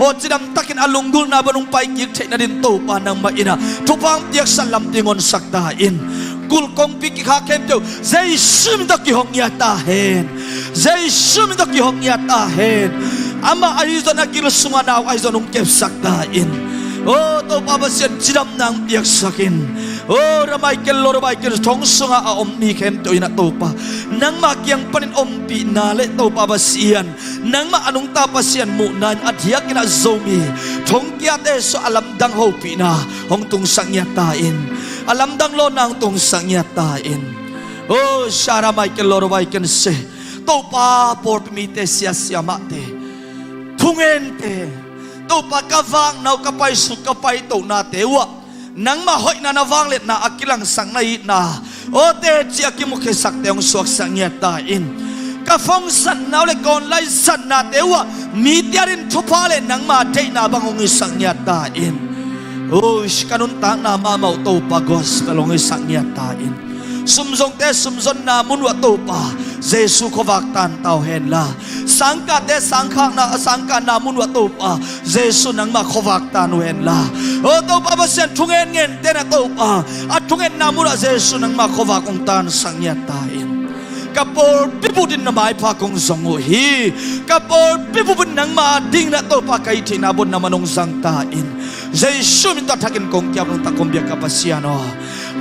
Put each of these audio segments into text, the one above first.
o chidam takin alunggul na banung pai gik thei na din to pa nang maina thupang piak salam tingon sakta in kul kong pi ki kha kem to zai shim da ki hong ya ta hen zai shim da ki hong ya ta hen ama aizo na kil sunga naw aizo nung kep sakta in o to pa ba sian chidam nang piak sakin oh ramai kello ramai kel thong sunga a ommi khem to ina to pa nang ma kyang panin ompi na le to pa basian nang ma anung ta pasian mu nan athiak ina zomi thong kya te so alam dang ho pi na hong tung sangya ta in alam dang lo nang tung sangya ta in oh shara mai kello ramai ken se to pa por mi te sia sia ma te thungen te to pa ka wang nau ka pai su ka pai to na te wa nang ma hoi na nawang let na akilang sang na it na o te chi akimukhe sak te ong suak sang ya ta in ka phong san naw le kon lai san na te wa mi tiarin thupa le nang ma te na bangong sang ya ta in o kanun ta na ma mau to pa gos kalong sang ya ta in sumzong te sumzon na mun wa to pa jesu khowak tan tau hen la sangka te sangka na mun wa to pa jesu nang ma khowak tan wen la o to pa ba sen thungen ngen te na to pa at thungen na mun jesu nang ma khowak ong tan sang ya ta in kapor pipudin na mai pa kong zongo hi kapor pipudin nang ma ding na to pa kai thina bon na manong sang ta in jesu min ta thakin kong kyam nong ta kombia kapasiano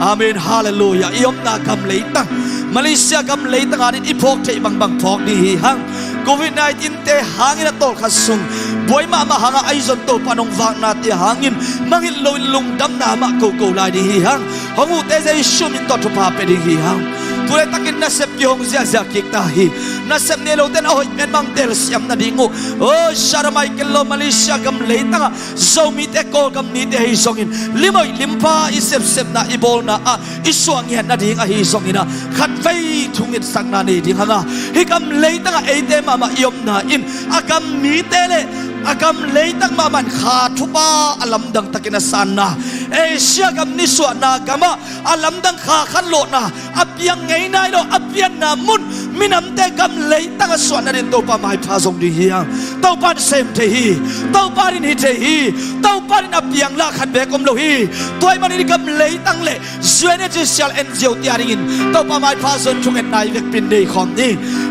amen hallelujah iom na kam leita Malaysia kam leita nganin ipok te ibang bang phok ni hang COVID-19 te hangin na tol khasung boy ma hanga aizon to panong wang na te hangin mangin lung dam na ma ko lai di hang hongu te jai shumin to thu pa pe di hang tule takin na sep yong zia kik ta hi na sep ne lo ten ahoy men mang del siam na dingu oh shara michael lo Malaysia kam leita zo mi te ko kam ni te hi songin limoi limpa isep na ibol na isuang yan na ding hi songina khat vei thungit sang na ni ding hanga hi kam leita ga ate mama iom na in akam mi te le akam leitang maman kha thupa alam dang takina sana Asia kam ni suwa na kama alam dang kha khan lo na apiang ngai nai lo apian na mun minam te kam leitang suwa na din to pa mai pha song di hiang to pa sem te hi to pa rin hi te hi to pa rin apiang la khan be kom lo hi toy man ni kam leitang le zuene je sial en zio ti aring to pa mai pha son chung en nai vek pin dei khom ni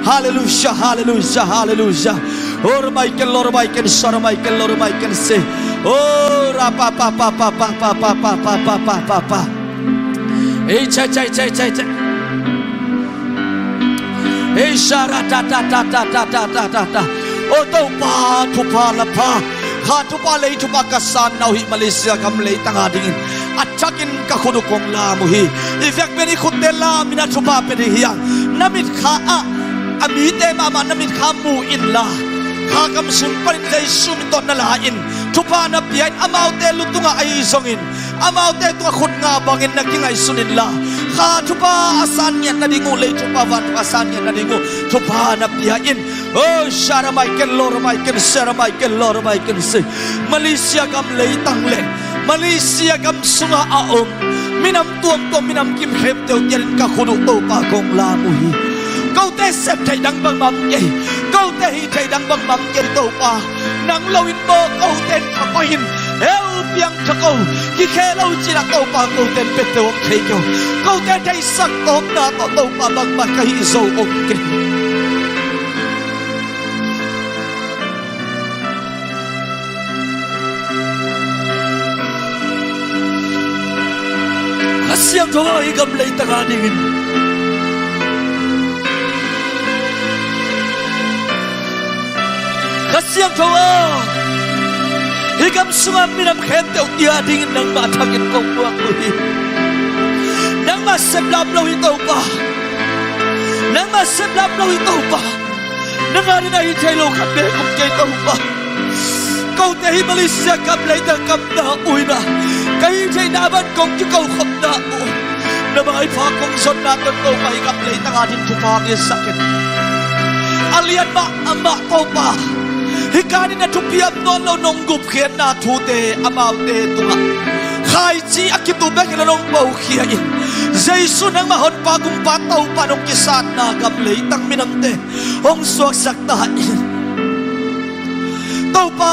hallelujah hallelujah hallelujah or Michael Lord Michael Sir Michael Lord Michael say oh ra pa pa pa pa pa pa pa pa pa pa pa pa pa hey chai hey shara ta ta ta ta ta ta ta ta ta oh to pa thu pa la pa kha thu pa lei thu pa ka san nau hi Malaysia kam lei tanga dingin achakin ka khudu kong la mu hi ifek beni khute la mina thu pa pe hi namit kha ami te mama namit kha mu in la kha kam sun parin jai sum to na la in thupa na pian amau te lutunga ai songin amau te to khut nga bangin na kingai sunin la kha thupa asan nya na dingu le thupa wan asan nya na dingu thupa na pian in oh shara Michael Lord Michael shara Michael Lord Michael se Malaysia kam lei tang le Malaysia kam sunga aom minam tuam to minam kim hep te yen ka khudu to pa kong la mu hi câu te sep thầy đăng bằng mắm vậy câu te hi thầy đăng bằng mắm vậy tàu pa nắng lâu in bo câu ten thà coi hin heo piang thà câu khi khe lâu chỉ là tàu pa câu ten pet tàu thầy câu te thầy sắc tóm na tàu pa bằng mặt cái dầu ông kì siang thôi cầm lấy tanga dingin kasiang thoa higam sungam minam khem teu tia ding nang ma thangin kong buak lui nang ma seblam lo hi to pa nang ma seblam lo hi to pa nang ari na hi thailo khat be kum ke to pa câu te hi Malaysia kam lai ta kam na ui na kai thai na ban kong chu câu khom na u na mai pha kong son na to to pa kam lai ta ga din thu pa ke sakin alian ma amma to pa hikani na tupiam non lo nong gup khian na thu te amau te tunga khai chi akitu bek la nong bau khia in jaisu nang ma hon pa kum pa tau pa nong ki sat na gam lei tang minam te hong suak sak ta in tau pa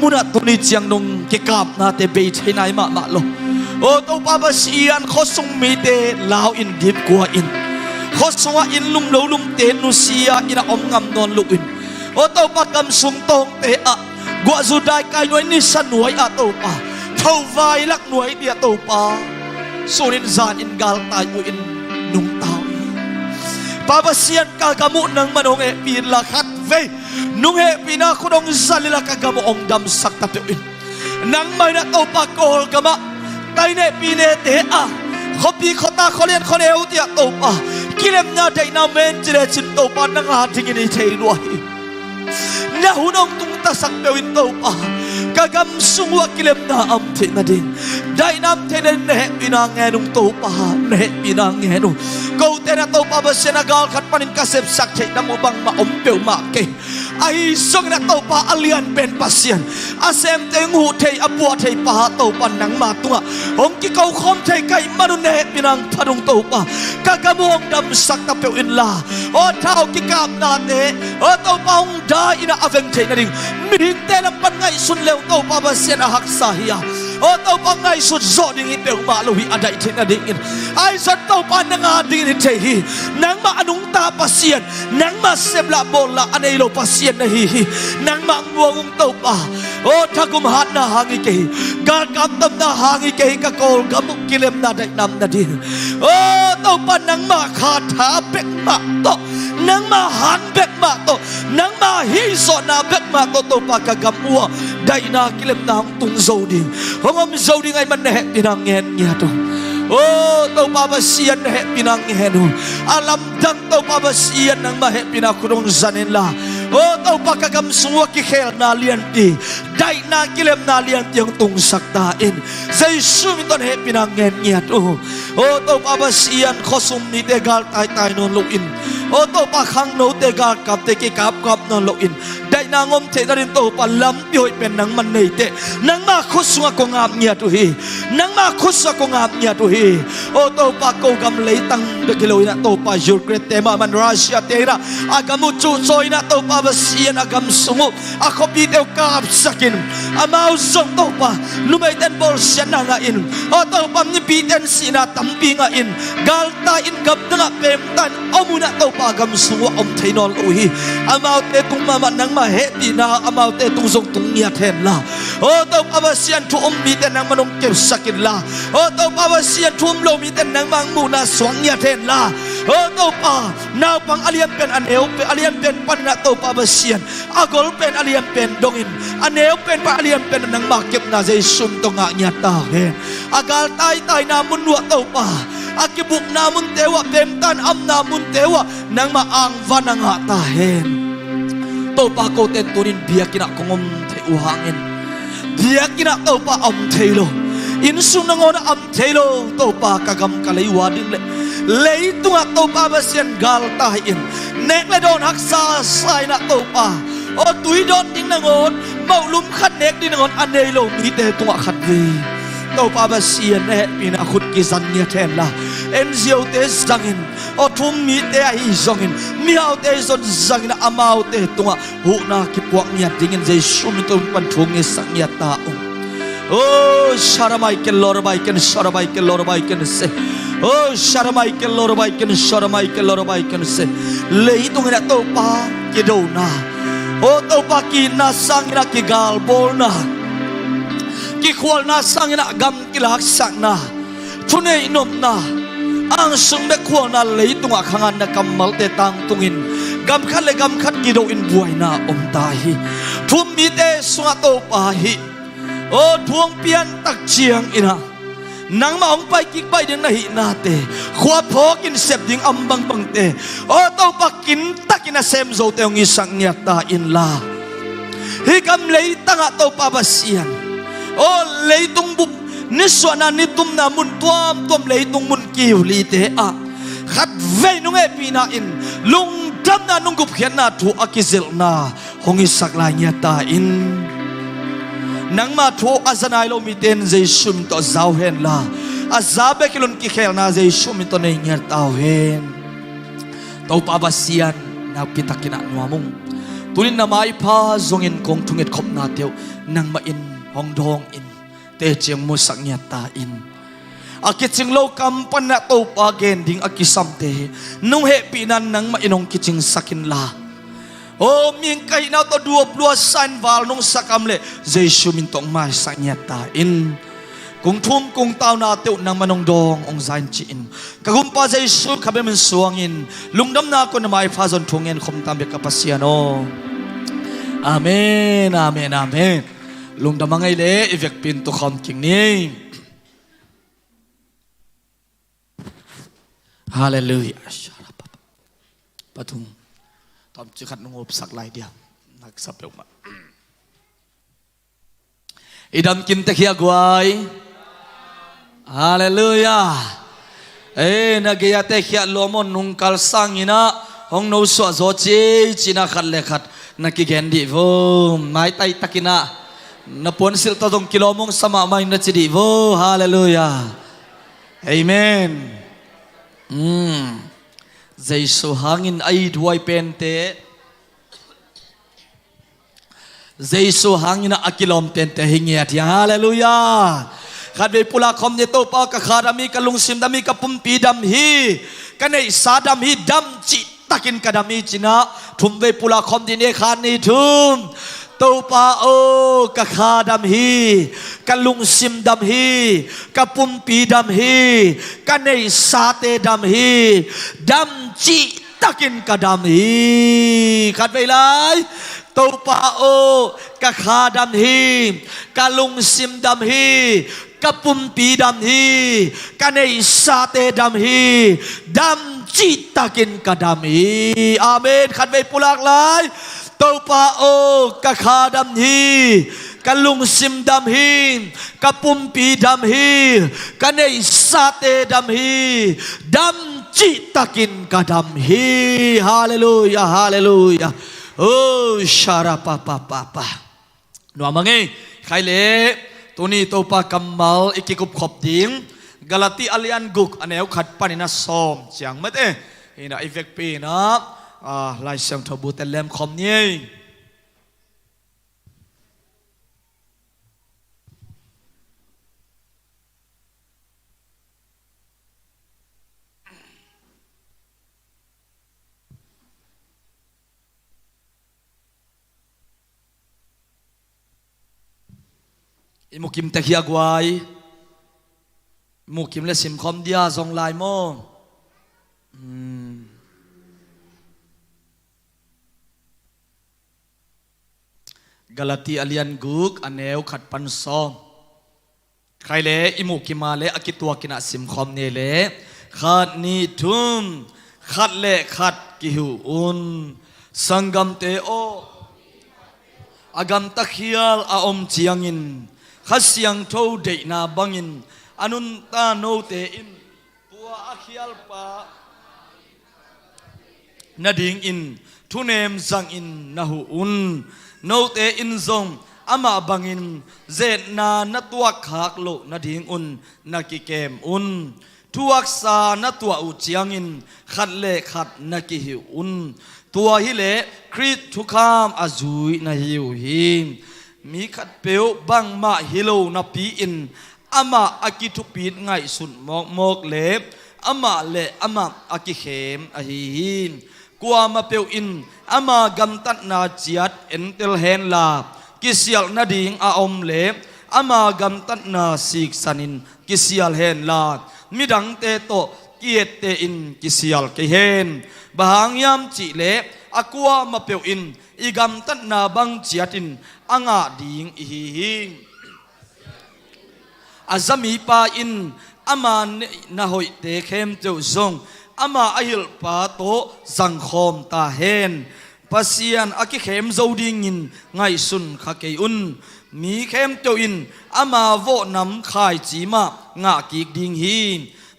มุนัตุนิจังนงกิกาบนาเตเบยเทนายมาโลโอตัวปาบเสียนเขาส่งมีเตลาวอินดิบกัวอินเขาส่งอินลุมโลลุมเตนุเสียอินะอมงำนอนลุอินโอตัวปากำสุงตงเตอะกัวจุดได้กายหน่วยนิสันหน่วยอะตัวปาเท่าไวลักหน่วยเดียตัวปาสุรินจานอินกาลตายอุอินนุ่งตาปาบเสียนกากามุนังมันองเอปีละขัดเวนุ่งเอปีนาคุณองซัลละกากามุองดำสักตะเปียอินนังไม่นะตัวปากโกลกามะไตเนปีเนเตอะขบีขตาขเลียนขเนวเดียตัวปากิเลมนาใจนาเมนจิเลจินตัวปานังหาทิ้งในใจด้วยนาหุนองตุงตาสักเปวินตัวปากากำสุงวกิเลมนาอัมเทนาดินได้นำเทนเนปินางเงนุงตัวปาเนปินางเงนุกูเตนะตัวปาบเสนากาลขัดปันินกาเสพสักเทนามบังมาอมเปียวมาเกไอส่งนะตัวปาอเลียนเป็นปัสเซียนอาเซมเตงหูเทอบัวเทปาตัวปานังมาตัวองกิเขาคอมเทไกมานุเนปินางพดุงตัวปากากำมองดำสักตะเปียวอินลาโอท้ากิกามนาเตโอตัวปาองได้อินะอเวงเทนดิงมิงเตนะปันไงสุนเลวตัวปาบเสนหักสาฮิยาโอตัวปาไงสุดโซดิงอิเปียวมาลุยอดัยเทนดิงอินไอสัตตัวปานังอาดิงอิเทฮีนังมาอนุงตาปัสเซียนนังมาเซมลาโบลาอันเอโลปัสเซียนนะฮีนังมังวงตัวปาโอทักุมหัดนาหางิเกยการกำตำนาหางิเกยกะโกลกะมุกิเลมนาได้นำนาดิโอตัวปานังมาคาถาเบกมาโตนังมาหันเบกมาโตนังมาฮิโซนาเบกมาโตตัวปากะกำวัวได้นากิเลมนาตุงโซดิงหงอมโซดิงไอมันเนหปินางเงียนเงียโตโอ้ตัวปาบเสียนเฮปินังเฮนูอาลัมดังตัวปาบเสียนนังมาเฮปินักkurung zanin laโอ้ตัวปากกำสัวกิเคลนาเลียนตีได้นากิเลมนาเลียนตียงตุงสักตาอินใจสุมิตอนเฮปินังเงียนเงียโอ้ตัวปาบเสียนขสมนิเตกาลตายนนลุอินโอ้ตัวปาขังโนเตกาลกับเตกิกับนนลุอินได้นางอมเทดารินตัวปาลัมเปียวเป็นนังมันเนเตนังมาคุสวกงามเงียตุฮีนังมาคุสวกงามเงียตุฮีโอ้ตัวปาโกกำเลยตั้งเดกิโลนะตัวปายูเครตเตมามันรัสเซียเตระอากามุจูโซยนะตัวปาบเสียนอากามสุงอาคบีเดวกาบสักินอามาอุซงตัวปาลุไม่เต้นบอลเสียนงาอินโอ้ตัวปามีบีเต้นสีนาตั้มปีงาอินกาลตาอินกับนังเปมตันอามุนะตัวปากำสุงอมเทนอลอุฮีอามาเตตุงมามันนังมาเฮปีนาอามาเตตุงซงตุงเงียเทนลาโอ้ตัวปาบเสียนทุ่มมีเต้นนังมันองเก็บสักินลาโอ้ตัวปาบเสียนทุ่มโลมีเต้นนังมังมูนาสวงเงียเทนลาโอ้ตัวปานาปังอเลียนเป็นอันเอวเป็นอเลียนเป็นปันนาตัวปาบเสียนอากอลเป็นอเลียนเป็นดงอินอันเอวเป็นปาอเลียนเป็นนังมาเก็บนาเจสุมตงะเงียตาเฮอากาลตายนามุนวัวตัวปาอากิบุกนามุนเทวะเต็มตันอัมนามุนเทวะนังมาอังวานังหาตาเฮนตัวปาโกเตนตุนินเบียกินะกงมเทวหังอินเบียกินะตัวปาอัมเทโลอินสุนังอนอัมเทโลตัวปากะกำกะเลยวาดิงเลยตัวตัวปาเบเซียนกาลตาอินเนกเลโดนฮักซาไซนะตัวปาโอตุยโดนดิงนังอนเมาลุมขัดเนกดิงนังอนอันเนโลมีเตตัวขัดวีตัวปาบเสียนเอปีนาขุดกิซันเนียเทนละเอ็นเซียวเตซังอินอทุ่มมีเตไอซังอินมีเอาเตซอนซังอินอามาเอาเตตัวหูนาคิปวกเนียดิ้งอินใจชุ่มตัวปันทุ่งเอสังเนียตาองโอ้ชาราไมเคิลลอร์ไมเคิลชาราไมเคิลลอร์ไมเคิลเซโอ้ชาราไมเคิลลอร์ไมเคิลชาราไมเคิลลอร์ไมเคิลเซเลยตรงนี้ตัวปากิโดนาโอ้ตัวปากินาสังอินกิกาลบอลนากิควอลนาสังนะกำกิลักสังนะทุนเอนมนะอังสุงเบควอลนาเลยตุงขังอันนะกำมัลเตตังตุงินกำขัดเลยกำขัดกิโดอินบวยนาอมตาฮีทุ่มมีเตสุงโตปาฮีโอ้ทวงเปียนตักเชียงอินะนังมาองไปกิกไปดึงนะฮีนาเตขวาพอกินเสพดิงอัมบังบังเตโอ้โตปักกินตักินะเซมโซเตองอิสังเนียตาอินลาฮีกำเลยตั้งโตปาบเสียนโอ้เลยตุงบุกนิสวานานิตุมนามุนตัวมเลยตุงมุนกิวลีเตอะขัดเวนุงเอปีนาอินลุงดำนานุงกุบเขียนนาถูอากิซิลนาหงอิสักลายเนียตาอินนังมาถูอาซานายโลมิเตนเจชุมต่อเจ้าเฮนลาอาซาเบกิลุนกิเคลนาเจชุมิตอนเนียตาเฮนตัวปาบาเซียนนาพิตักินะนัวมุง ตุนินนาไม้พาจงอินคงทุงเอ็ดขบนาเทียวนังมาอินห้องดองอินเตเจียงมุสักเงียตาอินอากิจิงโลกำปันนาโตปาเกนดิ้งอากิสัมเตนุ่งเฮปีนันนังมาอินองกิจิงสักินลาโอ้มีไก่นาตัวดัวปลัวสันวาลนงสักคำเลเจสุมินตองมาสักเงียตาอินกงทุ่มกงตาวนาเตียวนังมันองดององไซน์จีนกะกุมปาเจสุขับเป็นสวงอินลุงดำนาคนมาไฟฟ้าจนทงเงินคมตามเบกปัสยาโนอาเมนอาเมนอาเมนลุงดำมังไงเล่อีเวกปินตุคอมกิงนี้ฮาเลลูยาปะทุงตอมจิขัดนงบสักลายเดียวนักสับเปลมาอีดำกินตะเคียกไว้ฮาเลลูยานักยาเตะขียลมอนนุงคัลสังอินะห้องโนสวะโจจีน่าขัดเล็ดนักกิเกนดิโวไม่ไตตะกินะนับปนสิลตะดงกิโลมงสมาไม่นัดจีดิโวฮาเลลูยาเอเมนเจสุhangin ay duay penteเจสุhangin akilom pente hingiat ya haleluyaขัดเวปุลาคมเนโตปากะขาดามีกะลุงซิมดามีกะปุ่มปีดำฮีกันในสาดำฮีดำจิตะกินกะดามีจินะทุมเวปุลาคมดิเนคานนีทุมโตปาโอกะขาดำฮีกะลุงซิมดำฮีกะปุ่มปีดำฮีกันในสาเตดำฮีดำจิตะกินกะดำฮีขัดเวลาโตปาโอกะขาดำฮีกะลุงซิมดำฮีกะปุ่มปีดำฮีกันในสาเตดำฮีดำจิตะกินกะดำฮีอาเมนขัดเวปุลากหลายโตปาโอกะขาดำฮีกะลุงซิมดำฮีกะปุ่มปีดำฮีกันในสาเตดำฮีดำจิตะกินกะดำฮีฮาเลลูยาฮาเลลูยาโอ้ชาราปะปะปะปะหนูมังเอ้ใครเล่ตัวนี้ตัวปากำมัลอีกกุบขบดิ้งกาลาติอาลีอันกุกอันเอวขัดปานินาซอมเสียงมั้ยเอ้เห็นอีเวกปีนะลายเสียงทบูเตเลมคอมนี่อิมุกิมตะเคียกไว้มุกิมเลสิมคอมเดียซองลายโมกาลาติอาลียนกุกอันเอวขัดปันซอมใครเล่อิมุกิมาเล่อากิตัวกินะสิมคอมเนเล่ขัดนีทุมขัดเล่ขัดกิหูอุนสังกัมเตโออากัมตะเคียลอาอมเจียงินขัดเสียงโทเดนาบังอินอนุนตาโนเตอินตัวอาเคียลปานาดิงอินทุเนมจังอินนาหูอุนโนเตอินซงอามาบังอินเจนาณตัวขากโลนาดิงอุนนากิเกมอุนทุวักษาณตัวอุจียงอินขัดเล่ขัดนากิหิอุนตัวฮิเลคริสทุกามอาจุยนาหิวหิมมีขัดเปียวบังมาฮิโลนาปีอินอามาอากิทุปีนไงสุนมอกเล็บอามาเล่อามาอากิเขมอาหิมกัวมาเปียวอินอามากัมตัดนาจียดเอ็นเตลเฮนลากิเซียลนาดิงอาอมเล็บอามากัมตัดนาสิกสันินกิเซียลเฮนลามิดังเตโตเกียเตอินกิเซียลเกเฮนบางยามจิเล็บอากัวมาเปียวอินอีกัมตัดนาบังจียดินอ่างาดิงอีหิงอาจมีปาอินอามานาหอยเตเข้มเจ้าซงอามาอหิลปาโตสังคมตาเฮนปัสยานอากิเข้มโจดิงอินไงสุนขะเกอุนมีเข้มเจ้าอินอามาโวนำขายจีมางากิกดิงฮี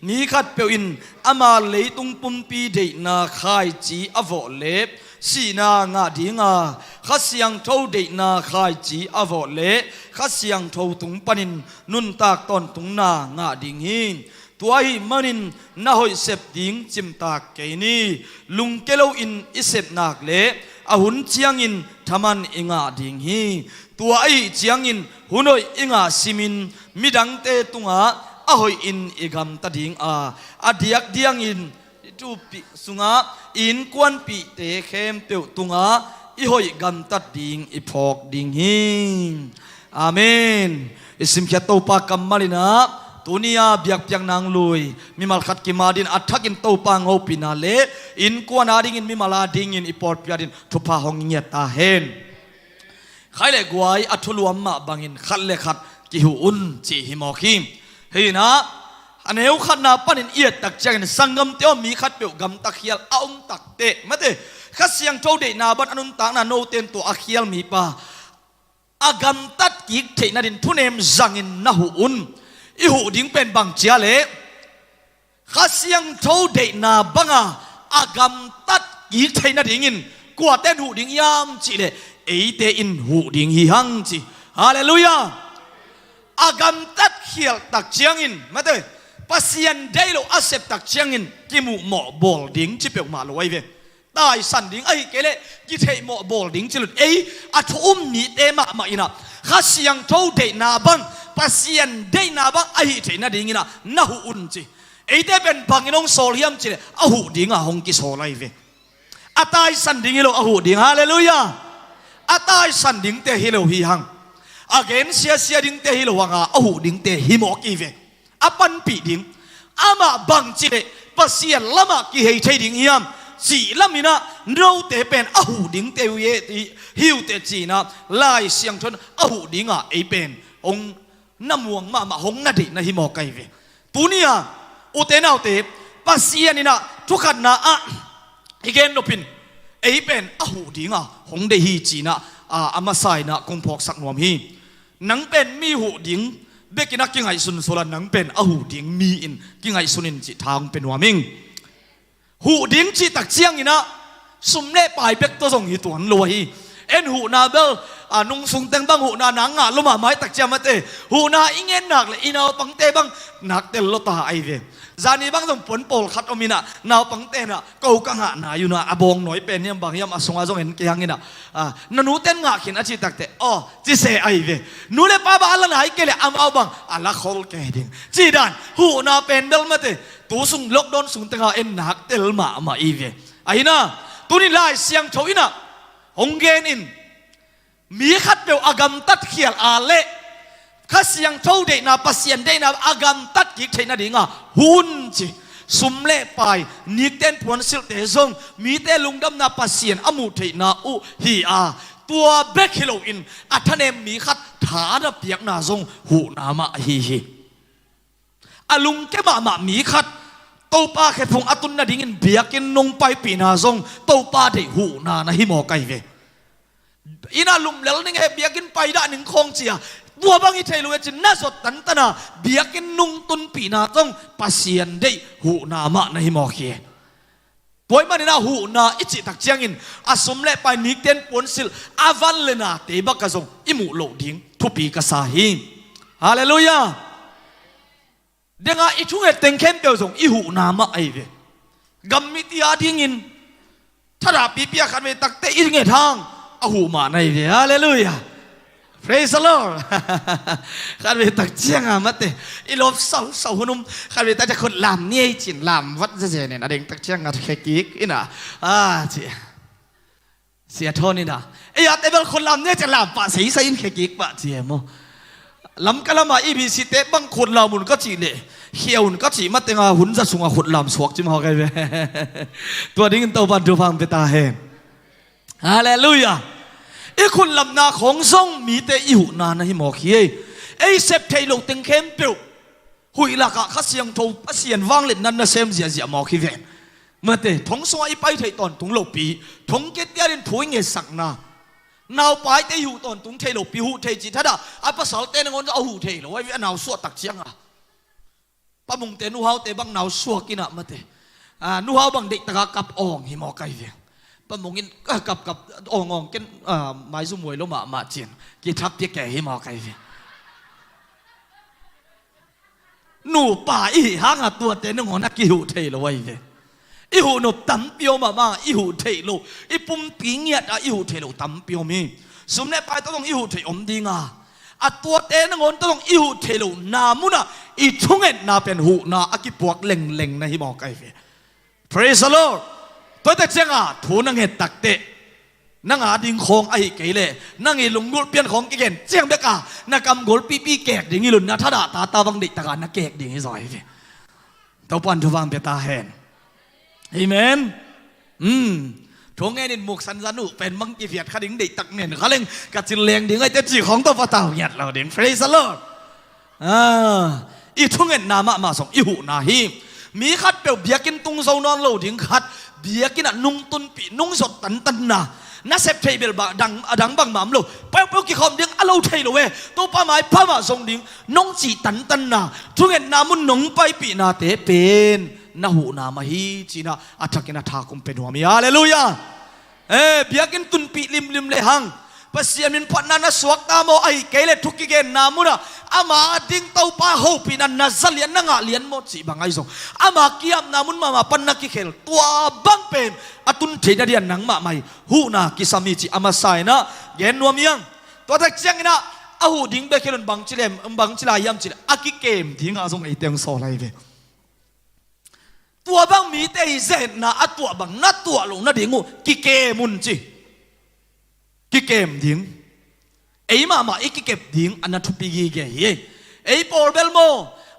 มีขัดเปียวอินอามาเลยตุงปุ่มปีเดนาขายจีอโวเล็บสีนางาดิงาข้าเสียงเท่าเดนาขายจีอโวเล่ข้าเสียงเท่าตุงปนินนุนตากตอนตุงนางาดิงฮีตัวหิมันินนาหอยเสพดิงจิมตากเกนีลุงเกลอินอิเสพนักเล่ หุนเจียงอินทามันอิงาดิงฮีตัวไอเจียงอินหุนอยอิงาซิมินมิดังเตตุงาอหอยอินอิกำตัดิงอาเดียกเดียงอินจูปีสุงาอินกวนปีเตเข้มเปียวตุงาอิหอยกำตัดดิงอิพอกดิงฮีอาเมนอิสิมเขตโตปากกัมมาลินะตัวนี้เบียกเปียงนางลุยมีมาขัดกิมาดินอัฐกินโตปังเอาปินาเลอินกวนอาดิงินมีมาลาดิงินอิปอร์พิอาดินทุพาหงเงียตาเฮนใครเล็กไว้อัฐลวมมาบังอินขัดเล็กขัดกิหูอุนจีหิมอคิมเฮ้ยนะอันเอวขัดนาปันอินเอียดตักเจงสังกมเตียวมีขัดเปียวกำตักเขียลอาตักเตะมาเตะขัดเสียงโจเดนาบัดอนุนตักนาโนเตนตัวอาเขียลมีปะอากำตัดกิกเทนาดินทุเนมจังอินนาหูอุนอีหูดิ้งเป็นบางเจียเล่ข้าเสียงโทเดนาบังอากำตัดกีเทนาดิ้งอินกว่าเต้นหูดิ้งยามจีเล่เอเตอินหูดิ้งฮิฮังจีฮาเลลูยาอากำตัดเขียลตักเจียงอินมาเถอะปัสยันได้โลอาเซปตักเจียงอินกิมูหมอบอลดิ้งจีเปียวมาลอยเวตายสันดิ้งไอ้เกเล่กิเทหมอบอลดิ้งจีลุดอัฐอุ้มมีเตมามาอินะข้าเสียงโทเดนาบังปัสยันได้นาบังไอ้เทน่าดิ้งนะน่าหูอุ่นจีไอ้เต้เป็นบังอินองโซลิมจีเลยอาหูดิ้งหงกิโซไลเวอาตายสันดิ้งฮิโลอาหูดิ้งฮาเลลูยาอาตายสันดิ้งเตฮิโลฮิฮังอาเกนเสียดิ้งเตฮิโลวังอาหูดิ้งเตฮิโมกีเวอาปันปีดิ้งอามาบังจีเลยปัสยันละมากิเฮเทดิ้งฮิมจีละมินะเราเตเป็นอาหูดิ้งเตวเยติฮิวเตจีนะลายเสียงทนอาหูดิ้งไอเป็นองน้ำวงมาหงนาดินะฮิโมไกเวตัวนี้อุเตนาอุเตปัสยันนี่นะทุกขันนะอีเกนโนปินไอเป็นอาหูดิ้งหงเดฮีจีนะอามาไซนะคงพอกสักนวมฮีนังเป็นมีหูดิ้งเบกินักกิ้งไอซุนโซลานังเป็นอาหูดิ้งมีอินกิ้งไอซุนินจิทางเป็นวามิงหูดิ้งจีตักเจียงนี่นะสุมเล่ปลายเป็กตัวส่งหิตัวนั้นรวยเอ็นหูนาเบลนุ่งสุงเต็งบังหูนาหนังลุมาไม้ตักเจียงมาเตหูนาอิงเงินหนักเลยอินเอาปังเตบังหนักเตลโลตาไอเวจานีบังส่งผลโปลคัดอมินะนาวปังเตนะกูกังหาหนาอยู่นะอบงหน่อยเป็นยังบางยามอสงอาจงเห็นเกียงนี่นะนูเต้นงาขินอาชีตักเตอ๋อจีเซไอเวนูเลป้าบ้านละไหนเกลี่ยเอาบังอัลละขอลแกดิ่งจีดันหูนาเป็นเดลมาเตตัวสุงล็อกดอนสุงเตงเอ็นหนักเตลมาอีเวไอ้นะตัวนี้ไล่เสียงโชยนะหงเกนินมีขัดเปลวอากำตัดเขียลอาเล่ข้าเสียงโชเดนะปัสยันเดนะอากำตัดกิกเทนะดิ่งหุ่นจีสุมเล่ไปนิกเต้นพวนสิลเตซงมีเตลุงดำนาปัสยันอมุเทนะอุฮีตัวเบคฮิโลอินอัฐเนมมีขัดฐานเปียกนาซงหูนามาฮีอลุงแกมามีขัดตัวป้าแค่พงอตุนนาดิ่งเบียกินนงไปปีนาซงตัวป้าได้หูนานะฮิโมไกเวอินาลุมเลลนี่ไงเบียกินไปได้หนึ่งคงเจียตัวบางอีเทลุเอจินน่าสดตันตนาเบียกินนุ่งตุนปีนาต้องปัสยันได้หูนามาในหิมอเคียตัวมันนี่นะหูนาอิจิตักเจียงอินอาสมเล่ไปนิกเต้นปนสิลอาวันเลนาเตบักกะซงอิมุโลดิงทุปีกะซาฮิฮาเลลูยาเดี๋ยวอีช่วงเต็งเข้มเปียวซงอิหูนามาไอเวกัมมิติอาดิงินถ้าราปีเปียขันเวตักเตอิงเงทางอาหูมาในเวฮาเลลูยาPraise the Lord ขันเวตักเจียงมาเตอีลบเสาหุ่นุมขันเวตักจะคนลำเนี่ยจินลำวัดเจเนี่ยนะเด็กตักเจียงอะแค่กิ๊กอินะเจียเสียโทษนี่นะไอ้ยาแต่เป็นคนลำเนี่ยจะลำปะสีใส่อินแค่กิ๊กปะเจียมั้งลำกันละมาอีพีสิเตบางคนเรามุนก็จีเนี่ยเขียวก็จีมาเตงหุ่นจะสูงหุ่นลำสวกจิมหอกไงเว้ตัวนี้กันตัวบันดูฟังไปตาเห็นฮาเลลูยาไอ้คนลำนาของทรงมีแต่อิหุนานะฮิโมคีไอ้เซปเทโลติงเข้มเปียวหุยลักข้าเสียงโทเสียงวางเล่นนั่นนะเซมเสียหมอคีเวนเมื่อเตะทงสวายไปไทยตอนทงโลปีทงเกตยาเรนถวยเงสักนานาวไปเตอยู่ตอนทงเทโลปีหูเทจิทัดอาภาษาเตนงอนจะเอาหูเทโลไว้นาวสวดตักเชียงปะมุงเตนูเฮาเตบังนาวสวกินะเมื่อเตนูเฮาบังเด็กตะกับอ่องฮิโมไกเวนปมงินกับององกันไม้ซุ่มวยลงมาเจียนกีทับเปียแก่ให้มาไกลหนูป่าอีหางตัวเต้นงอนักกิวเทลไว้เว อีหูนบตั้มเปียวมาอีหูเทโลอีปุ่มปีเงียดอีหูเทโลตั้มเปียวมีสมเด็จไปต้องอีหูเทอมดีงาตัวเต้นงอนต้องอีหูเทโลนามุนะอีทุ่งเอ็นนาเป็นหูนาอากิปวกเล็งนะฮิบอกไอ้เฟ Praise the Lord ตัวแต่เจ้าทูนังเห็ดตักเตะนังอาดิงคงไอ้เกลเลนังอีลุงกุลเปลี่ยนของกิเกนเจียงเบกานักกำกุลปีแกกดิ่งอีลุนนะถ้าด่าตาบังดิตะการนักแกกดิ่งอีสอยเฟตัวปันทุวังเปตาเห็นเอเมนทงเงินมุกสันสนุเป็นมังกีเฟียดขาดิ่งดิตักเงินเขาเล่นกัดจิเลียงดิ่งไอ้เจ้าจีของตัวปะเต่าหยัดเราดิ่ง Praise the Lord อีทุ่งเงินนามะมาส่งอีหูนาฮีมีขัดเปียวเบียกินตุงโซนอนโลดิ่งขัดเบียกินนุ่งตุนปีนุ่งสดตันน่าเสพเทเบลบะดังบังหมามโลเปียวกี่คำดิ่งอโลเทโลเวตัวป้าไม้ป้ามาส่งดิ่งน้องจีตันนาทุ่งเงินนามุนน้องไปปีนาเตเป็นนาหูนามาฮีจีน่าอัฐกินาทาคุมเป็นหัวมีฮาเลลูยาเบียกินตุนปีลิมเลหังภาษามินพันนาสวกตามไอเกลทุกกิเกนนามุนะอามาดิ้งเต้าป้าหูปีนันนาซาเลียนนังเลียนหมดสิบางไอส่งอามาเกียมนามุนมาปันนักกิเคลตัวบังเป็นอตุนเทนเดียนนังมาไม่หูนากิสามีจีอามาไซนะเย็นนัวมียังตัวทักเชียงนะอาหูดิ้งเบคิลนบังจิเลมบังจิลายามจิเลอากิเกมดิ้งอาส่งไอเตียงโซไลเวตัวบังมีเตยเซนนะอัตัวบังนัดตัวลงนัดดิ้งูกิเกมุนจีกิเกมดิ้งไอ้มาไอ้กิเก็บดิ้งอันนั้นทุบปีกีเกยไอ้ปอลเบลโม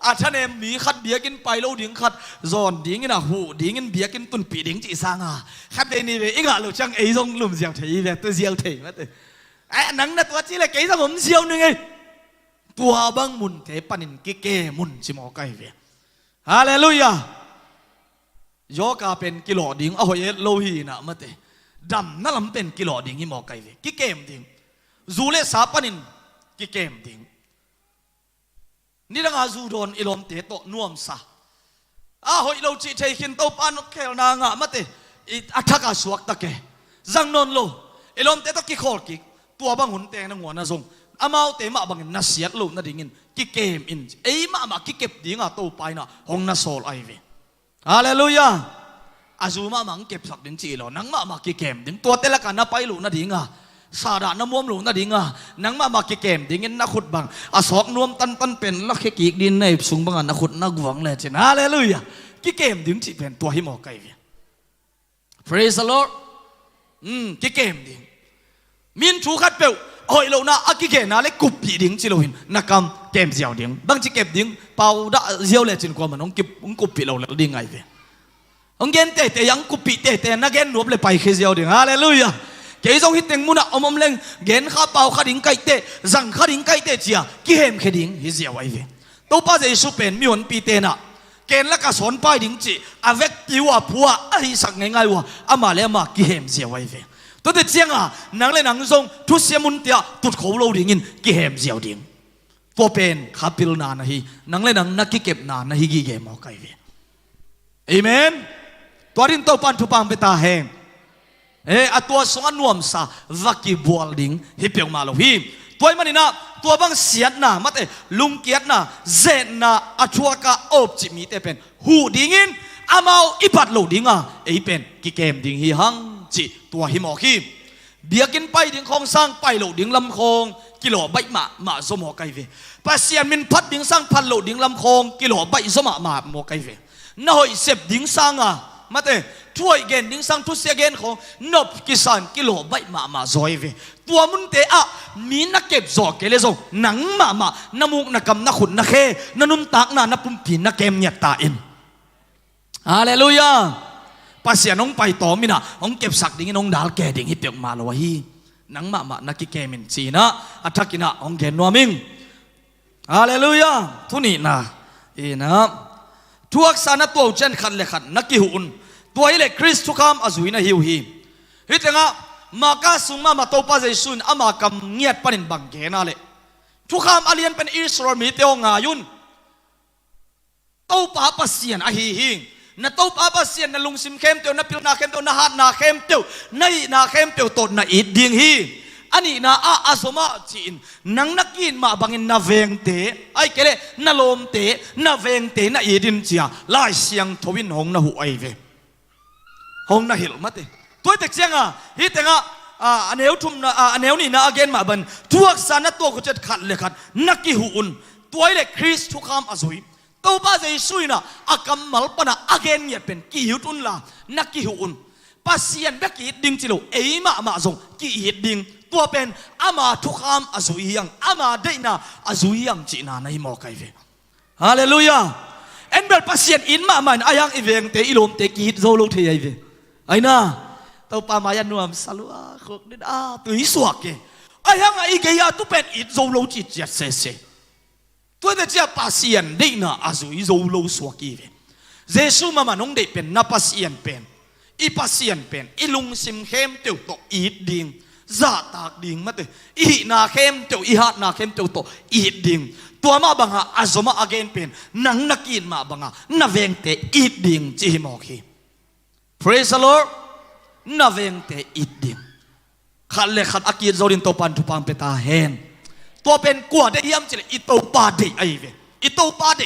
อาชเนมมีขัดเบียกินไปแล้วดิ้งขัดจอนดิ้งนะหูดิ้งเบียกินตุนปีดิ้งจีสังอ่ะขัดเดนี่เวอีกอ่ะเราจังไอ้ทรงลุมเสียวเทียแบบตัวเสียวเทียมาเตไอ้หนังนั่นตัวจีเลยไอ้สมองเสียวนึงไงตัวบังมุนเทปันินกิเกมุนชิมอไกเวฮาเลลูยาโยกาเป็นกิโลดิ้งเอาเยโลฮีนะมาเตดำนั่นลำเป็นกิโลดิ้งฮิมอไกเวกิเกมดิ้งจูเลสาปนินกิเกมดิ้งนี่ดังอาจูโดนอิลอมเตโตนวมซาหอยเราจีเทคินโตปานกเคลนางะมาเตอัฐกาสวกตะเกจังนนโลอิลอมเตโตกิโคลกิตัวบังหุนเตงนังหัวนาซงอามาเตมาบังนัสเสียโลนัดดิ้งินกิเกมอินไอ้มากิเก็บดิ้งอ่ะโตไปนะหงนัสโซลไอเวฮาเลลูยาอาจูมามังเก็บสักดิ้งจีโลนังมากิเกมดิ้งตัวเตละกันนะไปโลนัดดิ้งอ่ะสาดาน้ำมวมหลวงนาดิงอ่ะนังมากิเกมดิ้งเงินนักขุดบังอาศอกนวมตันเป็นลักเขกีดินในสูงบังนักขุดนักหวังเลยเช่นฮาเลลูยากิเกมดิ้งจีเป็นตัวหิมอไกเวีย Praise the Lord กิเกมดิ้งมินชูขัดเปลวโอ้ยเราหน้ากิเกน่าเล็กกุบปีดิ้งจีเราเห็นนักกำเกมเจียวดิ้งบางจีเก็บดิ้งเป่าด่าเจียวเลยจินกว่ามันองกุบปีเราเลยดิ้งไงเวียองเกนเตะยังกุบปีเตะนักเกนรวบเลยไปเคเจียวดิ้งฮาเลลูยาเกี่ยงฮิตเต็งมุนะอมเลงเกณฑ์ข้าเป่าข้าดิ้งไก่เตะจังข้าดิ้งไก่เตะเจียกิเฮมข้าดิ้งฮิเจียไว้เวตัวป้าจะสุเป็นมีหนปีเตนะเกณฑ์ละก็สอนป้ายดิ้งจีอาเวกติวผัวไอ้สักง่ายๆว่าอามาเลมากิเฮมเจียไว้เวตัวเด็กเจียงอ่ะนังเลยนังทรงทุเสียมุนเตียตุดเขาเราดิ้งินกิเฮมเจียวดิ้งตัวเป็นข้าพิลนานะฮีนังเลยนังนักกิเก็บนานะฮีกิเฮมเอาไก่เวเอเมนตัวดิ้งตัวปันทุปังเปตาแหงตัวสงนวมซาวักิบัวลิงฮิเปียงมาโลฮีตัวมันนี่นะตัวบังเสียดนะมาเตลุงเกียดนะเจนนะอัชัวกาอบจิมีเตเป็นหูดิ้งินอามาอิปัดโลดิ้งอ่ะเป็นกิเกมดิ้งฮิฮังจิตัวฮิมอคีเบียกินไปดิ้งคงสร้างไปโลดิ้งลำคงกิโลใบมาสมอไกเวปัสเซียนมินพัดดิ้งสร้างพันโลดิ้งลำคงกิโลใบสมมาโมไกเวน่าหอยเสพดิ้งสร้างอ่ะมาเตช่วยเกณฑ์ดิ้งสังทุเสียเกณฑ์ของนบกิสันกิโลใบมาซอยเวตัวมุนเตะมีนักเก็บจอกเกลซงหนังมาน้ำมุกนักกำนักขุนนักเคนันุ่มตักนับปุ่มผีนักเกมเนี่ยตาอินฮาเลลูยาภาษาน้องไปต่อมินะน้องเก็บสักดิ้งน้องดาลแกดิ้งฮิเปียกมาลอยหนังมานักกิเกมินจีนะอัฐกินะน้องเกนนัวมิงฮาเลลูยาทุนี่นะนะทุกสานตัวเจนขันเล็กขันนักกิหุนตัวอิเล็กคริสทุกคำอาจุยนะฮิวฮีฮิตงะมากาสุงมาตัวป้าใจสุนอามากำเงียบปนินบังเกน่าเลยทุกคำอาเลียนเป็นอิสราเอลมีเตียวงายุนตัวป้าปัสเซียนอาฮีนะตัวป้าปัสเซียนนะลุงซิมเข้มเตียวนะพิลนาเข้มเตียวนะฮัดนาเข้มเตียวในนาเข้มเตียวตดนะอิดดิงฮีอันนี้นะอาสมาจีนนังนักกินมาบังอินนาเวงเตไอเกเลนาลมเตนาเวงเตนาอิดินเจียลายเสียงทวินหงนะหัวไอเว hong na hil mate tôi tek chiang hi tenga aneu thum na aneu ni na again ma ban tuak sana to ko chet khat le khat naki hu un toy le Christ thu kham azui to ba jai suina akam mal pana again yet pen ki hu tun la naki hu un pasien be ki ding chilo eima ma zong ki hit ding tua pen ama thu kham azui yang ama deina azui yang chi na nai mo kai ve hallelujah en bel pasien in ma man ayang iveng te ilom te ki hit zo lo the ai ve ai na tàu pa maya nuam salua khok đến tưới suak ke ai hang ai cái tu pet ít dâu lâu chỉ chết se tôi đã chia pasien đây na azui dâu lâu suak ki ve Giêsu mà nong de pen na pasien pen i pasien pen i lung sim khem tiêu to ít ding za tak ding mate i na khem tiêu i hat na khem tiêu to ít ding tua ma banga azoma again pen nang nakin ma banga na veng te ít ding chi mo khi praise the Lord na veng te ít ding khát le khát akit zorin to pan tu pang peta hen to pen kwa de yam chile ito pa de ai ve ito pa de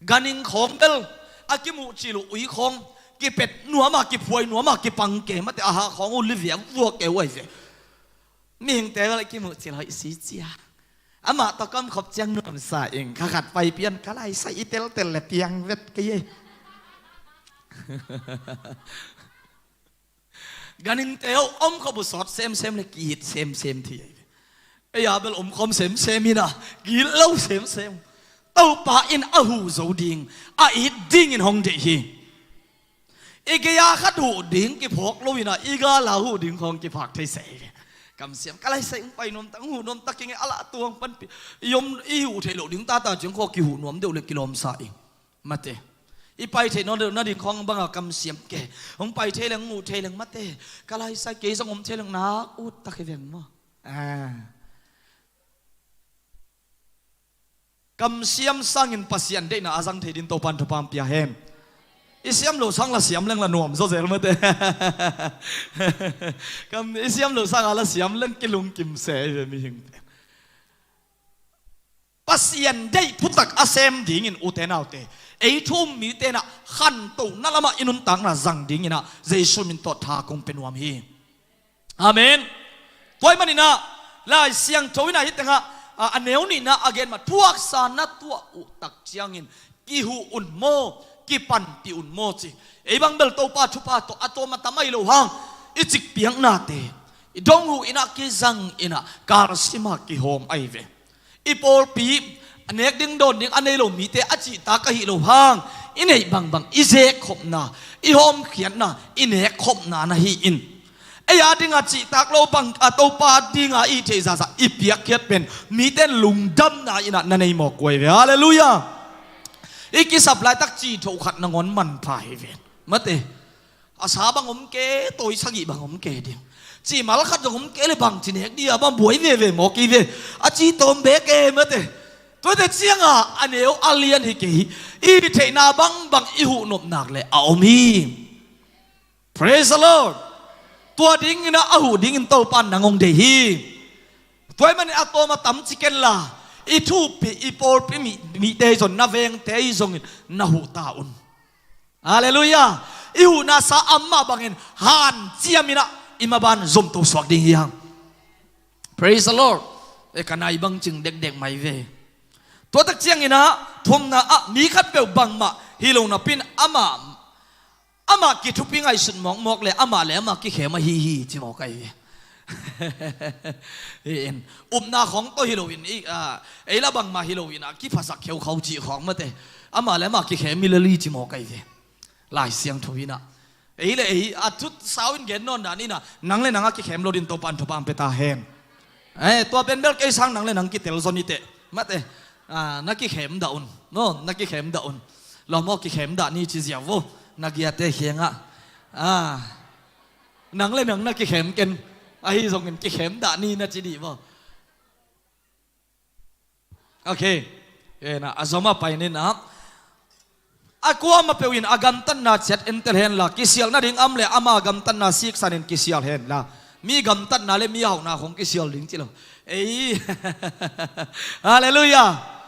ganing khom del akimu chilu ui khong ki pet nuwa ma ki phoi nuwa ma ki pang ke ma te aha khong u livia vuo ke wai ve ming te la ki mu chil hoi si chia ama to kam khop chang nuam sa eng kha khat pai pian kalai sai itel tel le piang vet ke ye ganin teo kho bu sot sem le ki hit sem thi ai ya bel khom sem ina ki lâu sem tàu pa in a hu zo ding a it ding in hong de hi igya khat hu ding ki phok lo ina iga la hu ding khong ki phak thai se kam siam kalai sai pai nom tang hu nom taking ala tuang pan yom i hu thai lo ding ta jeng kho ki hu nom deu le kilom sa ing mate i pai the no na di khong banga kam siam ke hong pai the lang mu the lang mate kalai sai ke song om the lang na ut ta ke veng mo kam siam sangin pasian de na azang the din to pan to pam pia hem i siam lo sang la siam lang la nom zo zel mate kam i siam lo sang ala siam lang kilung kim se ve mi hing pasian de putak asem ding in utenau te ei thum mi te na khan to na lama inun tang na zang ding ina Jesu min to tha kong penuam hi amen toy manina lai siang thowina hitanga aneu ni na again ma thuak sa na tua u tak chiangin ki hu un mo ki pan pi un mo chi ei bang bel to pa thu pa to atoma tamai lo hang ichik piang na te i dong hu ina ki zang ina kar sima ki hom ai ve i por pi anek ding don ding anei lo mi te achi ta ka hi lo hang inei bang i je khop na i hom khian na ine khop na na hi in ai ading a chi tak lo bang a to pa ding a i the za i piak khiat pen mi ten lung dam na ina na nei mo koi ve hallelujah i ki supply tak chi tho khat na ngon man phai ve mate asa bang om ke toi sangi bang om ke ding chi mal khat om ke le bang chi nek dia bang buai ve mo ki ve a chi tom be ke mate tôi để chiang aneu alien hi ke i the na bang i hu nop nak le a om hi praise the Lord tua ding ina a hu ding in to pan na ngong de hi toy man atoma tam chicken la i thu pi i por pi mi te zon na veng te i zong na hu ta un hallelujah i hu na sa amma bangin han chiamina imaban zum to swak ding yang praise the Lord e kanai bang ching dek mai ve tua tak chiang ina thom na mi khat pe bang ma hi lo na pin ama ki thu pi ngai sun mok le ama ki khema hi chi mo kai en na khong to Halloween ei la bang ma Halloween ki phasak kheu khau chi khong ma te ama le ma ki khem milali chi mo kai ve lai siang thuina ei le ei atut sawin gen non da ni na nang le nang ki khem lo din to pan thopam pe ta hen to ben bel ke sang nang le nang ki tel zon ni te ma te na ki khem da un no na ki khem da un lo mo ki khem da ni chi zia wo nagia te hianga nang le nang na ki khem ken ai zong ken ki khem da ni na chi di bo okay na azoma pai ni na akwa ma pewin agam tan na chat entel hen la kisial na ding am le ama agam tan na sik sanin kisial hen la mi gam tan na le mi hau na khong kisial ding chi lo ei hallelujah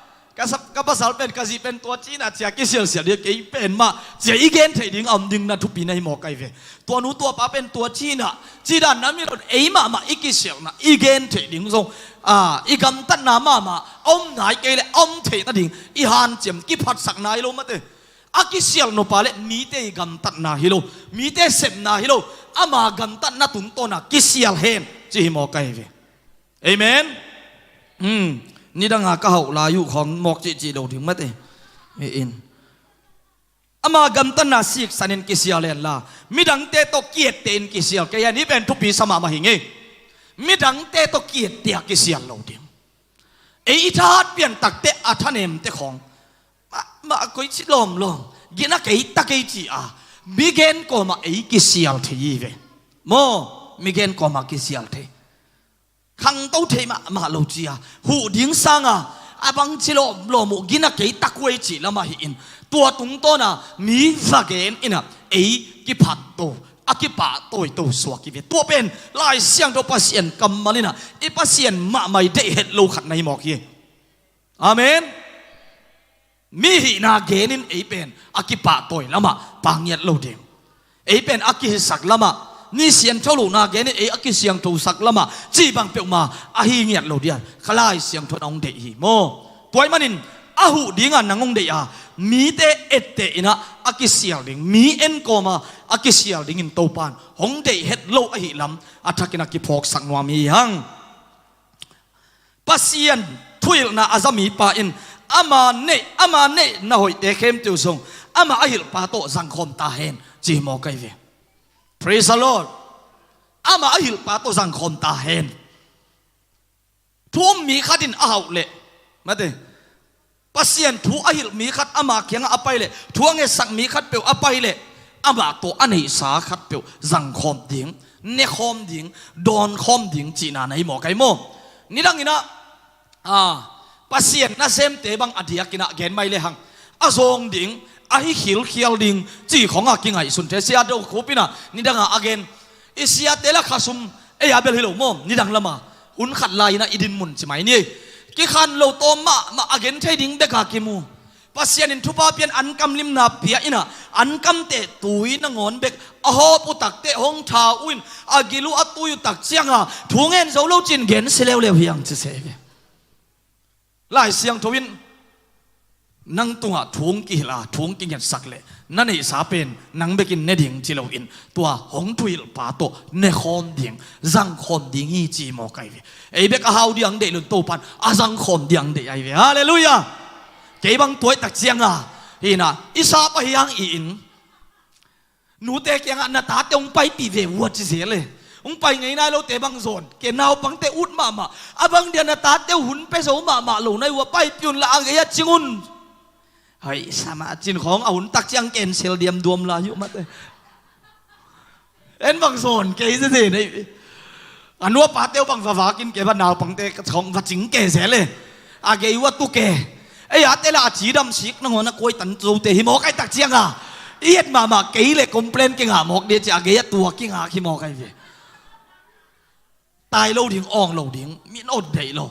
ก็ภาษาเป็นกะสิเป็นตัวจีน่ะเจียกิเสียเสียเดียกเป็นมาเจียอีเกนเทดิ้งอมดิ้งนะทุกปีในหมอกไก่เวตัวนู้ตัวป้าเป็นตัวจีน่ะจีด้านนั้นมีรถมาอีกิเสียนะอีเกนเทดิ้งทรงอีกำตันน้ำมาอมไหนเกลอมเทนั่นดิ้งอีฮันเจียมกิพัดสักนายโลมาเตอากิเสียโนปาเลมีเตอีกำตันนาฮิโลมีเตเซมนาฮิโลอามากำตันนาตุนโตนะกิเสียเฮนจีหมอกไก่เวเอเมนนี่ดังหากเขาลาอยู่ของหมอกจีเราถึงมาเตไม่อินอามากำตันนาสิกสันินกิเสียเลนลามีดังเตตเกียรตินกิเสียแกยันนี้เป็นทุกปีสมามาหิงเอมีดังเตตเกียรติกิเสียเราถึงไอ้ทัดเปลี่ยนตักเตะอัฐเนมเตของมาคุยชิลมกินนักไอ้ตะกี้จีมีเกณฑ์ก็มาไอ้กิเสียลทีเวโมมีเกณฑ์ก็มากิเสียลทีขังตู้เทมาโลจีหูดิ้งสังบังชิลมกินนักไอ้ตะกุยจีละมาหินตัวตุงโตนะมีสักเกณฑ์อินะไอ้กิพัดโตอากิปะโตยโตสวกิเวตัวเป็นลายเสียงตัวปัสเซียนกำมาลินะไอ้ปัสเซียนมาไม่ได้เห็ดโลขัดในหมอกเยอาเมนมีหินาเกนินไอเป็นอากิปะตัวละมาปังเงียดโลเดียงไอเป็นอากิสักละมานี่เสียงเท่าลูนาเกนินไออากิเสียงทูสักละมาจีบังเปียวมาอาหิเงียดโลเดียนขลายเสียงทนองเดียโมตัวมันนินอาหูดิ้งนังองเดียมีเตเอเตอินะอากิเสียงดิ้งมีเอ็นโกมาอากิเสียงดิ้งอินโตปานหงเดียเฮ็ดโลอหิลำอาทักินักกิพอกสักนวามีหังปัสเซียนทุยนาอาซามีปาอินอามาเน่น่าหอยเตะเข้มติวซงอามาอิลปาโตสังคมตาเห็นจีโมไกเว Praise the Lord อามาอิลปาโตสังคมตาเห็นทุ่มมีขัดินอ้าวเละมาเตปัสเซียนทุ่อิลมีขัดอามาเขียงอภัยเละทุ่งเงสักมีขัดเปียวอภัยเละอามาโตอันนี้สาขัดเปียวสังคมดิ่งเนคอมดิ่งโดนคอมดิ่งจีนาในหมอไกโมนี่ดังนี้นะปัสเซียนน่าเซมเตบังอดียกินะเกณฑ์ไม่เลยหังอาซงดิ่งอาฮิขิลเขียวดิ่งจีของอากิงไงสุนเทเซียดูคูปินะนี่ดังอาเกนอิเซียเตละข้าซุมเอียเบลฮิโลโมนี่ดังละมาหุ่นขัดลายนะอิดินมุนใช่ไหมนี่กิขันโลโตมาอาเกนเทดิ่งเบกากิมูปัสเซียนินทุบาเปียนอันกำลิมนาเปียอินะอันกำเตตุยนงอนเบกอาฮอปุตักเตหงชาอุนอากิลุอัตุยตักเสียงทุ่งเงินโซโลจินเกนเสเลวเลวยังจะเสพลายเสียงทวินนั่งตัวทุ่งกิลาทุ่งกินยันสักเล่นั่นเองสาเป็นนั่งไปกินเนดิ่งจิโลอินตัวหงทุยลปาโตเนคอมดิ่งจังคอมดิ่งอีจีโมไกเวไอเบกฮาวดิ่งเดลุนโตปันอาจังคอมดิ่งเดไอเวฮาเลลูยาเก็บังตัวตักเสียงฮีน่ะอิสาปะยังอินหนูเตะยังอันตาเตงไปปีเววัวจิเสียเลยองไปไงนายเราเตะบังโซนเกนาวบังเตะอุดมาอาบังเดียนตาเตะหุ่นไปโซมาหลูในวัวไปพิวละอังเอียจิงุนเฮ้ยสมาจินของเอาหุ่นตักยังเกนเซลเดียมดวมลายุมาเตะเอ็นบังโซนเกยสิในอันวัวปาเตะบังฟ้ากินเกบันนาวบังเตะของวัดจิงเกเสียเลยอาเกยวัวตุเกไอ้ยาเตละจีดำสิกนั่งหัวนักกวยตันโจเตหิมอกไอ้ตักเจียงเอียดมาเกยเลยคอมเพลนกิงหามอกเดียจะอาเกยตัวกิงหาขี้มอกไอ้เวตายโลดิ่งอ่องโลดิ่งมีนอดใหญ่โล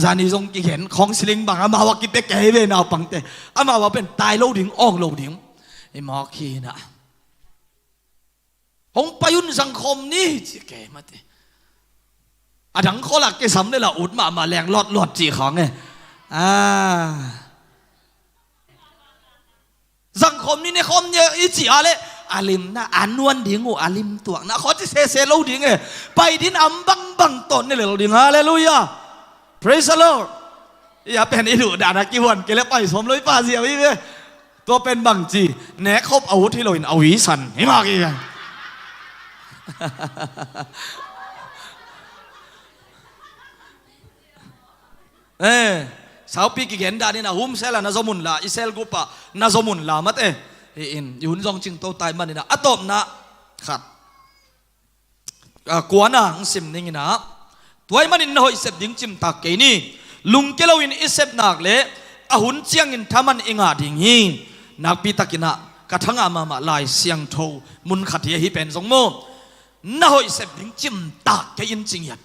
จานี่ทรงกิเห็นของสิลิงบังอามาว่ากิเตะเกยเวนเอาปังเตะอามาว่าเป็นตายโลดิ่งอ่องโลดิ่งไอ้หมอคีนะหงปยุนสังคมนี่จีเกยมาเตะอาดังโคลักเกสำได้ละอุดมาแรงลอดจีของไงสังคมนี่ในคมเนี่ยอีจีอะไรอาลิมนะอานวนดิ่งโออาลิมตัวนะเขาจะเซโลดิ่งไงไปดินอัมบังตนนี่เลยเราดิ่งฮาเลลูยา praise the Lord อย่าเป็นอิดุดานักกิวันเกล้ไปสมเลยป้าเสียวอีเว้ตัวเป็นบังจีแหนคบอาวุธที่เราเห็นเอาวิสันเห็นมากอีกสาวปีกิเห็นดานี่นะหุ่มเซลนะสมุนละอิเซลกุปะนะสมุนละมัดอินยุ่นจงจิงโตตายมันนี่นะอะตอมนะครับกวนหังสิมนี่นะตัวมันนี่นะหอยเสพดิ้งจิมตากเกนี่ลุงเกลวินอิเซปนักเล่อาหุ่นเจียงอินทามันอิงาดิ่งหิงนักปีตะกินะกระทั่งอามาลายเสียงโทมุนขัดเฮียเป็นสงโมนะหอยเสพดิ้งจิมตากเกอินจิงยัด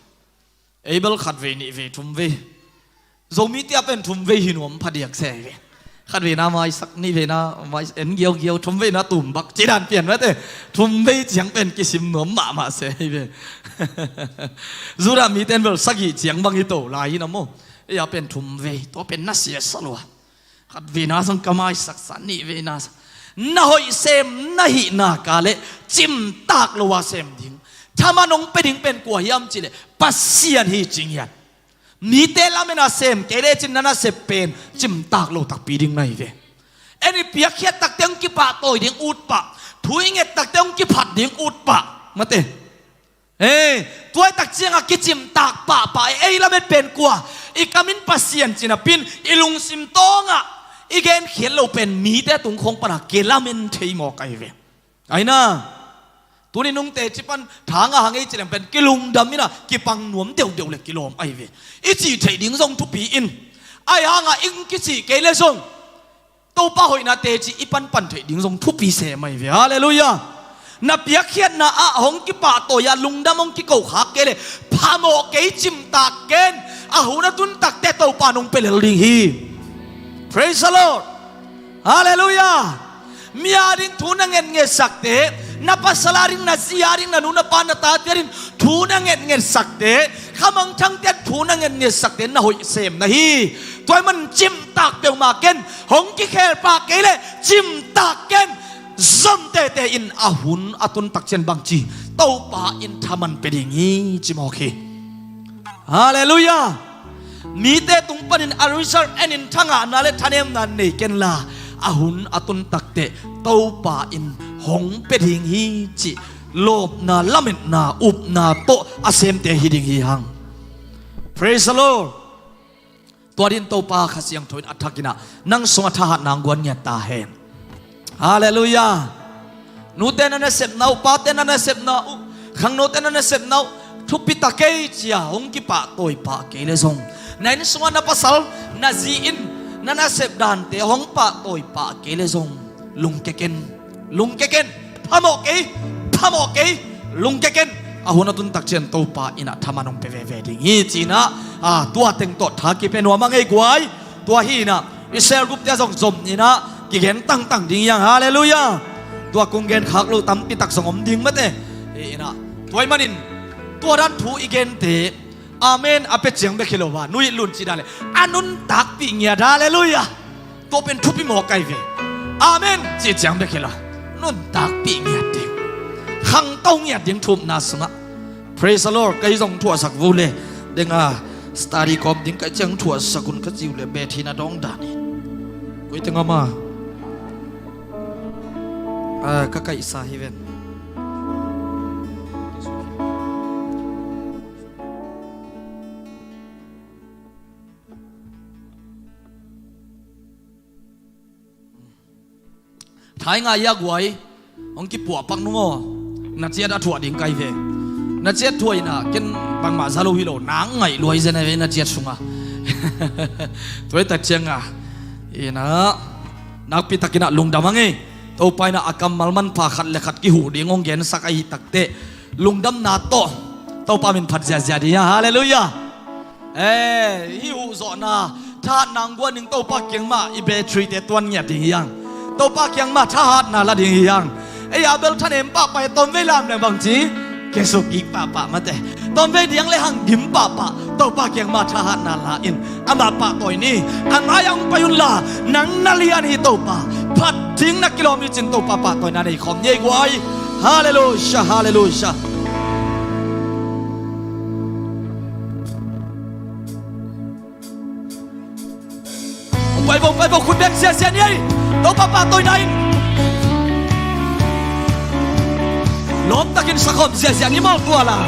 เอเบลขัดเวนี่เวทุมเว zomi tia pen thum ve hinom phadiak se ve khát về na mai sắc ni về na mai en gieo gieo thum về na tùm bạc chỉ đàn tiền vậy thế thum về chẳng bên cái sim nóm mà sẽ về dù là mi tên vào sắc gì chẳng bằng cái tổ lại nó mô ya bên thum về to bên na xia salo khát về na sang kamai sắc sẵn ni về na hội xem na hi na cả lệ chim tạc lo wa xem tiếng tham ăn ông bên của hiam chỉ lệ pasian hi chính hiệnมีเตลาไม่น่าเซมเกเรจินน่าเซเป็นจิมตากโลตักปีดิ่งในเวอันนี้เปียกเขียตักเตียงกิปะโตยดิ่งอุดปะถุยเงตักเตียงกิผัดดิ่งอุดปะมาเตตัวตักเจียงกิจิมตากปะปะละไม่เป็นกว่าอีกามินปัสเซียนจินะปินอีลุงซิมตองอ่ะอีเกนเขียนเราเป็นมีแต่ตุงคงปะเกลามินเทยมอกไอเวไอ้น่ะตัวนี้นุ่งเตจิปันทางหางไอ้เจริญเป็นกิลุงดำนี่นะกิปังหนวมเดียวเลยกิโลมไอเวอีจีเทดิ้งทรงทุปีอินไอ้หางอิงกิจีเกลเลทรงตัวป้าหอยนาเตจิอีปันเทดิ้งทรงทุปีเสมไอเวฮาเลลูยานับเปียกเขียนนะหงกิปะโตยาลุงดำหงกิโกขาเกลพาโมเกจิมตากเกนหูนัตุนตักเตตัวป้านงเปลลิงฮี Praise the Lord ฮาเลลูยามีอาริงทุนังเงินเงสักเตนับภาษาริงนัดซีอาริงนันุนับปานตาเตรินทุนังเงินสักเตข้ามังทั้งเต็ดทุนังเงินสักเตน่าหอยเสมนะฮีตัวมันจิมตากเปียวมาเกนหงกิเคลปากเกลจิมตากเกนซัมเตอินอาหุนอาตุนตักเชนบังจีเต้าป่าอินทามันเป็นอย่างนี้จิมโอเคฮาเลลูยามีเตตุงปนินอาริสัลเอ็นินทั้งอานาเลทันเอมนันเนเกนลาอาหุนอาตุนตักเตเต้าป่าอินหงเป็ดหิงฮีจิโลบนาละเมิดนาอุบนาโตอาเซมเตหิดิงฮีหัง Praise the Lord ตัวดินโตปาขสิยังถอยอัฐกินะนั่งสงฆ์ทหารนางกวนเนี่ยตาเห็นฮาเลลูยานูเตนันเสพนาอุปาเตนันเสพนาอุขังโนเตนันเสพนาทุบปิตาเกจิยาหงกิปะโตยปะเกเลซงในนิสวานาปัสสาวนาจีอินนันเสพดานเตหงปะโตยปะเกเลซงลุงเกเกนลุงเกเกนพามอกเกลุงเกเกนอาหุนตุนตักเชนโตปาอินะธรรมนงเปเวเวดิงฮีจีนะตัวเต็งตดทากิเป็นหัวมังไอ้กวยตัวฮีนะอิสราเอลกุปเตะส่งจมนี่นะกิเห็นตั้งดิ่งยังฮาเลลูยาตัวกุงเกนขักลูตั้มปิตักสงมดิ่งมาเตนะตัวมันอินตัวดันถูอีเกนเตอาเมนอาเปเจียงเบคิโลวานุยลุนจีดาเลอานุนตักปิงยาฮาเลลูยาตัวเป็นทุบปิหมอกไก่เวอาเมนจีเจียงเบคิโลนุ่นตักปิงยาดิ่งขังต้องยาดิ่งทุบนาสงะ Praise the Lord ไก่ส่งถั่วสักวูเลเด้งสตาร์ดีคอมดิ่งไก่เจียงถั่วสักุนก็จิวเลเบทีนาดองดานีกุยตึงอามาก็ไก่สาฮิเวนท้ายงายากไว้องค์กิปัวปังนุ่งนัดเจียดถั่วดิ่งไก่เวนัดเจียดถั่วน่ะกินบางมาซาลูฮิโลนางไงรวยเจนเวนัดเจียดสุงะตัวตัดเชียงนะนักพิทักษ์น่ะลุงดำมังไงตัวไปน่ะอากำมัลมันพาขัดเล็กขัดกิหูดิ่งงเงินสักไอตักเตลุงดำนาโตตัวปามินพัดเสียดีฮาเลลูยาฮิวโซน่ะถ้านางกวนหนึ่งตัวปาเกียงมาอีเบทรีเตตัวเงียบดิ่งยังตัวปากยังมาทหารน่าละดิ่งยังอาเบลท่านเอ็มป้าไปตอนเวลาเนี่ยบางทีเกสุกิป้ามาแต่ตอนเวลายังเลยหังดิมป้าตัวปากยังมาทหารน่าละอินอามาป้าตัวนี้อันอายังไปยุนละนังนาลียนฮิตัวป้าพัดทิ้งนักกิโลเมตรจินตัวป้าตัวนั้นในคอมเย่กวยฮาเลลูยาฮาเลลูยาไปบอกคุณเบกเสียนี่ตัวป้าตัวไหนล้มตะกินสักคนเสียนี่มองตัวละ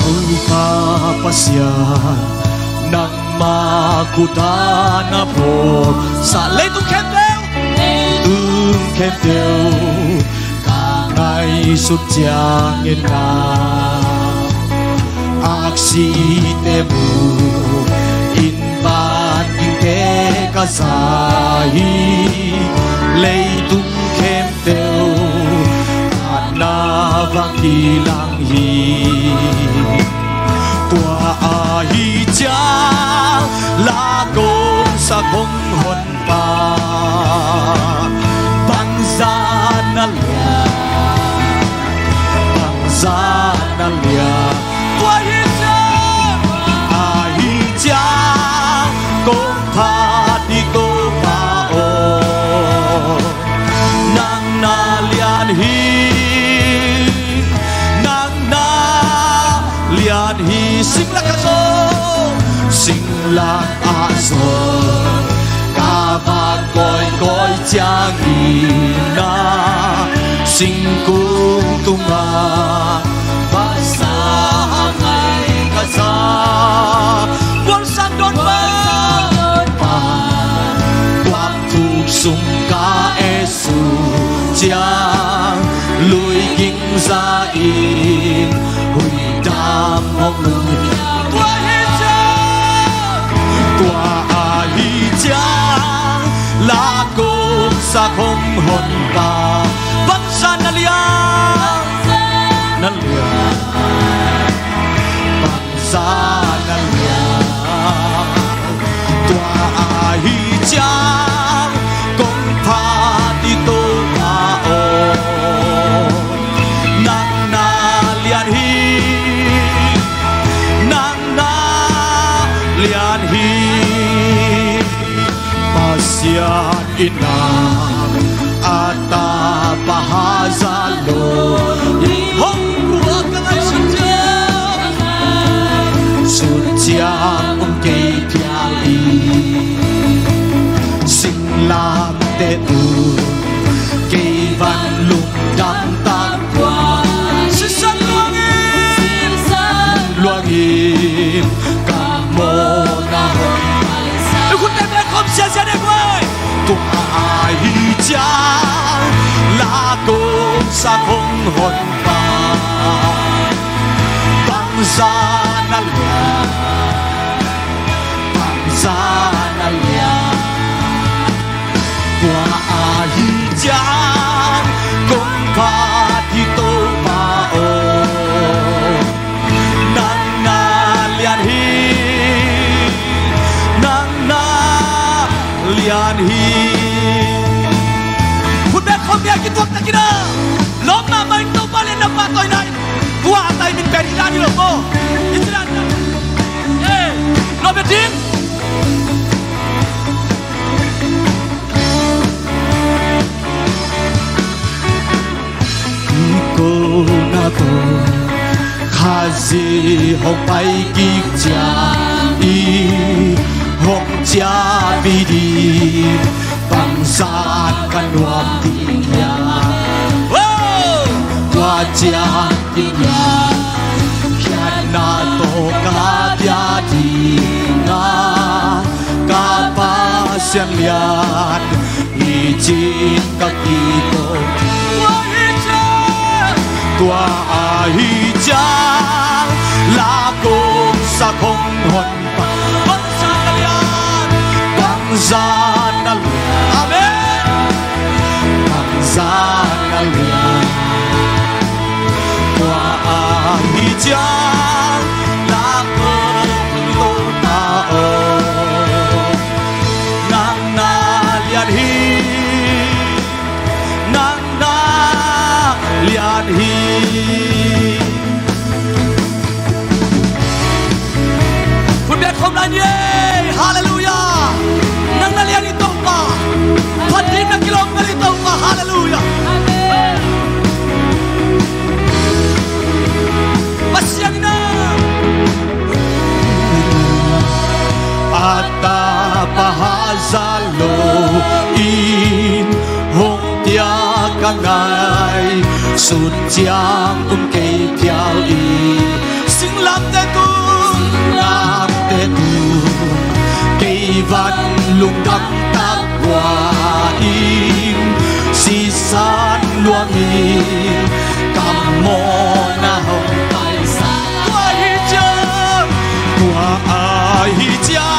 กูพาปัสยานังมากูตานาโปรสาเลตุเข้มเดียวเข้มเดียวกางไงสุดจางเงินนาaksi temu inban inte kasai leitung kem teu anava và kỳ lang hi tua ai cha là công sa không hồn pa bang za na lia tua hi cha công pha đi cô pa o nang na lian hi lian hi sing la kaso sing la aso ca va coi cha nghi na sing cung tung ma ba sa ngai ka sa buông sang đón ba quang thu sung ca esu cha lui kinh ra in hui đam hong lung tua hi cha là công sa không hồn pa băng sa na lia băng sa na lia tua hi cha công pha đi tô pa o nang na lian hi lian hi pasya inang ata pahazalo hong ruwa kangai sunjang kay piali sing lam te u kay van lung dam tak kwa sisan luangin mo naคุณได้เป็นคนเสียเสียได้ไหมตัวai cha là công sa không hồn pa băng ra na lia của ai cha công pha thì tô pa o nang na lian hi lian hiคุณแม่เขาเมียกินตัวตะกินนะล้มมาไม่ต้องมาเล่นน้ำปลาต่อยไหนตัวอะไรมันเป็นอีด้านนี่หรอโม่อีด้านเราเป็นทีมกูน่ากูข้าสิหกไปกิจจาอีhong cha vi đi bằng gian căn hoàn tình nhà qua cha tình nhà khi na to ca bia đi na ca pa xem lian y chín các kỳ tô tua ai cha là công sa không hồn pa bangsa na lia amen bangsa na lia qua ai cha la công tô ta o nang na lian hi nang na lian hiคุณเบียดคมลายเย่ฮาเลลูยาnang nalian ito pa pati na kilong na ito pa hallelujah amen pasyan na ata pahazalo in hong tia kangai sun chiang kay piao i sing lam te tu van lung đắc tác quả in si san luang in cầm mô na hồng tay sa qua ai cha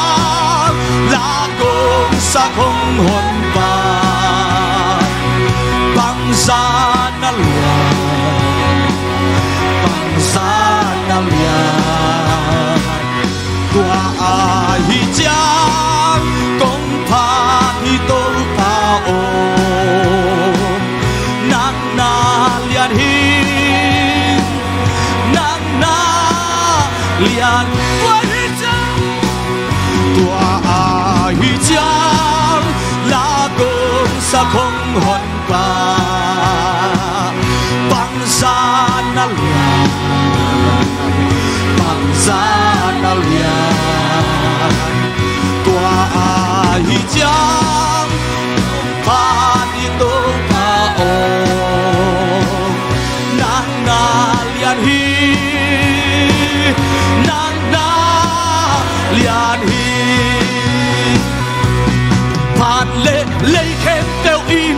là công sa không hồn pa băng ra na lua liền tua ai chăng là cơn sa không hồn qua băng xa na liền băng xa na liền tua ai chăng pa đi tô pa o nang na liền hi nang na liền hi pan lệ lệ khem teo in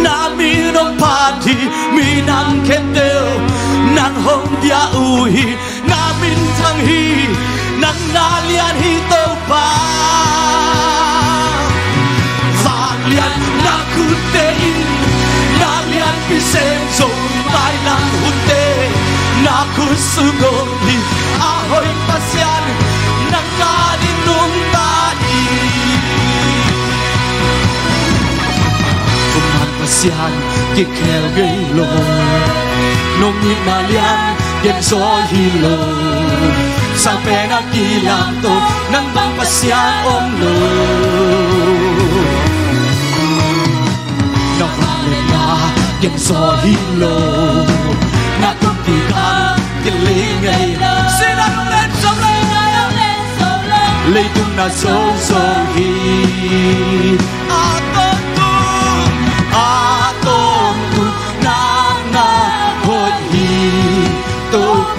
na mi nong pan thi mi nang khem teo nang hong dia u hi na min thang hi nang na liền hi tô pa vang liền na khu te in na liền pi sem zo mai nang hun te na khu su ngom hi a hoi pasian nang na di nung ta i pasian ki khel gei lo nong ni na lian yen zo hi lo sa pe na ki lam to nang bang pasian om lo na le na yen zo hi lo na tum ti ka ki le ngai si na nong len so le le tum na zo zo hi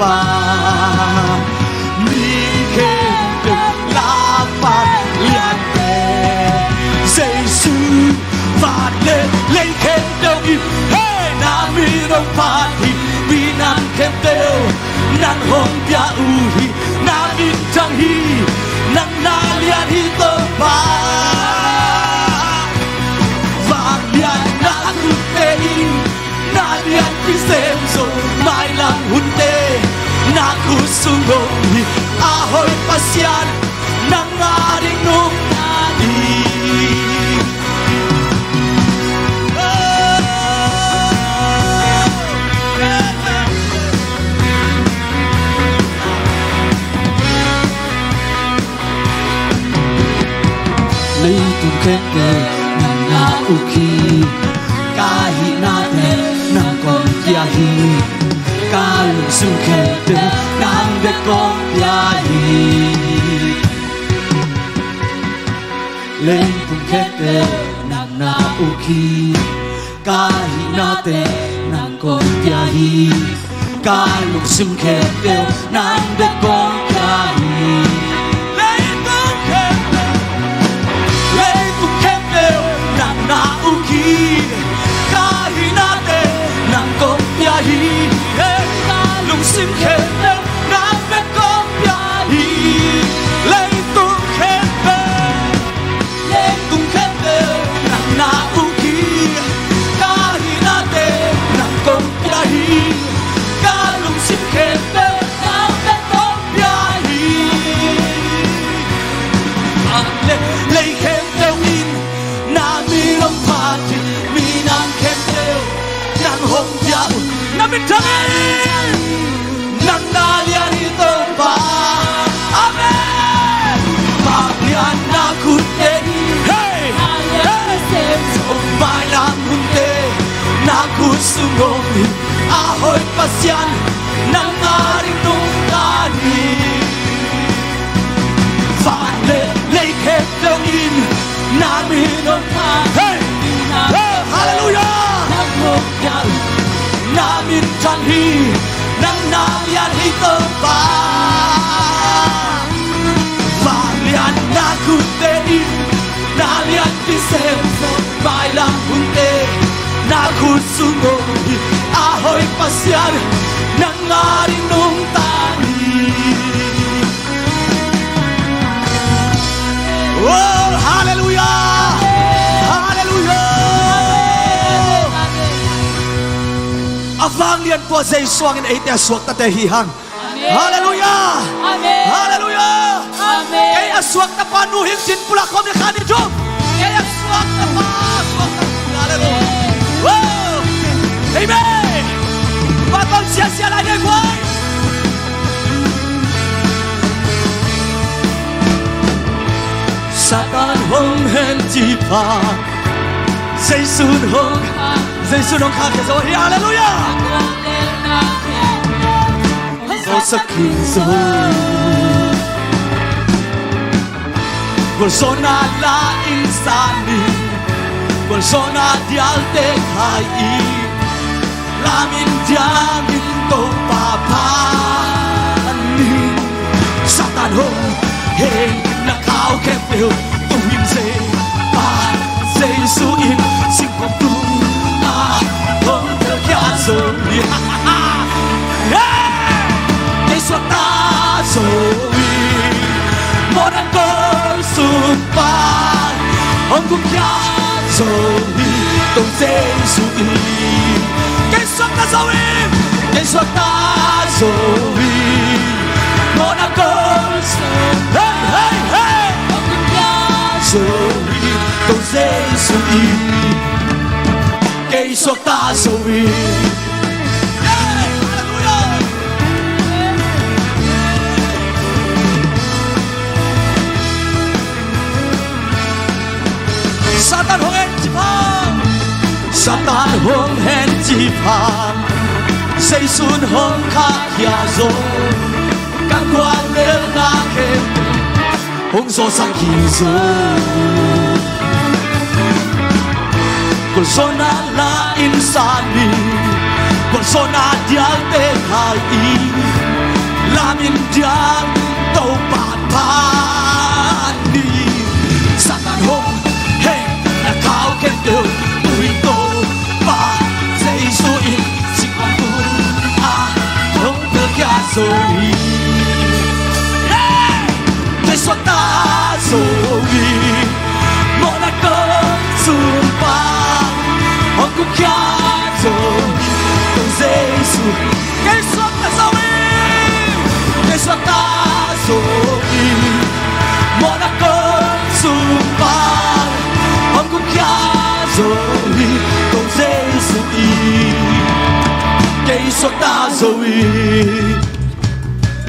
pa mi khem được la pan lian te Giêsu và lên khem đâu im hey na mi đâu pa thì mi nan khem teo nan hong pia u hi na mi chang hi nan na lian hi to pa và lian na tu te in na lian pi sem so mai lang hun te na kusungong ahoy pasyan nang aring nung nadi lấy tung khen kề nang na uki kahi na te nang kon kia hi ca lung sung khe te nang de con ya hi lên tung khe te nang na uki ca hi na te nang con ya hi ca lung sung khe te nang de con ya hi lên tung khe te nang na uki ca hi na te nang con ya hi lung sim khen đâu nang ve con ya hi lên tung khen đâu nang na u ki ka hi na te nang con ya hi ka lung sim khen đâu nang ve con ya hi lên khen đâu in na mi long pa ti mi nang khen đâu nang hong ya na mi thang nang na lian hi to pa amen pa lian na khut te hey sem so mai lang hun te na khut su ngom hi a hoi pasian nang na ring tung ta ni fa le khem teo in na mi no pa hey hallelujah nang ho ya na min chan hi nang na lian hi to pa va lian na khu te in na lian ti sem so mai lang hun te na khu su ngo hi a hoi pasian nang na ring nung ta ni oh hallelujah hallelujah avang lian po say suang in eight aswak ta te hi hang hallelujah Amen. hallelujah Amen. kay aswak ta panuhin sin pula kom ni kani jo kay aswak ta pa aswak ta hallelujah wow amen babang sia sia lai dai kwai sa tan hong hen chi pa dây sun hong kha ke zo hallelujah zo sakin zo Bolsona la insani Bolsona dialte khai lamin diamin to papa ani satan ho heng na kau ke pil tu him se pa se su in sing pop tu a hong te kya so ke so ta so Một anh con sụp ba Ông cũng khá rồi Tôi dễ dụi Cái suốt ta rồi Cái suốt ta rồi Một anh con sụp Hey hey hey Ông cũng khá rồi Tôi dễ dụi Cái suốt ta rồi Satan hong hen chi phang Satan hong hen chi phang Say sun hong kha kia zo Kan quang nel na khem Hong zo sang ki zo Bolsona la insani Bolsona dial te khai Lamin dial tau pat pan ni Satan hong Kau ken teu tuin to pa sei su in sing quan tu a hong te kya so hi ke so ta so hi mo na ko sun pa hong ku kya so tu sei su ke so ta so hi ke so ta so hi mo na ko sun pa Ông cũng khá rồi Không dễ dụi Cây suốt ta rồi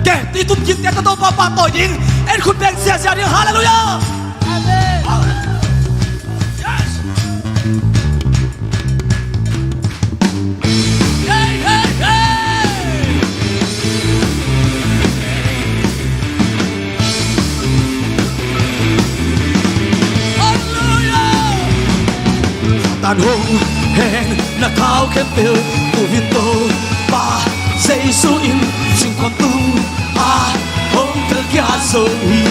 Kể tí tụt nhìn tên tôi bà tội nhìn Em khuyên bèn xe xe đi hallelujah Amen Yes Hey hey hey Tan hong hen na kau kem pel tu hin to pa sei su in sing kon tu a hong te kya so hi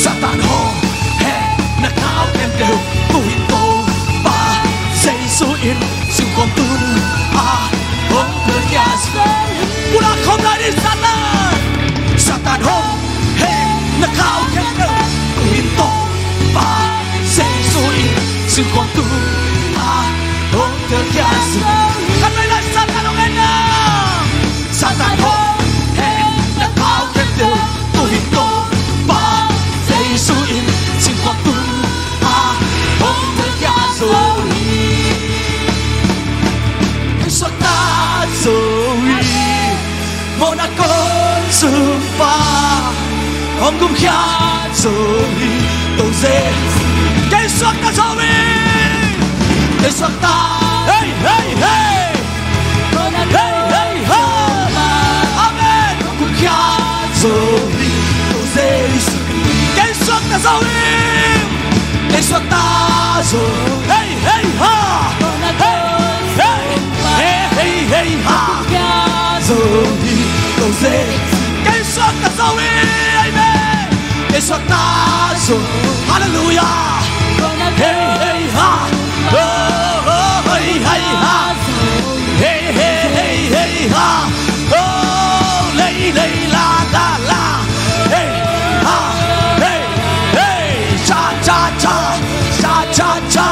Satan hong hen na kau kem pel tu hin to pa sei su in sing kon tu a hong te kya so Pula khom lại đi Satan Satan hong hen na kau kem pel tu hin to pa Sự quan tu hong te kya so Kan mai la Satan hong en Satan hong hen na kau kem teu tu hin to pa sei su in sing quan tu hong te kya so Cái suốt ta rồi Một na con sum pa Hong cũng khá rồi tôi dễ Cái suốt ta rồi Cái suốt ta Hey hey hey Hey hey hey Amen Cũng khá rồi tôi dễ Cái suốt ta rồi Cái suốt ta rồi Hey hey ha Hey hey Hey hey hey ha Rồi tôi dễ Cái suốt ta rồi Amen Cái suốt ta rồi Hallelujah Hey hey ha Oh oh hey hey ha Hey hey hey hey ha Oh lay lay la la la Hey ha Hey hey cha cha cha cha cha cha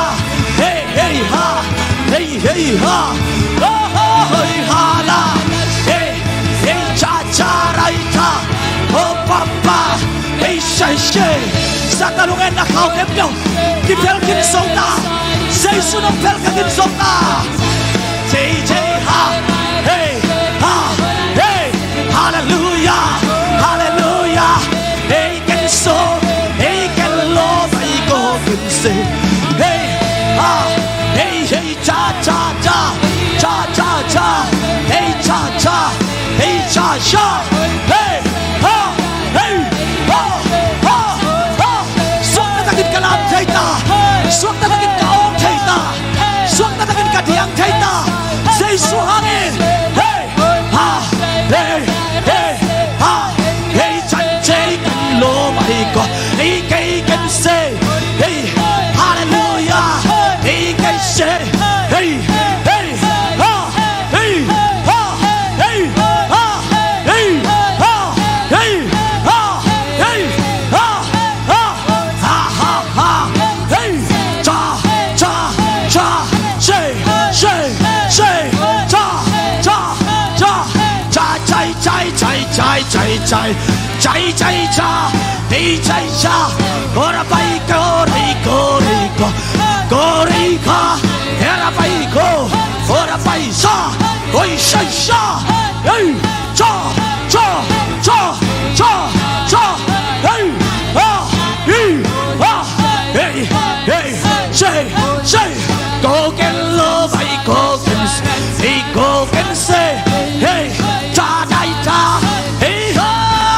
Hey hey ha Hey hey ha Oh oh hey ha la Hey hey cha cha rai cha Oh papa Hey shay shay Satan hong en na kau kem nhau Kim pel kim song ta Jesus nong pel ka kim song ta JJ ha Hey ha Hey Hallelujah Hallelujah Hey kim song ชาเฮ้ฮาเฮ้ฮาฮาฮาสวงตะกินกะลามไทยตาสวงตะกินกะอองไทยตาสวงตะกินกะเดียงไทยตาเซสุฮังเเฮ้ฮาเฮ้เฮ้ฮาเฮ้จันเจกันโลไม่ก็เฮ้เกกันเซเฮ้ฮาเลลูยาเฮ้เกเซเฮ้เฮ้ฮาเฮ้ฮาเฮ้ฮาเฮ้ฮาเฮ้ฮาเฮ้ฮาฮาฮาฮาฮาเฮ้จ้าจ้าจ้าเซ่เซ่เซ่จ้าจ้าจ้าจ้าใจใจใจใจใจใจใจใจจ้าเฮ้ใจจ้าโอระไปก็ริโกริโกโกริกาเฮระไปโกโอระไปซาโอ้ยใช่ซาเฮ้จ้าจ้าจ้าจ้าจ้าเฮ้ฮ่าเฮ้ฮ่าเฮ้เฮ้เซ่เซ่โกกันโลไปโกกันเซ่เฮ้โกกันเซ่เฮ้จ้าได้จ้าเฮ้ฮ่า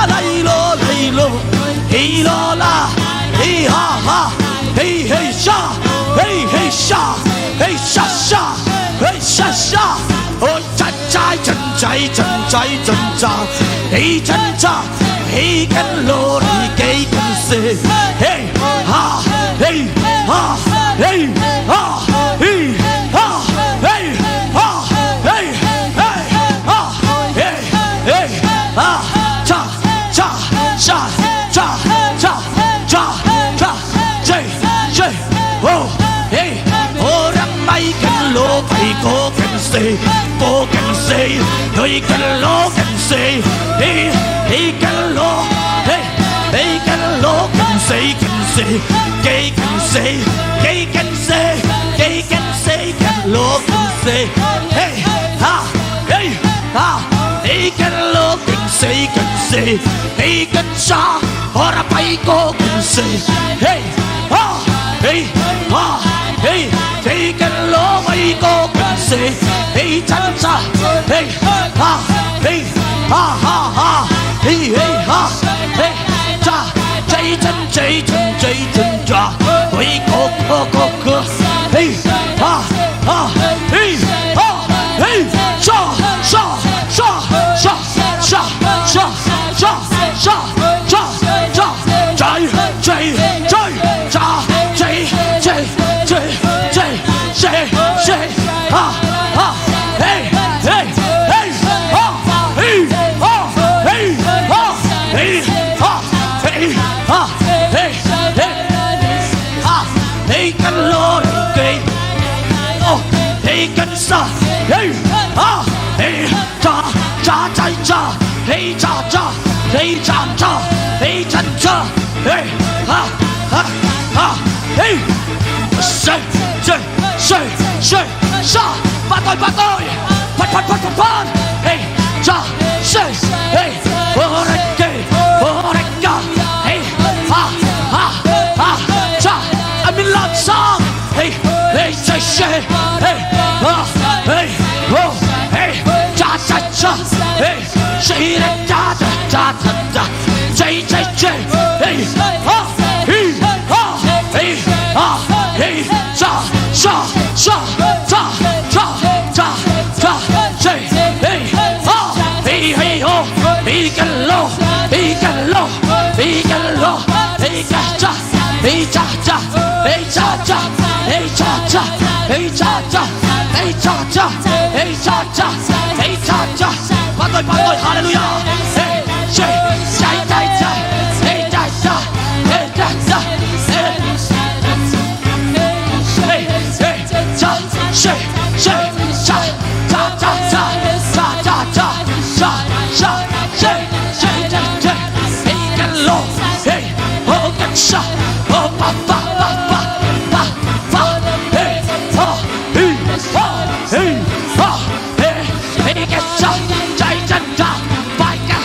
ไลโลไลโลเฮ้โลลาเฮ้ฮ่าฮ่าเฮ้เฮ้ชาเฮ้เฮ้ชาเฮ้ชาชาเฮ้ชาชาโอ้จันใจจันใจจันใจจันจาเฮ้จันจาเฮ้กันโลรีเกกันเซ่เฮ้ฮ่าเฮ้ฮ่าเฮ้ฮ่าเฮ้ฮ่าเฮ้ฮ่าเฮ้เฮ้ฮ่าเฮ้เฮ้ฮ่าจ้าจ้าจ้าจ้าจ้าจ้าจ้าเจ้เจ้โอ้เฮ้โอ้รักไม่กันโลไปโกกันเซ่โกกันเซ่เฮ้ยกันโลกันเซ่เฮ้เฮ้กันโลเฮ้เฮ้กันโลกันเซ่กันเซ่เกกันเซ่เกกันเซ่เกกันเซ่กันโลกันเซ่เฮ้ฮ่าเฮ้ฮ่าเฮ้กันโลกันเซ่กันเซ่เฮ้กันชาโอระไปโกกันเซ่เฮ้ฮ่าเฮ้ฮ่าเฮ้เฮ้กันโลไปโกกันเซ่เฮ้จันจ้าเฮ้ฮ่าเฮ้ฮ่าฮ่าฮ่าเฮ้เฮ้ฮ่าเฮ้จ้าใจจันใจจันใจจันจ้าไปโกโกโกโกเฮ้ฮ่าฮ่าเฮ้ฮ่าเฮ้ชาชาชาชาชาชาชาชาชาชาใจใจใจจ้าใจใจใจใจใจใจฮ่าฮ่าเฮ้เฮ้เฮ้ฮ่าเฮ้ฮ่าเฮ้ฮ่าเฮ้ฮ่าเฮ้ฮ่าเฮ้เฮ้ฮ่าเฮ้กันโลเกยโอ้เฮ้กันซาเฮ้ฮ่าเฮ้จ้าจ้าใจจ้าเฮ้จ้าจ้าเฮ้จ้าจ้าเฮ้จันจ้าเฮ้ฮ่าฮ่าฮ่าเฮ้เซ่เซ่เซ่เซ่ชาปะต้อยปะต้อยพัดพัดพัดพัดพัดเฮ้จ้าเซ่เฮ้โอเรเกโอเรกาเฮ้ฮ่าฮ่าฮ่าจ้าอามิลาซองเฮ้เฮ้เซ่เซ่เฮ้ฮ่าเฮ้โอเฮ้จ้าจ้าจ้าเฮ้เซ่เรจ้าจ้าจ้าจ้าเจ๊เจ๊เจ๊เฮ้ฮ่าเฮ้ฮ่าเฮ้ฮ่าเฮ้จ้าจ้าจ้าจ้าจ้าจ้าจ้าเจ๊เฮ้ฮ่าเฮ้เฮ้โอเฮ้กันโลเฮ้กันโลเฮ้กันโลเฮ้กันจ้าเฮ้จ้าจ้าเฮ้จ้าจ้าเฮ้จ้าจ้าเฮ้จ้าจ้าเฮ้จ้าจ้าเฮ้จ้าจ้าเฮ้จ้าจ้าปะต้อยปะต้อยฮาเลลูยาเฮ้เจ๊ใจใจใจเฮ้จ้าจ้าเฮ้จ้าจ้าเฮ้เฮ้เฮ้จ้าเช่เช่จ้าจ้าจ้าจ้าจ้าจ้าจ้าจ้าจ้าเช่เช่เช่เช่เฮ้กันโลเฮ้โอกันชาโอปะปะปะปะปะปะเฮ้ฮ่าเฮ้ฮ่าเฮ้ฮ่าเฮ้เฮ้กันชาใจจันจ้าไปกัน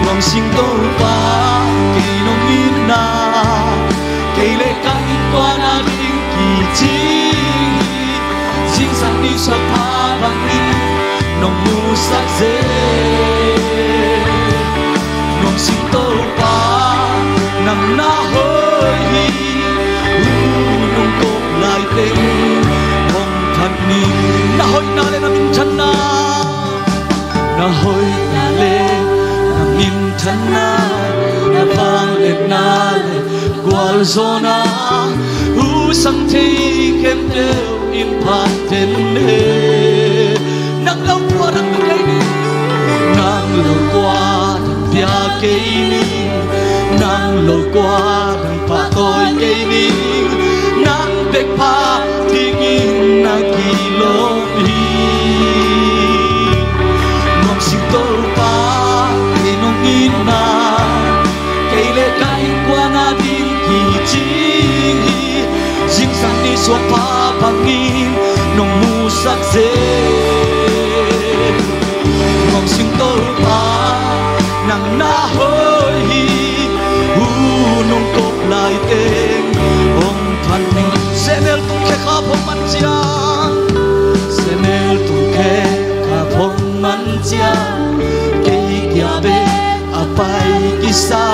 nong mu sak ze nong sing to pa nang na hoi hi nong ko lai te hong than ni na hoi na le na min chan na hoi na le na min chan na vang le na le gwal zona sang thi kem đều in phat ten ne nang lâu qua nang cây ni nang lâu qua thằng bia cây ni nang lâu qua thằng pa tôi cây ni nang bek pa ting in na kilo hi nong sing to pa ni nong in na cây le kai qua na ding ki chi Jing sang ni suat pa pangin nong mu sak ze nong sing to pa nang na hoi hi nong kop lai teng ong phan ning senel tung khe kha phong man chia senel tung khe kha phong man chia ke kya be apai ki sa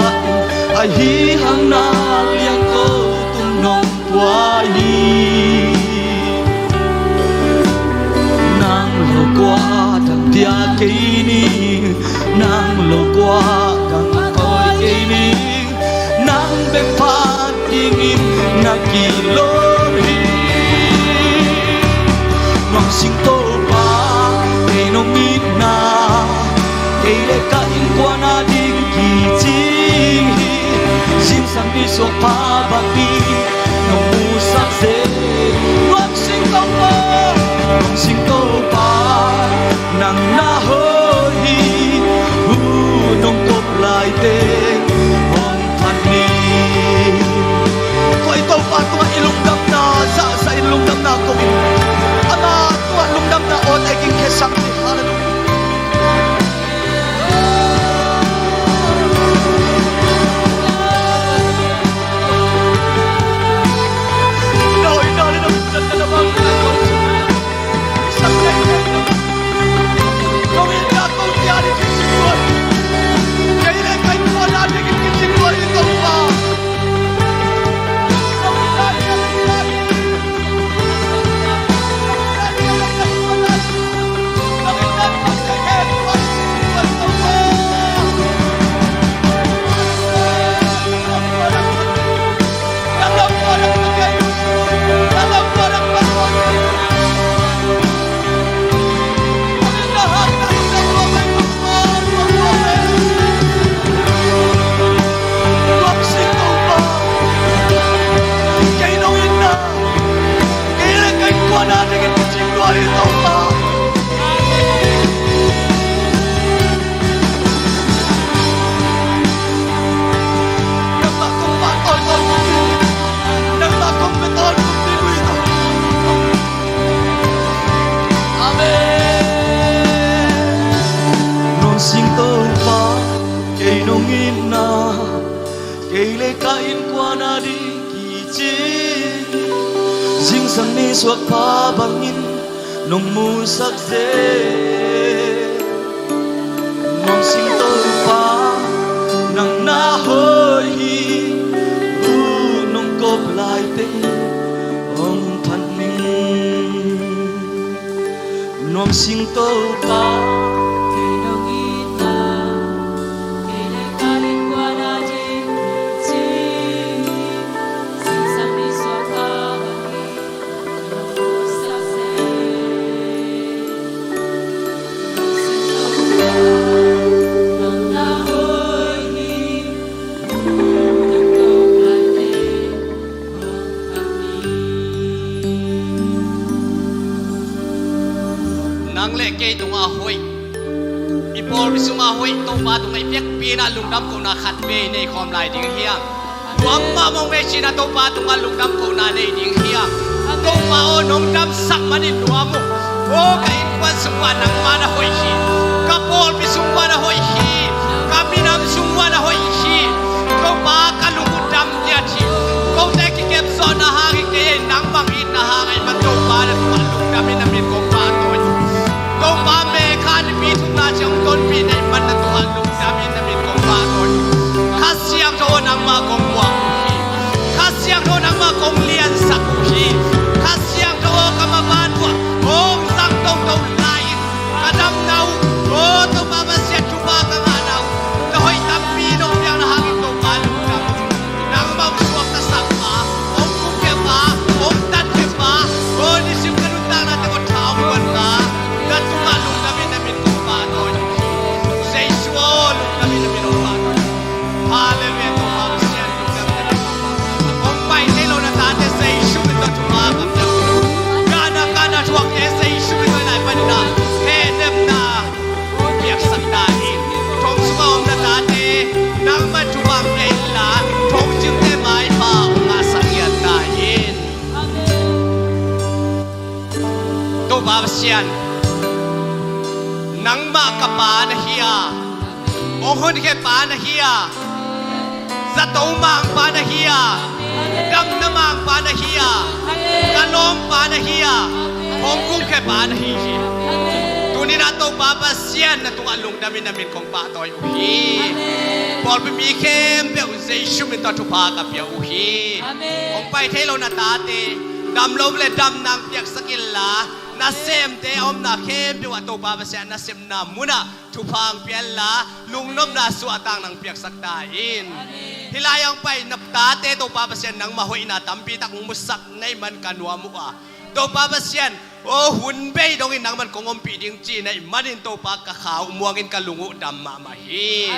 ai hi hang na liang ko tung nong qua hi nang lo qua thằng tia cây ni nang lo qua thằng coi cây ni nang bek pha ding in na kilo hi nong sing to pa cây nong mit na cây le ka in qua na ding ki chi sim sang đi so pa ba pi nong mu sak ze nong sing to pa nang na hoi hi nong kop lai te hong phan ni koi to pa to ilung dam na sa ilung dam na ko in ana to ilung dam na on ai king ke sak ni hallelujah suat pa bangin nong mu sak ze nong sing to pa nang na hoi hi nong kop lai te ong phan ning nong sing to pa na lung dam ko na khat be nei khom lai ding hiang wam ma mong me china to pa tu lung dam ko na nei ding hiang to ma o nong dam sak manin nuam mo o kai kwan sungwa nang ma na hoi hi ka pol bi sungwa na hoi hi ka minam sungwa na hoi hi to pa ka lung dam nya thi ko te ki kep so na ha ki ke nang bang in na ha ngai ma to pa na tu lung dam in na min ko pa to pa me pa sian nang ma ka pa na hiya ong hun ke pa na hiya sa to mang pa na hiya dam na mang pa na hiya kalom pa na hiya hong kung ke pa na hiya tunin na to pa sian na tung alung namin kong pa toy uhi Paul mi kem pe usay shumin to pa ka pya uhi ong pai thelo na tate dam lom le dam nang piak sakilla na sem te om na kem pe wa to pa sian na sem na muna tu pang pialla lung nom na su atang nang piak saktain hilayang pai nap tate to pa sian nang mahoy na tampi tak musak nay man kanwa mo to pa sian oh hun bay dong in nang man kongom pi ding chi na manin to pa ka khaw muangin kalungu dam ma mahi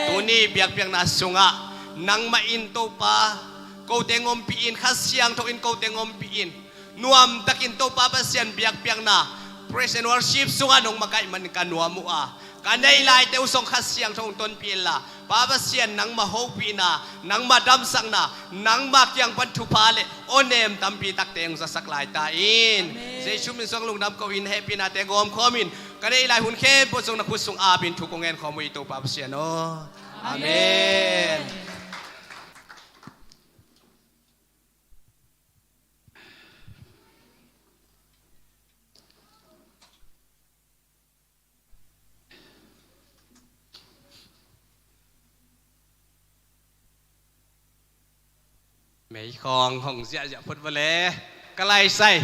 tuni biak biak na sunga nang ma in to pa ko tengom pi in khasyang to in ko tengom pi in nuam takin to pa sian biak biak na praise and worship sunga nong makai man kanwa mo kanay lai te usong khasyang thong ton pi la pa sian nang ma ho pi na nang ma dam sang na nang ma kyang pan thu pa le onem tampi tak teng sa saklai ta in se shumin song lung dam ko in happy na te gom khomin kanay lai hun khe po song na khusung a bin thu kongen khomui to pa sian no amen mấy con hồng dạ dạ phật vật lệ cái này say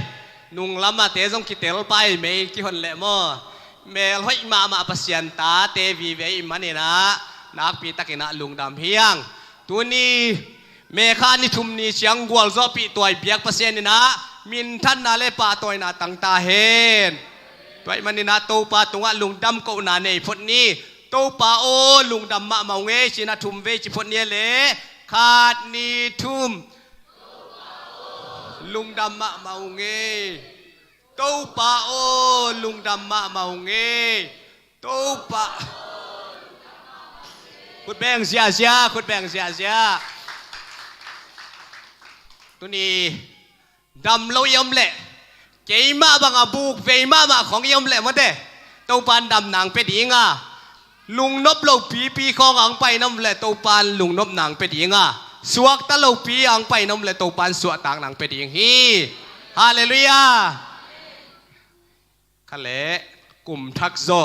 nung lắm mà té trong cái téo bay mấy cái hòn lệ mò mẹ hỏi mà pasian ta té vì vậy mà này na nạc pi tắc cái na lung đam hiang tu ni mẹ khan ni thum ni chiang gwal zo pi toy biak pasian ni na min than na le pa toy na tang ta hen toy man ni na to pa tunga lung đam ko na nei phot ni to pa o lung đam ma mau nge chi na thum ve chi phot ni le khát ni thum lung đam ma mau nghe tô pa o lung đam ma mau nghe tô pa khut beng sia sia khut beng sia sia tu ni đam lâu yom lệ cái ma bằng à buộc về maของyom lệ mất đấy tô pan đam nàng pe đi nga lung nop lâu pi khong ang pai nom lệ tô pan lung nop nàng pe đi nga suak ta lâu pi ang pai nom le to pan suak tang nang pe ding hi hallelujah khale kum thak zo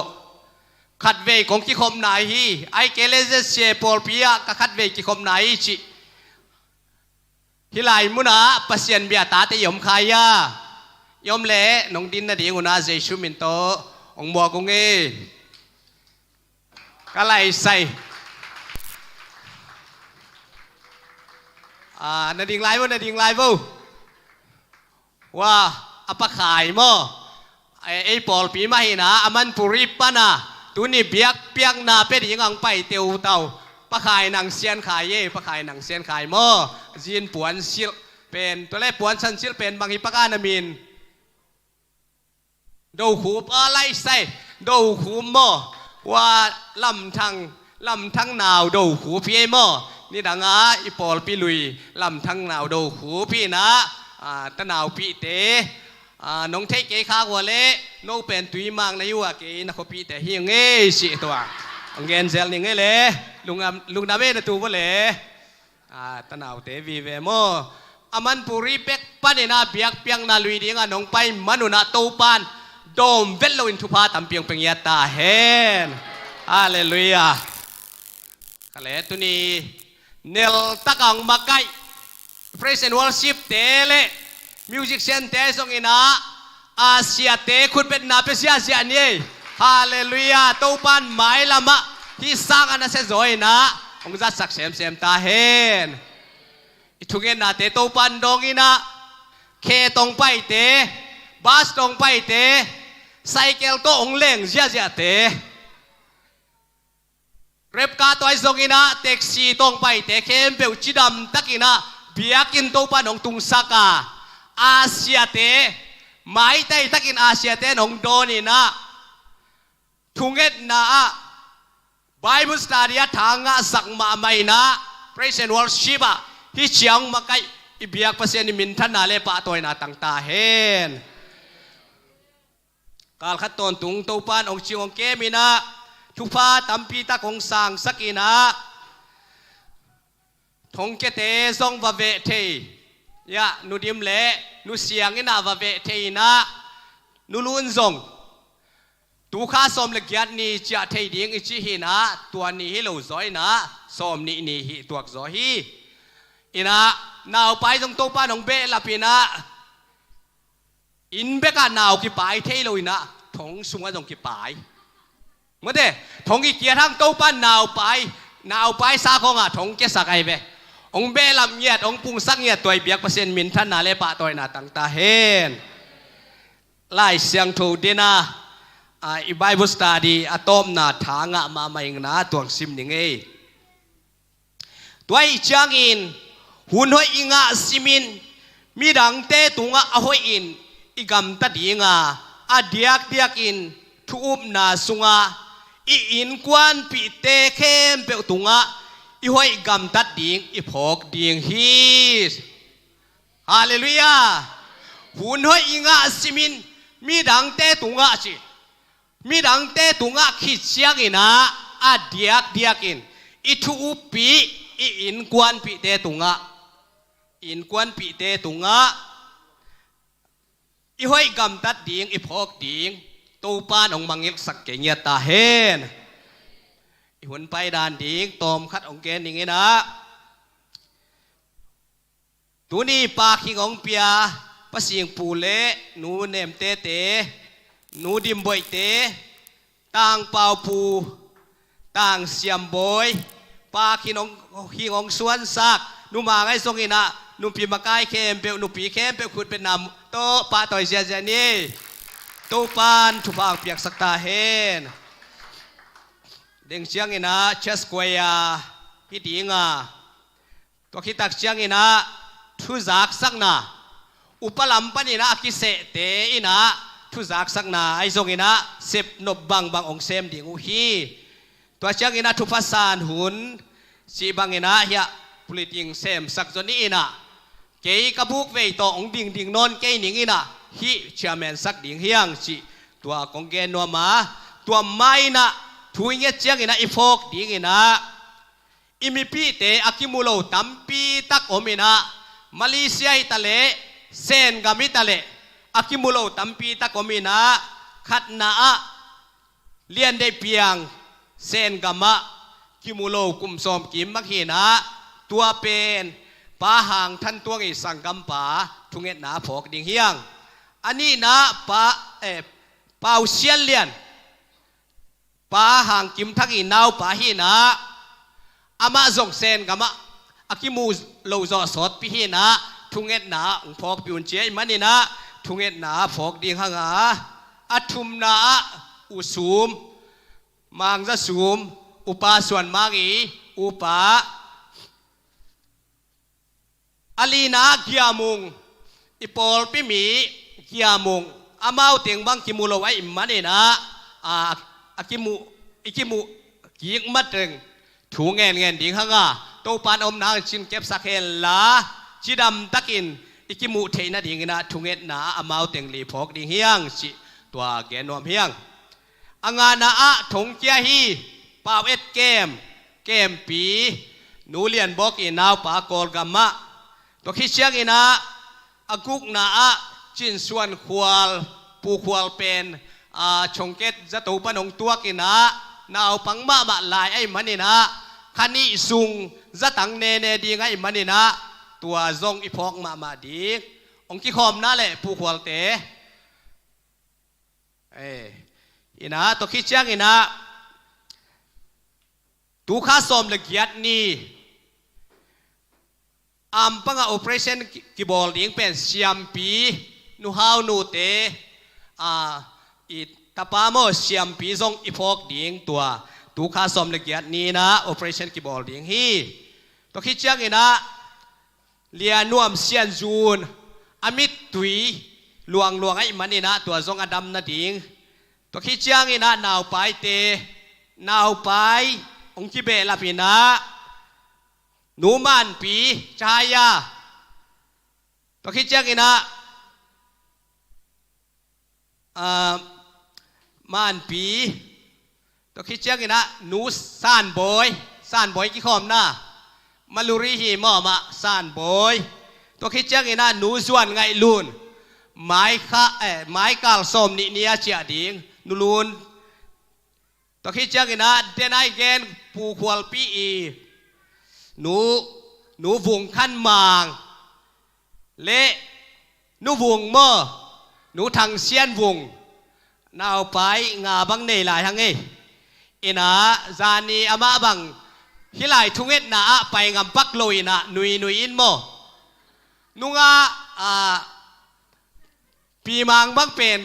khat ve kong ki khom nai hi ai kele je se por pia ka khat ve ki khom nai chi hilai muna pasien bia ta te yom khaya yom le nong din na ding una jesu min to ong mo ko nge kalai sai na ding lai vô wa apa khai mo ai pol pi ma hi na aman puri pa na tu ni biak piak na pe ding ang pai teu tau pa khai nang sian khai ye pa khai nang sian khai mo jin puan sil pen to le puan san sil pen bang hi pa ka na min do khu pa lai sai do khu mo wa lam thang nào do khu pi moนี่ดังอ่ะอีปอลปีลุยลำทั้งหนาวดูหูพี่นะตะหนาวปีเตน้องเทเกข้าวเละน้องเป็นตุยมังในยัวเกนักปีเตเฮียงเงี้ยสิตัวเงินเซลนี่เงี้ยเลยลุงดาเมนตัวว่าเลยตะหนาวเตวีเวโมอามันปุริเป็กปันเนนาเบียกเปียงนาลุยดีงาน้องไปมนุนาตูปานโดมเวลโลอินทุพาตัมเปียงเปียงยาตาเฮนฮาเลลูยาคะเลตุนีnel takang makai praise and worship tele music center song ina asia te khut bet na pe sia sia ni hallelujah to pan mai lama hi sang ana se zoi na ong za sak sem ta hen ithungen na te to pan dong ina khe tong pai te bus tong pai te cycle to ong leng zia te rep ka toy zong ina taxi tong pai te khem pe chidam takina biakin to pa nong tung saka asia te mai tai takin asia te nong doni na thunget na bible study thanga sakma mai na praise and worship hi chiang makai ibiak pasien ni min than na le pa toy na tang ta hen กาลขัดตอนตุงตัวปานองชิองเกมินะทุพาตัมพีตาของสางสักินะทงเกเตซองวะเวเทยะนุดิมเละนุเสียงอินาวะเวเทนะนุลุนซงตูข้าสมเล็กยันนี่จะเทดิ้งอิจิหินะตัวนี้ฮิโลซอยนะสมนี่ฮิตัวซอยฮิอินะนาวไปตรงตัวป้านองเบลาปีนะอินเบกานาวกี่ปายเทโลอินะทงสุงว่าตรงกี่ปายเมื่อเดทงอีเกียทั้งตัวป้านนาวไปซาของอ่ะทงเกสักไอเบองเบลำเงียดองปุงสักเงียดตัวเบียกเปอร์เซ็นต์มินท่านนาเลปะตัวน่ะตั้งตาเห็นไล่เสียงถูดีนะอีไบเบิลสตาดีอะตอมนาทางะมาไม่งนะตัวซิมนิงเอตัวอีจางอินหุ่นหอยอิงะซิมินมีดังเตตุงะอหอยอินอีกำตัดอิงะอาเดียกอินทุบนาสุงะอีอินกวนปีเตเข้มเปตุงะอีหอยกำตัดดิ่งอีพอกดิ่งฮีสฮาเลลูยาหุ่นหอยอิงะซิมินมีดังเตตุงะสิมีดังเตตุงะขิดเสียงอินะอาเดียกอินอีทุบปีอีอินกวนปีเตตุงะอินกวนปีเตตุงะอีหอยกำตัดดิ่งอีพอกดิ่งตูปานองมังยิกสักเกียตาเฮนอีหุ่นไปดานดิ่งตอมคัดองเกนอย่างงี้นะตัวนี้ปาคิงองเปียปะเสียงปูเละหนูเนมเตหนูดิมบอยเตต่างเป่าปูต่างเสียมบอยปาคิงองสวนซักนูมาไงทรงอินะนูปีมากายเข้มเปนูปีเข้มเปขุดเป็นนำโตปาต่อยเสียนี่โตปานทุบางเปียกสักตาเฮนเด้งเชียงอินะเชสกวยาฮิดิงาตัวคิดตักเชียงอินะทุจักสักนาอุปลัมปันอินะกิเสเตอินะทุจักสักนาไอทรงอินะเสพนบบางองเซมดิ่งอุฮีตัวเชียงอินะทุภาษาหุ่นสีบางอินะเฮียผลิตยิงเซมสักจนนี้อินะเกยกระบุกเวตองดิ่งนอนเกยหนิงอินะฮิเชียแมนสักดิ่งเฮียงสิตัวกองเกนนัวมาตัวไม่นะทุยเงี้ยเชียงอินะอีฟอกดิ่งอินะอิมิพีเตอากิมุโลตัมปีตักอมินะมาเลเซียอิตาเลเซนกามิตาเลอากิมุโลตัมปีตักอมินะขัดนาเลียนได้เพียงเซนกามะกิมุโลกุมสอมกิมมักเฮนะตัวเป็นปาหางท่านตัวไอ้สังกัมปาทุงเอ็ดนาพอกดิ่งเฮียงอันนี้นะปาเป่าเชียนเลียนปาหางกิมทักอีนาวปาฮีนะอามาส่งเซนกามะอากิมูโลจอสดพิฮีนะทุงเอ็ดนาองพอกปิวนเจมันนี่นะทุงเอ็ดนาพอกดิ่งหางาอัทุมนาอุสุมมังจะสุมอุปาส่วนมากีอุปาอาลีนาเกียมุงอิปอลปิมีเกียมุงอามาเตียงบังกิมูโลไว้อิมันนี่นะอากิมูกิกมัดตึงถูเงินดิ่งหางาโตปานอมนางชินเก็บสักเฮลาชิดำตักินอิกิมูเทนะดิ่งนะทุงเงินนาอามาเตียงลีพอกดิ่งเฮียงสิตัวแกนวมเฮียงอังานาอะถงเกียฮีปาวเอ็ดเกมปีนูเลียนบอกอินาวปากอลกัมมะตัวคิดเชียงอินะอากุกนาอะจินส่วนควาลปูควาลเป็นชงเกตจะตูปนงตัวกินะนาวปังมาลายไอ้มันนี่นะคันนี้ซุงจะตังเนดีไงมันนี่นะตัวซงอีพอกมาดีองค์ที่คอมนั่นแหละปูควาลเตอินะตัวคิดเชียงอินะตูข้าสมละเกียดนี่อัมปังโอเปอเรชั่นกิบอลดิ้งเป็นเสียมปีนูฮาวนูเตอีตาปามอเสียมปีซงอีพอกดิ้งตัวตูข้าสมละเกียดนี่นะโอเปอเรชั่นกิบอลดิ้งฮีตัวคิดจังอินะเลียนวมเซียนจูนอามิดตุยลวงไอ้มันนี่นะตัวซงอดัมนะดิ้งตัวคิดจังอินะนาวไปเตนาวไปองค์ที่เบลาปีนะหนูมันปีชายาตัวคิดจังอินะ ม่านปีตัวคิดเจ้ากินะหนูซ่านบอยกี่คอมนะมาลุรีฮีมอมาซ่านบอยตัวคิดเจ้ากินะหนูส่วนไงลุนไม้กาลส้มนี่เจียดิงนูลุนตัวคิดเจ้ากินะเดนไอเกนปูควอลปีอีหนูวงขั้นมางเละหนูวงเมื่อหนูทางเซียนวงนาวไปงาบังเนหลายทางเออินะจานีอามาบังฮิไลทุงเอ็ดนาไปงำปักลอยนะนุยอินโมนุงปีมังบังเป็น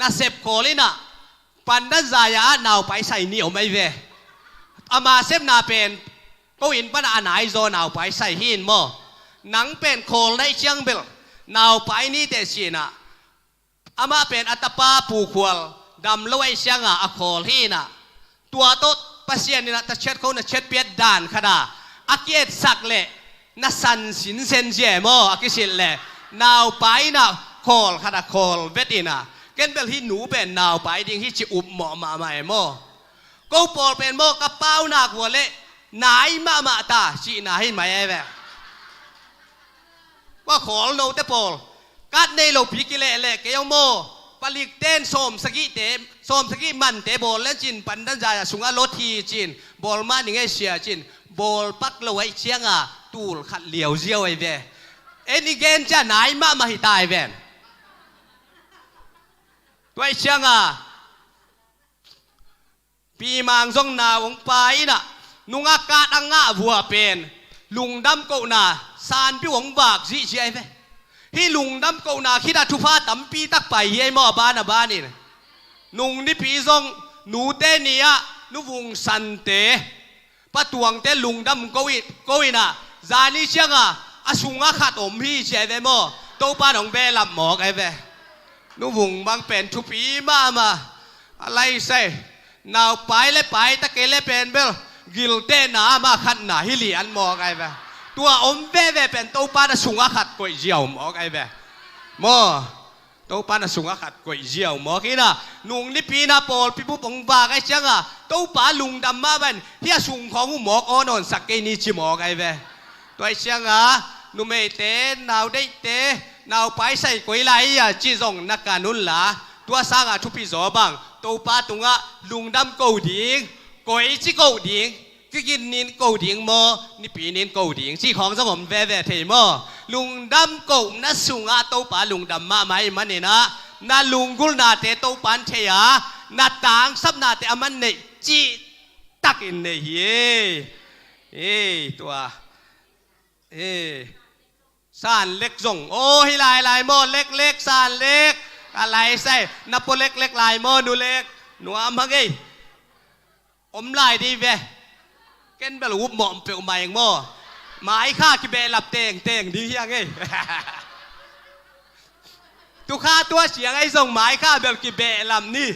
นาเซบโคลินะปันดัจายานาวไปใส่เหนียวไม่เวอามาเซบนาเป็นก็อินปันอันไหนโซนาวไปใส่หินโมหนังเป็นโคลได้เชียงเบลนาวไปนี่เตชีนะอามาเป็นอัตปาปูควลดำลอยเชียงอะโคลหินะตัวโตปัสเซียนนี่นะตะเช็ดเขาเช็ดเปียดด่านขนาดอากิเอตสักเล่นัสันสินเซนเจโมอากิสิเล่นาวไปนะโคลขนาดโคลเวตินะเกนเบลที่หนูเป็นนาวไปดิ้งที่จิอุบหมอมาใหม่โมกูปอลเป็นโมกระเป๋าหนักหัวเล่ไหนมาตาจีน่าให้ไหมไอ้แบบว่าขอโนเตปอลกัดในโลพิกิเล่เกยโมปลิกเต้นสมสกิเตสมสกิมันเตบอลและจินปันดันใจสุงอรถทีจินบอลมาหนึ่งไอเชียจินบอลปักเราไว้เชียงอ่ะตูลขัดเหลียวเจียวไอ้แบบเอ็นอีเกนจะไหนมาให้ตายแบบตัวไอเชียงอ่ะปีมังซงนาวงไปน่ะนุงอากาศอังงะวัวเป็นลุงดำเกาหนาซานพี่หงบากจีเจียไปฮีลุงดำเกาหนาคิดาทุฟ้าตั้มปีตักไปเยี่ยมบ้านนี่นุงนี่ปีซงหนูเตนี่อะนุวงสันเตปะตวงเตลุงดำเกวิน่ะจานี่เชียงอ่ะอาสุงอาขัดอมพี่เจียไปโมโตป้าของเบลำหมอกไอ้เบนุวงบางเป็นทุปีมาอะไรเซ่นาวไปเลยไปตะเกเลยเป็นเบลกิลเตนามาขัดหนาฮิลีอันหมอกไอ้เบตัวอมเบเป็นโตป้าสุงอาขัดก๋วยเจียวหมอกไอ้เบโมโตป้าสุงอาขัดก๋วยเจียวหมอกนี่นะนุงนี่ปีนาโปลพี่ผู้ปงบากไอ้เจ้าอ่ะโตป้าลุงดำมาเป็นเฮียสุงของหมอกอ่อนสักเกนิจิหมอกไอ้เบตัวไอ้เจ้าอ่ะนุเมเตนาวได้เตนาวไปใส่ก๋วยไหลอ่ะจีจงนักการนุนละตัวสร้างอ่ะทุกปีจอบังโตป้าตุงอ่ะลุงดำเกาดิ่งก๋วยจีเกาดิ่งก็กินนินเกาดิ่งมอนี่ปีนินเกาดิ่งจีของสมองเว่เทมอลุงดำเกาน่าสุงอ่ะโตป้าลุงดำมาไหมมันเนี่ยนะน่าลุงกุลนาเตโตปันเทียน่าต่างซับนาเตอมันเนี่ยจีตักอินเนี่ยตัวสานเล็กส่งโอ้ยลายโมเล็กสานเล็กอะไรใส่นับโปเล็กลายโมดูเล็กหนูอามังไงอมลายดีเว้เกินไปหลุมหมอมเปลวใหม่ยังโมหมายข้ากิเบลับเตงดียังไงตุข้าตัวเสียงไอ้ส่งหมายข้าแบบกิเบลำนี่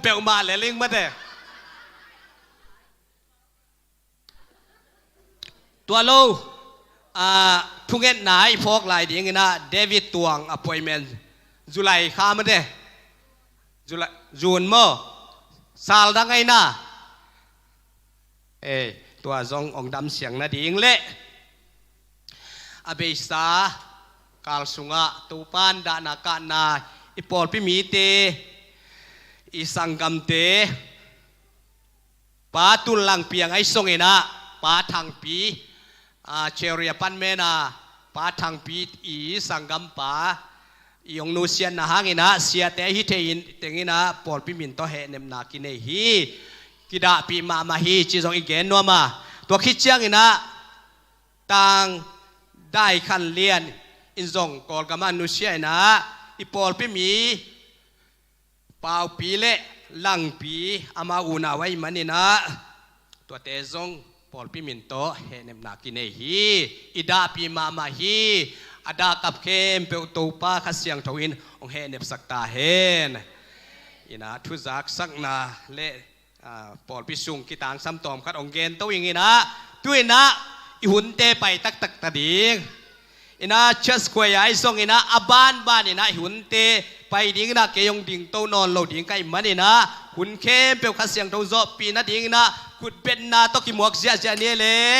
เปลวมาเลยลิงมาเด้ตัวโลทุกเงินไหนพวกลายดีงี้นะเดวิดตวงอพอยเมนต์จุลัยข้ามันเด้จูนโมซาลดังไงนะตัวจงองดำเสียงนะดีอิงเละอเบสากาลสุงะตูปันดานาการนาอิปอลพิมีเตอิสังกัมเตปาตุลังเปียงไอซงเอนะปาทางปีเชริยปันเมนาปาทางปีอีสังกัมปายองนูเซียนนะฮะงินะเสียแต่ฮิเทอินเตงินะปอลพิมินโตเฮเนมนากินเนฮีกิดาปีมาฮีจีจงอีเกนนัวมาตัวคิดเชียงนะต่างได้ขันเลียนอินจงกอลกามานูเซียนะอีปอลพิมีเปล่าปีเละลังปีอามาอูนาไว้มันนี่นะตัวเตจงปอลพิมินโตเฮเนมนากินเนฮีอิดาปีมาฮีอดากับเข้มเปลตูป้าขัดเสียงทวินองเฮเนบสักตาเฮนอินะทุจักสักนาเละปอลพิสุงกิตางซ้ำตอมขัดองเกนตัวอย่างนี้นะด้วยนะอิหุนเตไปตักตะดิง อินาเชสควยไอส่งอินาอบานบ้านอินาหุ่นเตไปดิ้งนะเกยงดิ้งโตนอนโลดิ้งไก่มันอินาหุ่นเข้มเปียวขัดเสียงโตโซปีนะดิ้งนะกุดเป็นนาตกิมวกเสียเจเนียเลย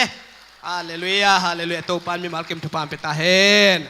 ฮาเลลูยาฮาเลลูยาโตปานมีมาลเกมทุปานเปตาเฮน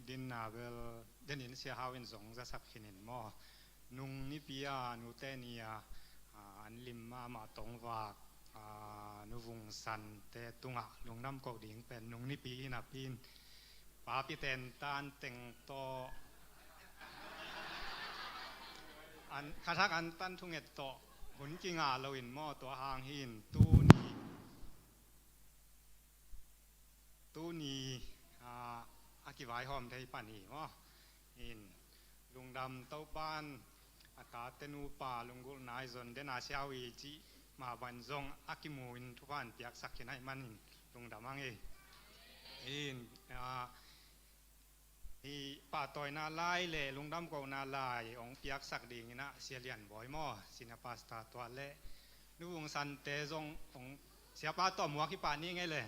ดินนาเวลเดนินเสียหาวินสงจะสักขินินมอนุงนิปียานุเตเนียอันลิมมาตงวากนุวงสันเตตุงะลงน้ำกอกดิ่งเป็นนุงนิปีนาปีนปาปิเตนตานเต็งโตอันคาทักอันตันทุงเอตโตหุ่นกิงาเราอินมอตัวหางหินตู้นี้อากิวายหอมไทยปานีมออินลุงดำเต้าบ้านอากาศเตนูป่าลุงกุลนายจนเดนาเชียวอีจีมาบันจงอากิมูอินทุกวันเปียกสักขินให้มันลุงดำมังอินป่าต่อยนาลายเล่ลุงดำกนาลายองเปียกสักดิ่งนะเสียเลียนบ่อยมอสินาปาสตาตัวเล่นูวงสันเตจงองเสียป้าต่อหมวกที่ป่านี้ไงเลย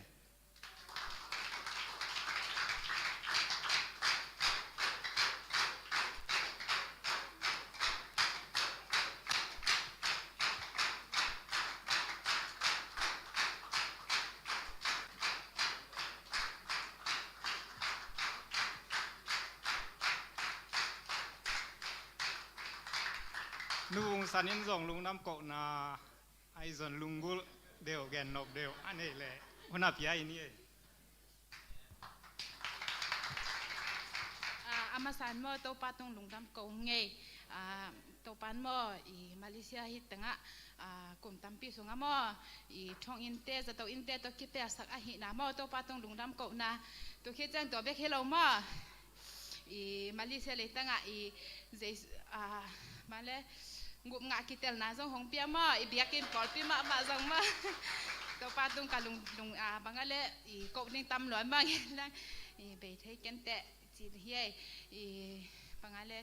นุ่งสันนินส่งลุงน้ำกอกนาไอส่วนลุงกุลเดียวแกนนกเดียวอันนี้แหละหัวหน้าพี่ไอ้นี่อามาสานมอตัวปาตรงลุงน้ำกอกไงตัวปานมออีมาเลเซียฮิตตั้งกลุ่มตั้มปีสงมออีทองอินเตจะตัวอินเตตัวคิดแต่สักอาหินามอตัวปาตรงลุงน้ำกอกนาตัวคิดแจ้งตัวเบกเฮลมออีมาเลเซียเลยตั้งอีเจมาเลยงุบงาคิดเตลนาจงหงเปียมาอีเบียกินกอลปีมาจงมาตัวปาตรงกับลุงบางอะไรอีกบนิ่งตำหลวนบางอย่างอีเบทให้กันแต่จีนเฮียอีบางอะไร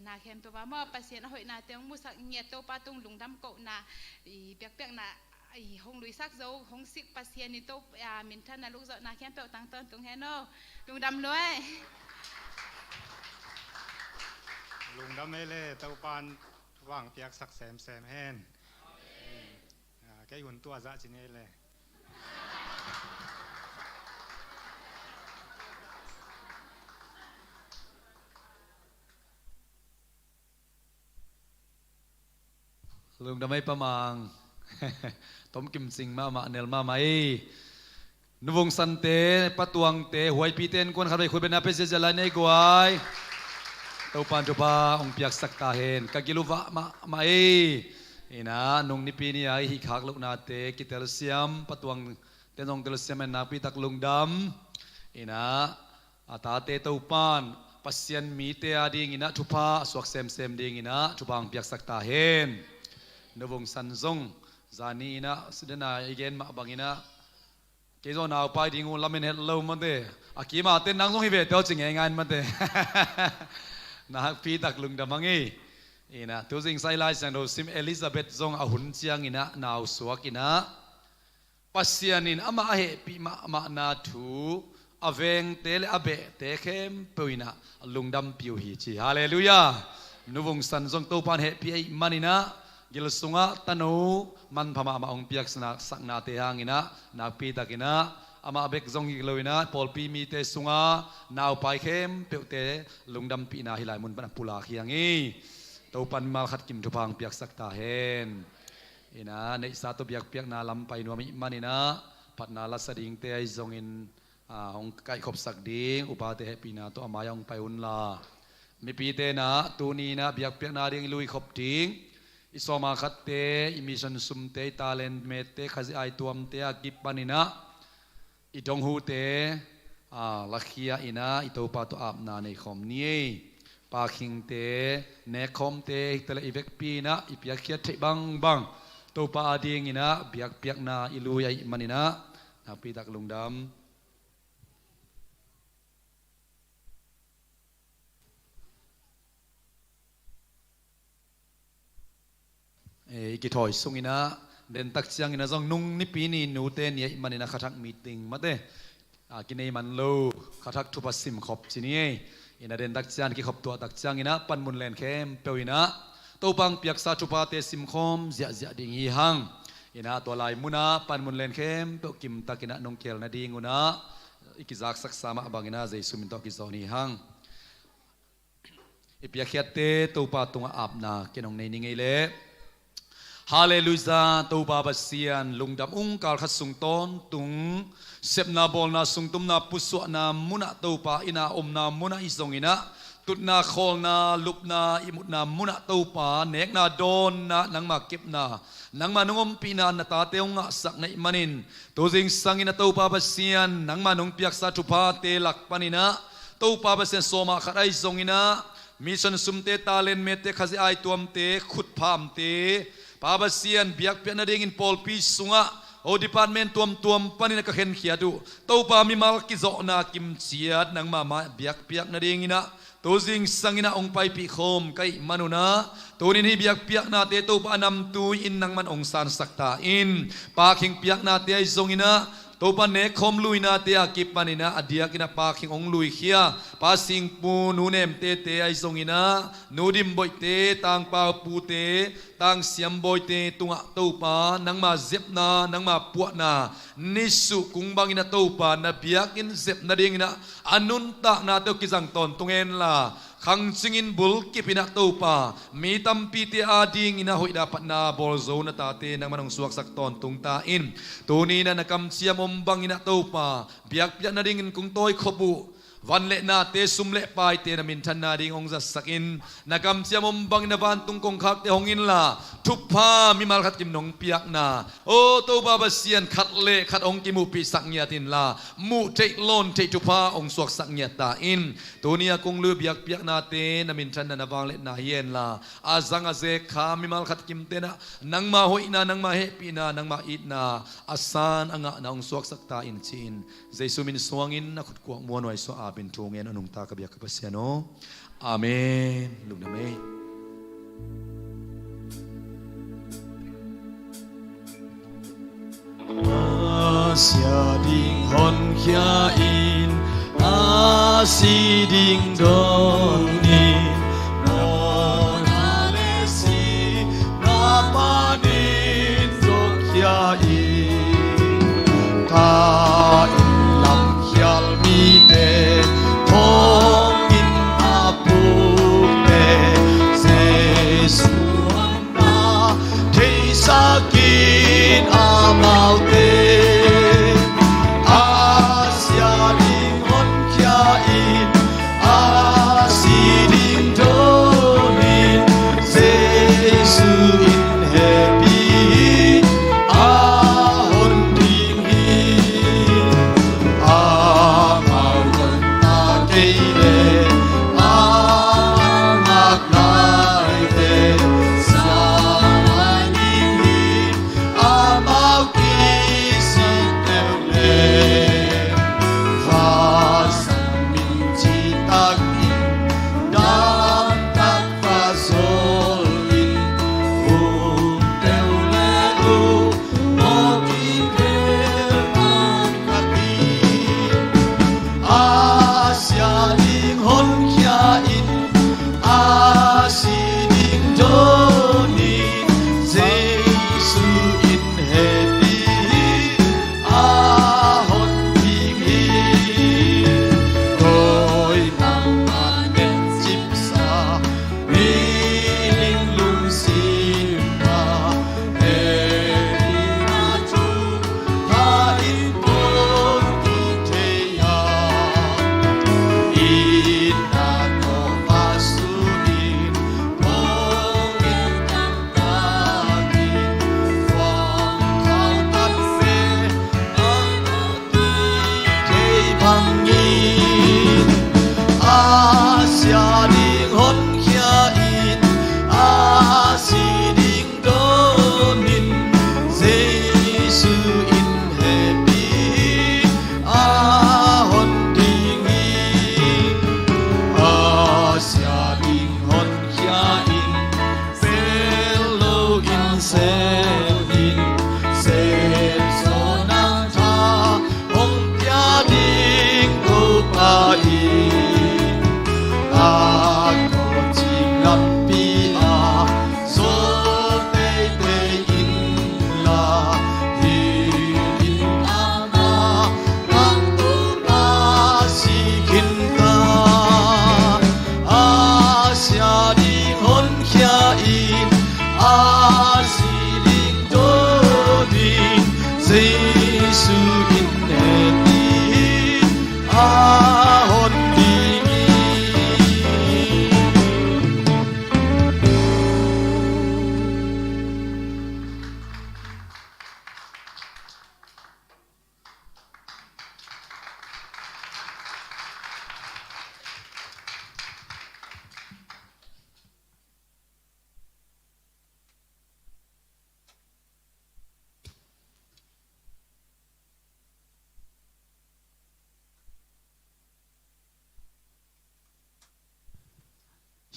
นาเข้มตัวว่าเมื่อปัสเซียนหอยนาเตียงมุสักเงียตัวปาตรงลุงดำกบนาเปียกนาหงลุยซักโจหงสิกปัสเซียนนี่ตัวมินทันนะลูกเจ้านาเข้มเปียกตั้งต้นตรงแฮนโนลุงดำเลยลุงดำไม่เล่เต้าปานว่างเปียกสักแซมแฮนแกหุ่นตัวจะจีนี่เลยลุงดำไม่ประมังต้มกิมสิงมาเนลมาไหมนวงสันเตปะตวงเตหวยปีเตนกวนขับไปคุยเป็นอาเปเซจลายในกวยเต้าปานจุบาองเปียกสักตาเห็นกากิลุวะมานะนงนิปีนี่ไอฮิคักลุกนาเตกิเตลเซียมปะตวงเตนองเตลเซียมนาปีตักลุงดำนะอาตาเตเต้าปานปัสเซียนมีเตอดีงินะทุพาสวกเซมดีงินะทุบางเปียกสักตาเห็นนวงสันซงจานีนะสุดนะอีเกนมาบังอินะเกจอนาวไปดิ้งอุลามินเฮลโลมันเตอากีมาเต้นนังซงฮิเวตเต้าจิงงานมันเตนะปีตักลุงดำมังนะตัวจริงไซไลซ์อย่างเราซิมเอลิซาเบธซงอาหุนเชียงอินะนาวสวกินะปัสเซียนินอามาเฮปีมานาทูอเวงเตเลอเบเตเข้มเปินะลุงดำปิวฮีจีฮาเลลูยานวงสันซงตัวปานเฮปีมันอินะกิลสุงะตนูมันพม่ามาองเปียกสนักสักนาเตหางอินะนาปีตักินะอามาเบกซงกิโลอินะพอลปีมีเตสุงะนาวไปเข้มเปิวเตลุงดำปีนาฮิลายมุนปนปุลาเขียงตัวปันมาขัดกิมทุพังเปียกสักตาเห็นนะในสาตุเปียกนาลำไปนัวมิมันนะปัดนาลสดิ่งเตยซงอินองไก่ขบสักดิ่งอุปาเตปีนาตัวมายองไปอุนลามีปีเตนะตัวนี้นะเปียกนาดิ่งลุยขบดิ่งอิสมาขัดเตอิมิชันซุมเตตาเลนเมเตขจิไอตัวมเตกิปปานินะอิดงหูเตลักขียอินะอิโตปาตัวอาบนาในคอมนี้ปาคิงเตเนคอมเตตะเลอีเวกปีนะอิเปียกเขียดบังตัวปาอดีงินะเปียกนาอิลูยายมันนะนาปีตักลุงดำกิถอยสุงินะเดินตักเชียงอินะจงนุ่งนิปีนี่นูเตนี่มันนะขัดทักมีติงมาเตกินในมันโลขัดทักทุบสิมขอบจีนี่อินะเดินตักเชียงกิขอบตัวตักเชียงอินะปันมุนเลนเข้มเปียวอินะตัวปังเปียกซาทุบาเตสิมคอมเจียดิ่งฮีหังอินะตัวลายมุนะปันมุนเลนเข้มเปียวกิมตักอินะนงเกลนาดีงุนะ ikizak saksama abangina zai suminto kizoni hang ipiakhiate to pa tunga apna kenong nei ningai le hallelujah to ba basian lungdam kal khasung ton tung sepna bolna sungtum na pusu na muna to pa ina omna muna isongina tutna kholna lupna imutna muna to pa nek na don na nangma kipna nangma nungom pina na tateong nga sak na imanin tozing sangina to pa basian nangma nung piak sa tupa te lakpanina to pa basian soma kharai zongina mission sumte talen mete khazi ai tuamte khut phamte pabasian biak piana ding in pol pi sunga o department tuam panina ka khen khiadu to pa mi mal ki zo na kim chiat nang mama biak piak na ding ina tozing sangina ong pai pi khom kai manuna tonin hi biak piak na te to pa nam tu in nang man ong san sakta in pa khing piak na te ai zongina topa ne khom lui na te akip panina adia kina pa khing ong lui khia pa sing pu nu nem te ai zongina nudim boi te tang pa pu te tang siam boi te tunga topa nangma zep na nangma pu na nisu kungbangina topa na biakin zep na ding na anun ta na to kizang ton tungen la khang singin bul kipina topa mi tampi te ading ina hoi dapat na bolzo na tate nang manong suak sak ton tung ta in tuni na nakam siam ombang ina topa biak piak na dingin kung toy khobu van le na te sum le pai te na min than na ding ong za sakin nakam siam ombang na van tung kong khak te hongin la thupa mi mal khat kim nong piak na o to ba ba sian khat le khat ong ki mu pi sak nya tin la mu te lon te thupa ong suak sak nya ta in tunia kung lu biak piak na te na min than na wang le na hien la azang aze kha mi mal khat kim te na nang ma hoi na nang ma he pi na nang ma it na asan anga na ong suak sak ta in chin jesu min suangin na khut kuak muan wai so bin tungen anung ta ka biak ka pasiano amen lugname Asia ding hon khia in asi ding don in non alesi na panin zo khia in ta in lam khial mi de thong in apu te jesu na thei sakin amal te Asia ding hon khia in asi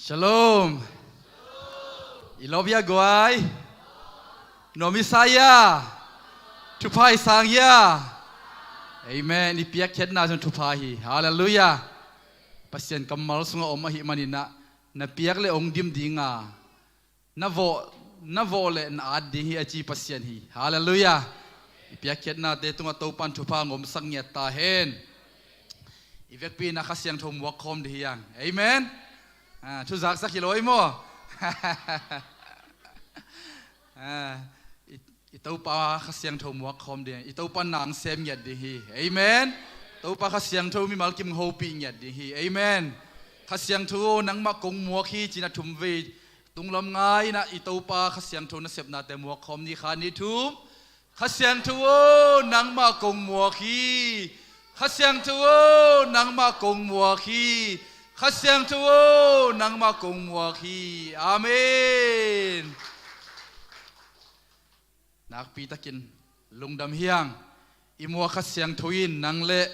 Shalom. Ilobia guai. Nomisaya. Tupai sangya. Amen. Ipiak ketna jun tupai. Hallelujah. Pasien kamal sunga omahi manina. Na piak le ong dim dinga. Na vo le na ad dingi achi pasien hi. Hallelujah. Ipiak ketna te tunga topan tupa ngom sangya tahen. Ivek pi na kasyang thom wakom dihiyang. Amen. Thu zak sak kiloi mo. Itau pa kasyang thom wakom dihiyang. Itau pa nang sem yad dihi. Amen. Itau pa kasyang thom mi malkim hopi yad dihi. Amen. Kasyang thom nang makong muaki china thumve tunglam ngai na itau pa kasyang thom na sep na te wakom ni khani thum. Kasyang thom nang makong muaki. Kasyang tuo nang makong muaki. Kasyang tuo nang makong muaki. Amen. Nakpitakin lungdam hiang. Imua kasyang tuin nang le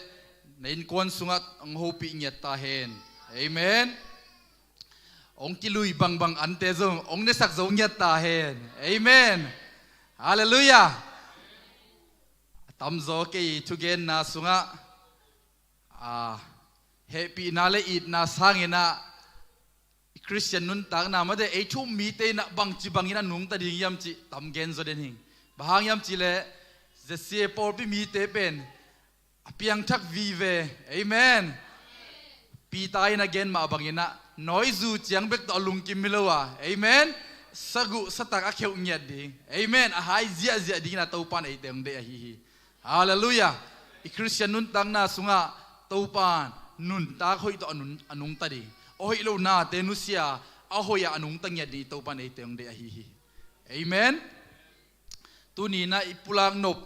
nain kuan sungat ang hopi nyet tahen. Amen. Ong kilui bang bang ante zong ong nesak zong nyet tahen. Amen. Hallelujah. Tamzo kay tugen na sunga. Happy nale it na sangina Christian nun tang na made e thu mi te na bang chi bangina nung ta ding yam chi tam gen zo den hing bahang yam chi le ze se por pi mi te pen apiang thak vi ve amen pi tai na gen ma bangina noi zu chiang bek to lung kim milowa amen sagu satak a kheu nyat ding amen a hai zia zia ding na to pan ai teng de hi hallelujah I Christian nun tang na sunga Taupan nun ta khoi to anung ta di oi lo na te nu sia a hoya anung tang ya di taupan ei teng de hi amen tu ni na ipulang nop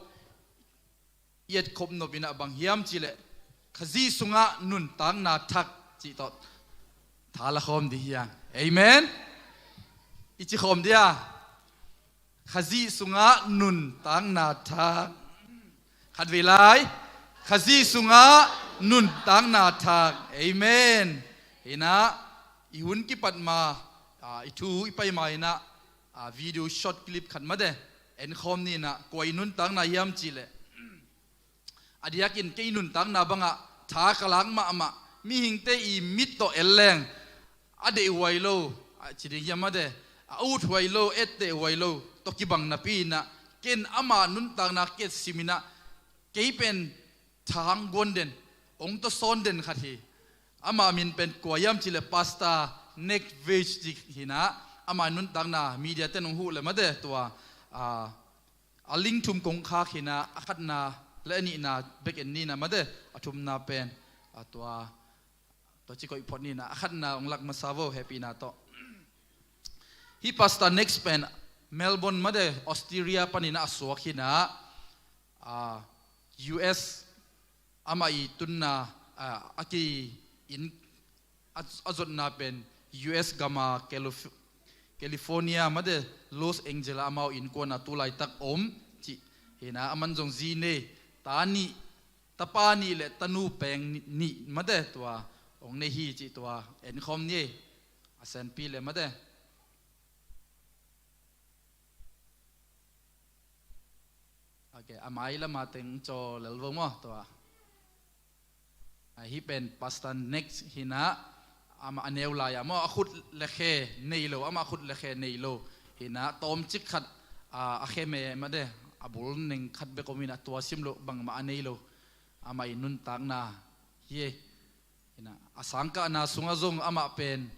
yet khop nop ina bang hiam chile khazi sunga nun tang na thak chi to thala khom di hiang amen ichi khom dia khazi sunga nun tang na thak khat velai khazi sunga nun tang na thak amen ina ihun ki patma itu ipai mai na video short clip khat ma de en khom ni na koi nun tang na yam chile adiakin ke nun tang na banga tha kalang ma ama mi hing te I mit to eleng ade wailo chidi yama de out wailo ette wailo to ki bang na pi na ken ama nun tang na ke simina keipen thang gonden ong to son den khathi ama min pen koyam chile pasta next veg hina ama nun tang na media ten ong hu le ma de tua a link thum kong kha khina akhat na le ni na back en ni na ma de athum na pen tua to chi koi phot ni na akhat na ong lak ma savo happy na to hi pasta next pen Melbourne ma de Australia panina aswa khina US ama I tunna aki in azot na pen US gama California made Los Angeles amao in ko na tulai tak om chi hina aman jong ji ne tani tapani le tanu peng ni made twa ong ne hi chi twa en khom ni asen pi le made okay amai la ma teng cho lelwo mo twa hi pen pasta next hina ama aneu la ya mo akhut lekhe neilo ama akhut lekhe neilo hina tom chik khat a kheme ma de abul ning khat be komina to simlo bang ma neilo ama inun tang na ye hina asangka na sunga zong ama pen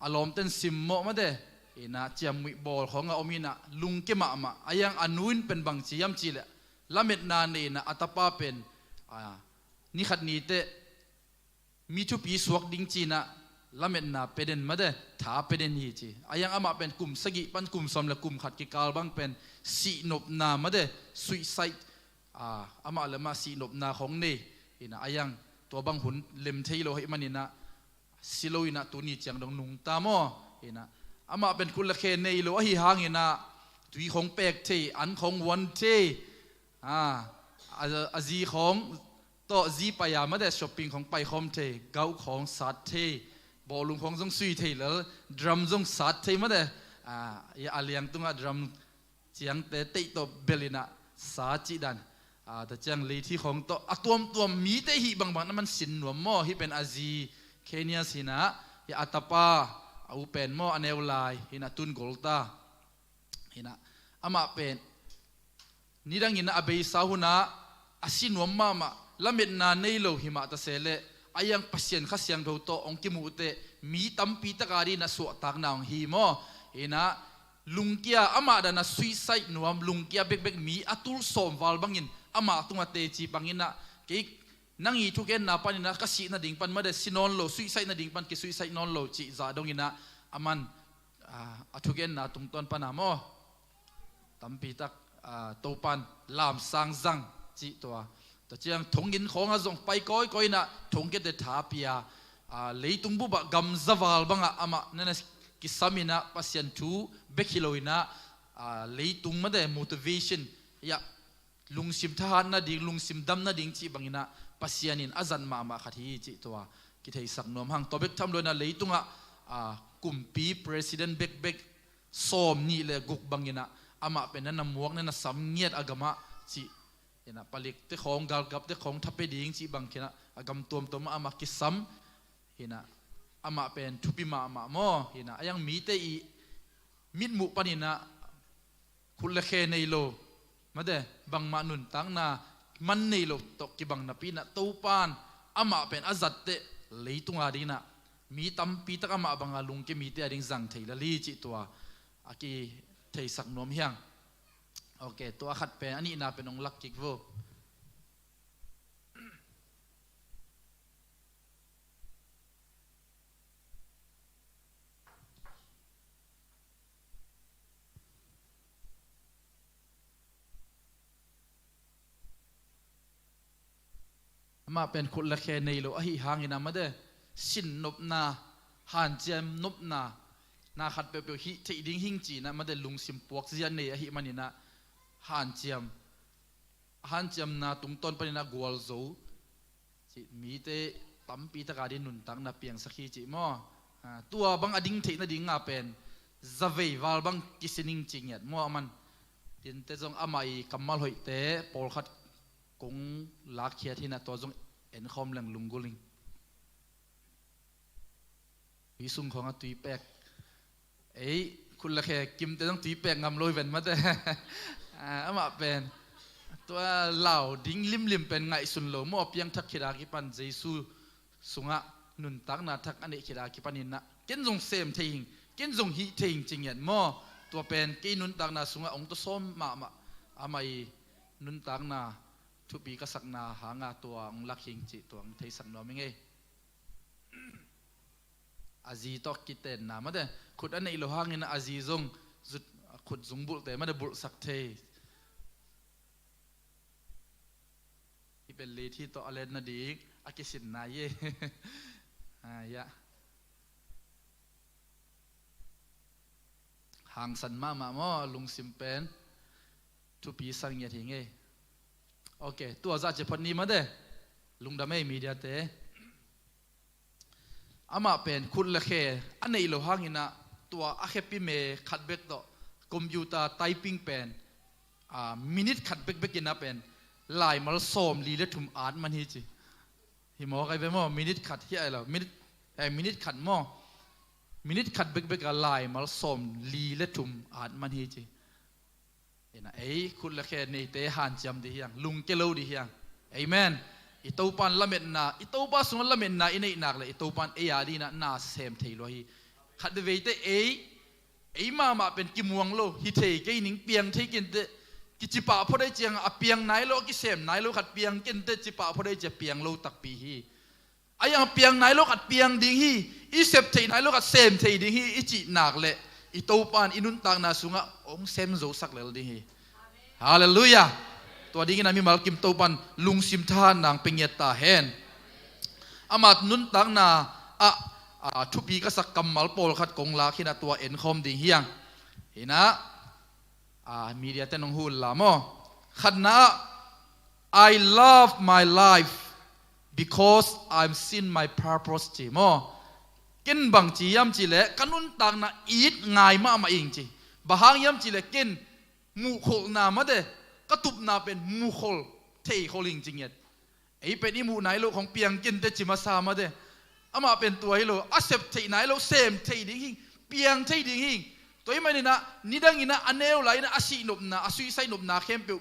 alom ten sim mo ma de hina chiam mi bol khonga omina lungke ma ama ayang anuin pen bang chiam chile lamet na ne na atapa pen ni khat ni te mi chu pi suak ding chi na lamet na peden ma de tha peden hi chi ayang ama pen kum sagi pan kum som la kum khat ki kal bang pen si nop na ma de suicide ama le ma si nop na khong ne ina ayang to bang hun lem theilo hi manina siloina tu ni chang dong nung ta mo ina ama pen kul la khe nei lo hi hang ina tui khong pek the an khong wan the azi khong to zi pa ya ma de shopping khong pai khom the gau khong sat the บอลุงของจงสุยเทลดรัมจงสัตเทมาเดยาอาเลียงตุงดรัมเจียงเตติโตเบลินะสาจิดันแต่เจียงลีที่ของตัวมีเตหิบางนั้นมันสินหนวมหม้อที่เป็นอาจีเคเนียสินะยาอัตปาอูเป็นหม้ออเนวไลหินะตุนโกลตาหินะอามาเป็นนี่ดังหินะอเบยสาหุนะอาสินหนวมมาละเม็ดนาเนโลหิมาตะเซเลอายังปัสยันขัสยังดูโตองกิมูเตมีตัมปีตะการีนะสวตักนางหิมอหินะลุงเกียอามาดานะสุยไซนวมลุงเกียเบกมีอตุลสมวาลบังอินอามาตุงเตจีบังอินนะเกินังอีทุกเอ็นนาปันนะกษีนาดิ่งปันมาเดสินอนโลสุยไซนาดิ่งปันกิสุยไซนอนโลจีจาดงอินะอามันทุกเอ็นนาตุงตอนปันนามอตัมปีตักโตปันลามสังจังจีตัวแต่เจียงทงอินของอาจงไปก้อยนะทงเกตถาปียเลยตุงบุบะกำซาวาลบังอามานั่นกิสามินะปัสยันทูเบคิโลอินะเลยตุงมาเด motivation ยาลุงซิมทหารนาดิ่งลุงซิมดำนาดิ่งจีบังอินะปัสยันินอาจันมาขัดฮีจีตัวกิเทสักนวมหังตัวเบกทำโดยนะเลยตุงกุมปี president เบกซ้อมนี่เลยกุกบังอินะอามาเป็นนั่นนำมวกนั่นสำเงียดอากามะจีเห็นนะผลิตเจ้าของกาลกับเจ้าของทัพเปดิ่งจีบังเห็นนะอากามตัวมาอามากิซ้ำเห็นนะอามาเป็นทุปิมาหม้อเห็นนะยังมีแต่อีมิดมุปนินะคุณเลเคในโลมาเดบังมานุนตั้งนามันในโลตกกิบังนาปีนะตูปานอามาเป็นอาจัดเตเลยตุงอาดีนะมีตัมปีตะอามาบังอาลุงเกมีเตอดิ่งจังเทลลีจิตัวอากีเทสักนวมเฮียงโอเคตัวขัดเป็นอันนี้น่าเป็นองลักกิกโวมาเป็นคนละแค่ในโลกหิหางอินามาเดสินนบนาหันเจมนบนาขัดเปียวหิที่ดิ้งหิงจีนะมาเดลุงซิมปวกเสียในหิมันนี่นะหันเจมนาตุงต้นปนินะกัวลโซจิมีเตตัมปีตะการดินุนตังนาเปียงสักขีจิมอตัวบังอดิ้งเทนะดิ้งอาเป็นซาเววาลบังกิสินิงจิงยัดมอมันดินเตจงอามาอีกัมมาลหอยเตปอลขัดกงลักเขียที่น่ะตัวจงเอ็นคอมแหลงลุงกุลิงวิสุงของตุยแปกคุณละแค่กิมแต่ต้องตุยแปกงำลอยเป็นมาแต่อามาเป็นตัวเหล่าดิ้งลิมเป็นไงสุนโลมอเพียงทักขิดากิปันเจซูสุงะนุนตักนาทักอันเอกขิดากิปันินนะเกินจงเซมเทียงเกินจงฮิเทียงจริงยันมอตัวเป็นกินุนตักนาสุงะองตัวส้มมาอามานุนตักนาทุบีก็สักนาหางาตัวองลักหิงจิตัวเทสักนอมิงอาจีตอกกิเตนนามาเดขุดอันในโลหะงินอาจีจงจุดขุดจงบุลแต่มาเดบุลสักเทที่เป็นเลที่ตัวอะไรนั่นดีอากิสินนายยะหางสันมาหม้อลุงซิมเป็นทุบีสังเงียทิ้งโอเคตัวจะจะพันนี้มาเด้ลุงดำไม่มีเดียเตอามาเป็นคุณละเคอันนี้โลหะงินะตัวอาเคปิเมขัดเบกต่อคอมพิวเตอร์ไทปิ้งเป็นมินิทขัดเบกกินะเป็นลายมาสอมลีเลทุมอาร์ตมันฮิจิฮิโมใครเป็นหม้อมินิทขัดที่อะไรล่ะมินิทขัดหม้อมินิทขัดเบกลายมาสอมลีเลทุมอาร์ตมันฮิจินะคุณละแค่ในเตหันจำดีอย่างลุงเกลูดีอย่างเอเมนอิตูปันละเม็ดนาอิตูปันสุนละเม็ดนาอินนักเลยอิตูปันเอียดีนะนาเซมเทโลฮีขัดเวทมาเป็นกิมวงโลฮิเทกินิงเปียงเทกินเตกิจิปะพอได้เจียงอเปียงไหนโลกิเซมไหนโลขัดเปียงกินเตจิปะพอได้เจเปียงโลตักปีฮีอายังเปียงไหนโลขัดเปียงดิ่งฮีอิเซมเทไหนโลขัดเซมเทดิ่งฮีอิจินักเลยอิตูปันอินุนตังนาสุงะองเซมโซสักเลยดิ่งฮีฮาเลลูยาตัวดีกันนะมีมาลกิมตูปันลุงซิมทานนางเปียตาเฮนอามาตนุนตังนาทุบีก็สักกำมัลโปลขัดกงลาขินาตัวเอ็นคอมดิ่งเฮียงเห็นนะมีเดียเตนงฮูลลามอขัดนะ I love my life because I've seen my purpose จีมอ กินบังจียำจีเละกันนุนต่างนะอีดง่ายมาเองจีบางยำจีเละกินมูโคลนามาเดกระตุบนาเป็นมูโคลเทโคลิงจริงเงี้ยไอ้เป็นอีมูไหนโลของเปียงกินแต่จิมาซามาเดอามาเป็นตัวไอ้โลอาเซปเทไหนโลเซมเทดิ้งหิงเปียงเทดิ้งหิงตัวไอ้มันนี่นะนี่ดังนี่นะอันเนลไหลนะอาศินบนะอาสุยไซนบนะเข้มเปียว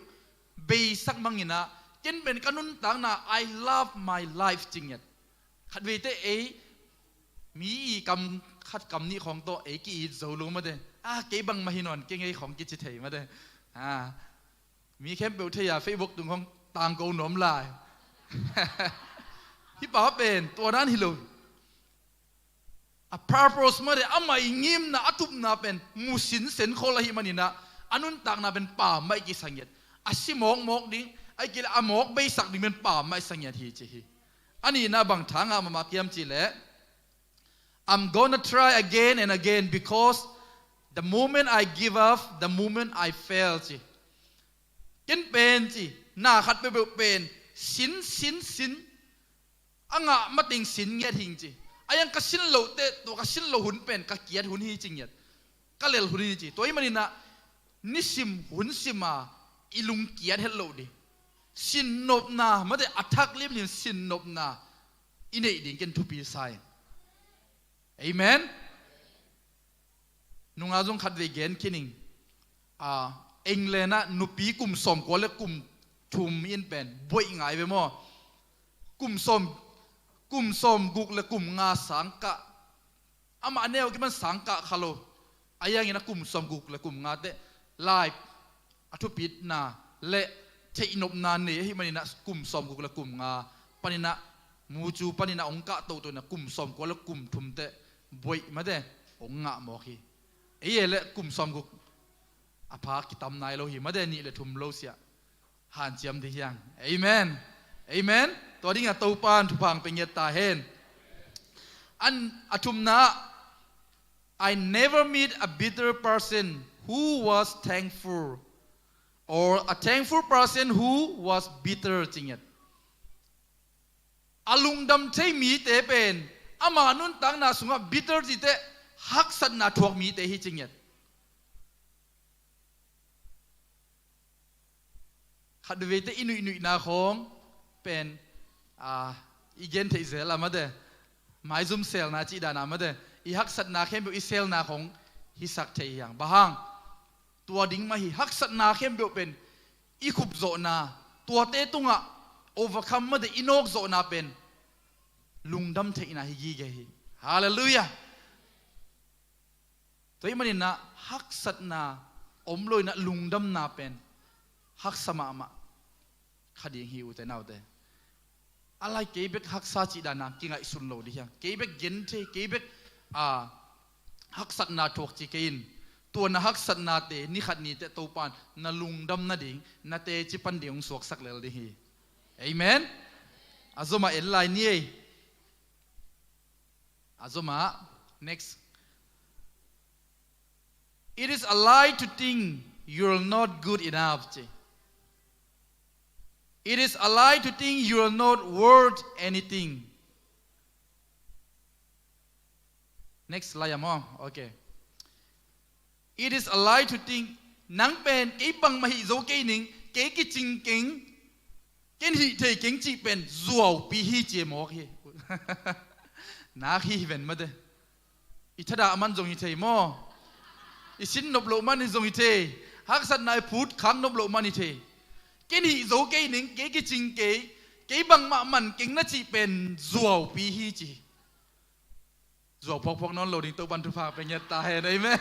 เบสักมังนี่นะกินเป็นกันนุนต่างนะ I love my life จริงเงี้ยขัดเวทเอมีกำขัดกำนี้ของตัวเอกีโซลูมาเดเก็บังมาหินอนเก่งไอของกิจเทมาเดมีเข้มเปียวเทียเฟซบุ๊กตรงของต่างโกนมลายที่ป่าเป็นตัวนั้นฮิโลpurpose มาเดอามาอิงิมนะอัตุบนะเป็นมุสินเซนโคลาหิมันนี่นะอันนู้นต่างนะเป็นป่าไม่กี่สังเกตอาชิมอกดิ้งไอ้กิเลอมอกไม่สักดิ้งเป็นป่าไม่สังเกตฮีจีอันนี้นะบางทางมามาเกี่ยมจีเล่ I'm gonna try again and again because the moment I give up the moment I fail จีกินเป็นจีหน้าขัดไปเป็นสินอ่างะมาติงสินเงี้ยทิ้งจีไอ้ยังกสินโลเตตัวกสินโลหุ่นเป็นกเกียรหุ่นฮีจริงเงี้ยก็เลวหุ่นฮีจีตัวไอ้มันนี่นะนิสิมหุ่นสิมาอิลุงเกียรเฮลโลดิสินนบนาไม่ได้อัฐักเลี้ยมสินนบนาอินเดียดิ้งกันทุปีไซเอเมนนุ่งอาจงขัดเวกเกนคินิงเองเลยนะนุปีกุมสมกว่าและกุมชุมอินเป็นบ่อยง่ายไปมั้งกุมสมกุกและกุมงาสังกะอามาเนี่ยกิมันสังกะฮัลโหลอายังงี้นะกุมสมกุกและกุมงาเตไลฟ์อัทุปิดนาเละเทอินบนาเนให้มันนี่นะกุมสมกุกและกุมงาปนินะมูจูปนินะองค์กะตัวนะกุมสมกว่าและกุมทุมเตบ่อยมาเดองค์งะมอคีเอเละกุมสมกุกอภากิตามนายโลหิมาเดนี่เลยทุมโลเสียหันเจียมที่ยังเอเมนเอเมนตัวนี้งาตูปานทุพังเป็นเยตาเฮนอันอทุมนะ I never meet a bitter person who was thankful or a thankful person who was bitter จริงเงี้ยอลุงดำเทมีเตเป็นอามานุนตังนาสุงะ bitter จิเตฮักสันนาทวกมีเตฮิจริงเงี้ยขัดเวทอินุนาของเป็นอีเกนเทเซลมาเดหมายซุ่มเซลนาจีดานามาเดอีฮักสัตนาเข้มเบอีเซลนาของฮิสักเทียงบางตัวดิ้งมาฮิฮักสัตนาเข้มเบเป็นอีขุบโซนาตัวเตตุงะโอเวอร์คัมมาเดอินอกโซนาเป็นลุงดำเทนาฮิกีเกฮิฮาเลลูยาตัวมันนี่นะฮักสัตนาอมลอยนะลุงดำนาเป็นฮักสมามาคดีหิวแต่นาวแต่อะไรเก็บฮักซาจิดานากิงไอสุนโลดิยังเก็บเย็นเทเก็บฮักสัตนาทวกจิกินตัวนะฮักสัตนาเตนี่ขัดนี่เตตัวปานนาลุงดำนาดิ่งนาเตจิปันเดียงสวกสักเลลดิฮีเอเมนอาโซมาเอ็นไลน์นี่อาโซมา next it is a lie to think you're not good enough It is a lie to think you are not worth anything. Next lie mo. Okay. It is a lie to think nang pen kay bang mahi zo kay ning kay kiching king ken hi thei king chi pen zuaw pi hi che mo hi. Na hi ven ma de. Ithada man zong hi thei mo. Isin nop lo man zong hi thei. Hak sat nai phut khang nop lo man hi thei. Cái này dấu cái nín cái chính cái bằng mạ mặn kính nó chỉ bền rùa bí hi chỉ rùa phọc nó lầu đi tàu ban thu phà về nhật tài đấy men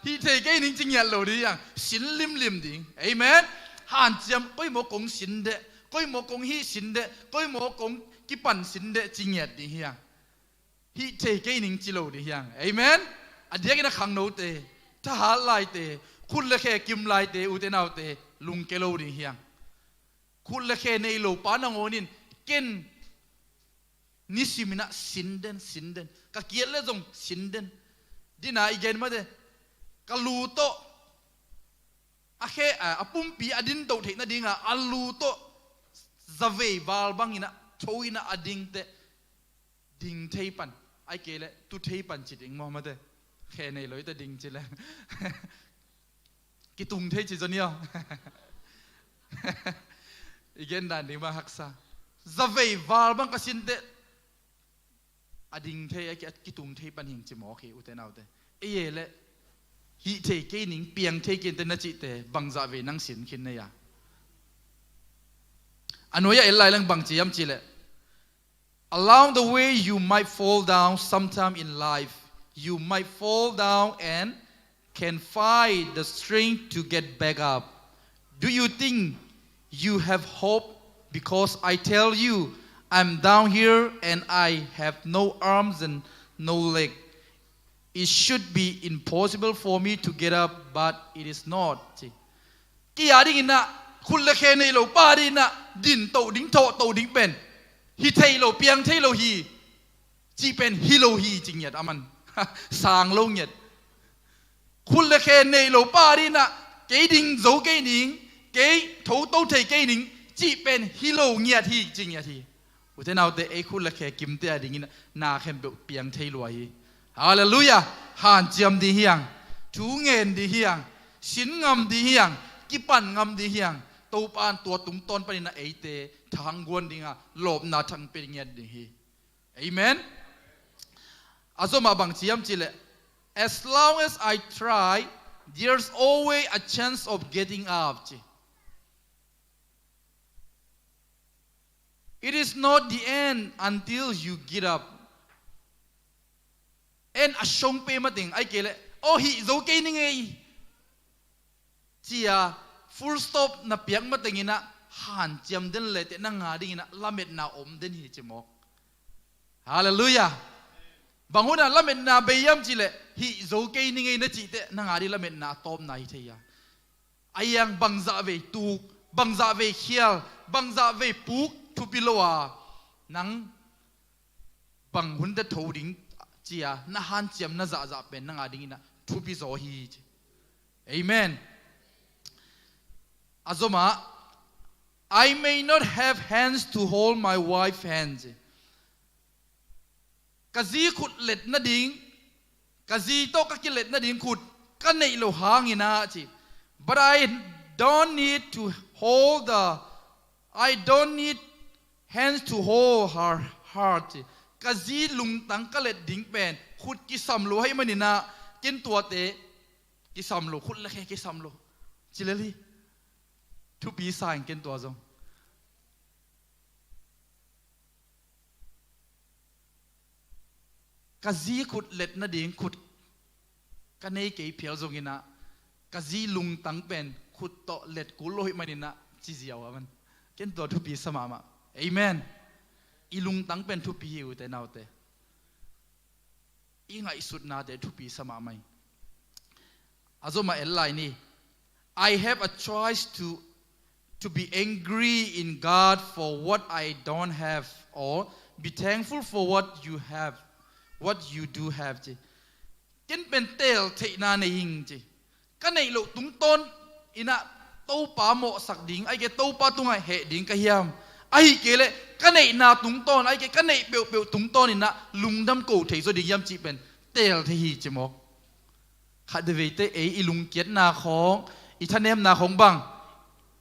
hi thề cái nín chính nhật lầu đi à xin lim đi amen hàn chiêm coi một công xin đệ coi một công hi xin đệ coi một công cái bản xin đệ chính nhật đi hiang hi thề cái nín chỉ lầu đi hiang amen à đĩa cái nó khang nấu tê ta há lại têคุณละแค่กิมลายเตอุเตนาวเตลุงเกโลดิเฮียงคุณละแค่ในโลปานางโอนินเกนนิสิมินะสินเดนกะเกียรเลจงสินเดนดินาอีเกนมาเดกะลูโตอะแค่อะปุ่มปีอดินโตเทนะดิงะอะลูโตซาเววาลบังอินะโชอินะอดิงเตดิงเทปัน ไอ้เกลตุเทปันจิตเองมองมาเด้แค่ในเลยแต่ดิ่งจิเลยกิตุงเทจิจเนียวอีกอย่างนั้นนี่มาฮักษาจะเววาลบังกสินเดอดิ่งเทไอ้กิตุงเทปันหิงจิหมอเขอุเทนเอาเดไอ้เย่เลยฮิเทเกนิงเปียงเทกินเตนจิเตบังจะเวนังสินขินเนียอันนู้นยังเอลไลลังบังจียมจิเลย Along the way you might fall down sometime in life you might fall down and can find the strength to get back up do you think you have hope because I tell you I'm down here and I have no arms and no leg it should be impossible for me to get up but it is not กี่อย่างนี้นะคุณละแค่ในโลกป้าดีนะดินโตดิ้งโตโตดิ้งเป็นฮิเทโลเปียงเทโลฮีจีเป็นฮิโลฮีจริงเนี่ยอามันสางลงเนี่ยคุณละแค่ในโลกป้าดีนะเกดิ้งโจเกดิ้งเกโถโตเทเกดิ้งจีเป็นฮิโลเนี่ยที่จริงเนี่ยที่อุทนาเตไอคุณละแค่กิมเตอดิ้งนะนาเข้มเปียงเทโลฮีฮาเลลูยาหานเจียมดีเฮียงชูเงินดีเฮียงสินงามดีเฮียงกิปันงามดีเฮียงตัวปานตัวตุงต้นปนินะเอเตทางกวนดิงาหลบนาทางเป็นเงียดดิฮีเอเมนอาสมาบังเชียมจิเล as long as I try there's always a chance of getting up จิ it is not the end until you get up and อชงเปมาติงไอเกเลโอฮิโจเกนิงเอจีอาfull stop นับเปียกมาติงินะหันเจียมเดินเลยแต่นั่งงาดิงินะละเม็ดนาอมเดินหิจมอกฮาเลลูยาบางคนน่ะละเม็ดนาเบียมจิเลฮิโจเกนิงเอนะจิเตนั่งงาดิละเม็ดนาตอมนาฮิเทียไอยังบังซาเวตูบังซาเวเขียลบังซาเวปุกทุปิโลวานังบังหุ่นเดทโถดิงจียนะหันเจียมนะจ่าเป็นนั่งงาดิงินะทุปิโซฮีเอเมนAzoma, I may not have hands to hold my wife's hands. Kazi khut let na ding, kazi to kakilet na ding khut, kanay lo hangin na chi. But I don't need hands to hold her heart. Kazi lung tang kalet ding pen, khut kisam lo hay manina, kin tuate, kisam lo, khut lakhe kisam lo. Chilali. ทุกปีสายเกินตัวจงกะจีขุดเล็ดนาดิ่งขุดกันในเกี่ยวเพียวจงกินะกะจีลุงตั้งเป็นขุดโตเล็ดกุลโลหิมันนะจีเจียวมันเกินตัวทุกปีสมามาเอเมนอีลุงตั้งเป็นทุกปีอยู่แต่นาวแต่อีไงสุดนาแต่ทุกปีสมาไม่อาจจะมาเอลไลนี่ I have a choice to be angry in God for what I don't have or be thankful for what you have what you do have จีกินเป็นเตลเทนาในหิงจีก็ในโลกตุ้งต้นอินะโตปาโมสักดิ่งไอเกโตปาตุงไอเหดิ่งกะยามไอเกเลก็ในนาตุ้งต้นไอเกก็ในเปียวเปียวตุ้งต้นอินะลุงดำโกเทโซดิ่งยามจีเป็นเตลเทฮีจีมอกขัดเดวิเตเออีลุงเกียรนาของอีท่านเนมนาของบัง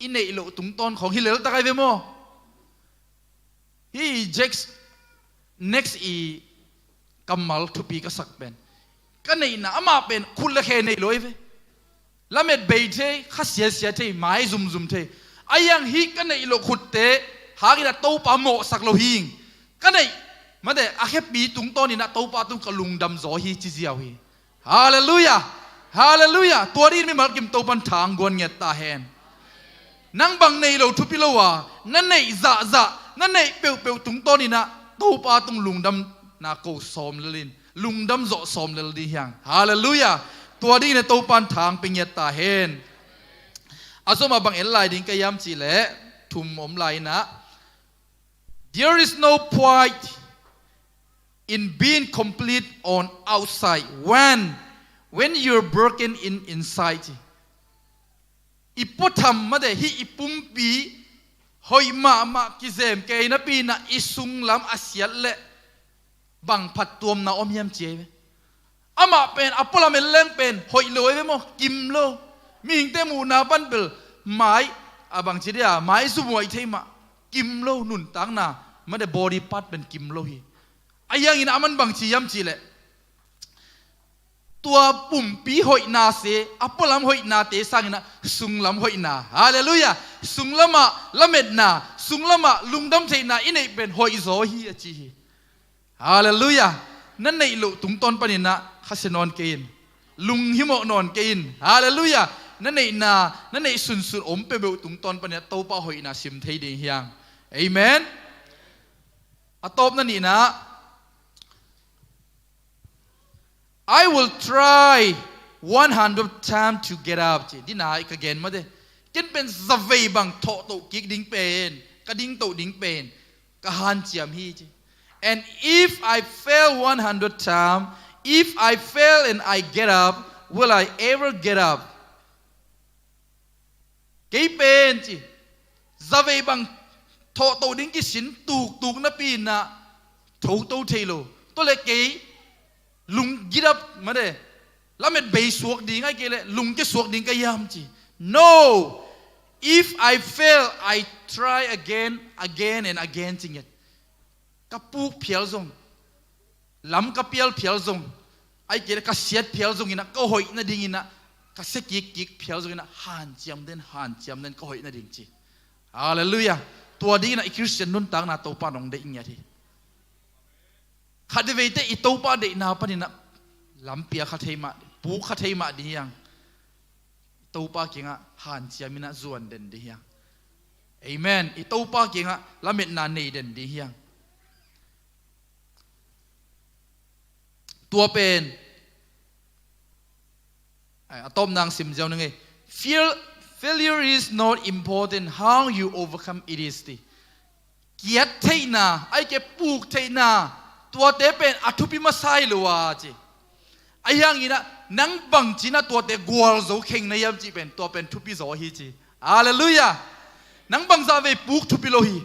อินในโลตุงต้นของฮิเลลตะไคเวโมฮีเจ็กส์ next อีกัมมัลทุปีก็สักเป็นกันในน่ะมาเป็นคุณละแค่ในโลยเวละเม็ดเบย์เทข้าเสียเทไม้ซุ่มเทไอยังฮีกันในโลขุดเตหากินโตปาโมสักโลหิงกันในมาเดอาแค่ปีตุงต้นนี่นะโตปาตุงกลุงดำโซฮีจิเซียวฮีฮาเลลูยาฮาเลลูยาตัวนี้ไม่มากิมโตปันทางกวนเงียตาแหนนังบังในเราทุพิโลวานั่นในจะนั่นในเปียวตุงต้นนี่นะตูปาตุงลุงดำนาโกสอมเลลินลุงดำโจสอมเลลิยังฮาเลลูยาตัวนี้เนี่ยตูปันทางเป็นเงียตาแหนอาสมาบังเอ็นไลดิ้งกยามจีเล่ทุมอมไลนะ there is no point in being complete on outside when you're broken inside อิปุธรรมมาเดฮิอิปุมปีหอยมากิเซมเกยนะปีนะอิสุงลำอาเซียนเละ บังพัดตัวมนาอมยำเจวอามาเป็นอัปปลาเมลเลงเป็นหอยลอยไปมั้งกิมโลมีหิงเตมูนาบันเปลไม้บางทีเดียไม้สุบวยเทมากิมโลนุนตังนาไม่ได้บอดี้พาร์ตเป็นกิมโลฮีไอ้ยังอินะมันบางทียำจีเลยตัวปุ่มปีหอยนาเสอัปปลามหอยนาเตสังนะสุงลำหอยนาฮาเลลูยาสุงละมาละเม็ดนาสุงละมาลุงดำเทนาอินเอเป็นหอยโซฮีอจีฮาเลลูยานั่นในลุตุงตอนปนินะข้าศึกนอนเกนลุงหิมอนอนเกนฮาเลลูยานั่นในนานั่นในสุนสุนอมเปเบตุงตอนปนินะโตปะหอยนาซิมเทดีเฮียงเอเมนอะตบนั่นนี่นะ I will try 100 times to get up ที่นาอีกเกนมาเด้กินเป็นสเวบังโตโตกิกดิ้งเป็นกระดิ้งโตดิ้งเป็นกะหันเจียมฮีจี and if I fail 100 times if I fail and I get up will I ever get up กี่เป็นจีสเวบังโตโตดิ้งกิสินตุกนะปีนะโตโตเทโลตัวเล็กกี่ลุงกิรับมาเด้แล้วมันเบยสวกดิ้งไอ้เกลลุงจะสวกดิ้งก็ยามจี no if I fail I try again and again จริงเนี่ยกระปุกเพียวซงลำกระเปียลเพียวซงไอ้เกลกระเสียดเพียวซงอินะก็หอยน่ะดิ้งอินะกระเสกกิกเพียวซงอินะหันเจียมเด่นก็หอยน่ะดิ้งจีฮาเลลูยาตัวดิ้งนะคริสเตียนนุ่นต่างน่ะโตปานองเด้งเนี่ยทีขัดเวทอีโตปาเดนาปนินะลำเปียขัดเทมาปูขัดเทมาดียังโตปาเก่งอ่ะหันเจียมินะส่วนเด่นดียังเอเมนอีโตปาเก่งอ่ะละเม็ดนาเนเด่นดียังตัวเป็นอะตอมนางซิมเจ้าหนึ่งไง failure is not important how you overcome it is ดิเกียรติเทนาไอ้แกปูกเทนาตัวเตเป็นอัทุพิมาไซลัวจีไอ้ยังงี้นะนังบังจีนะตัวเตกัวโซเข่งในยามจีเป็นตัวเป็นทุพิโซฮีจีฮาเลลูยานังบังซาเวปุกทุพิโลฮี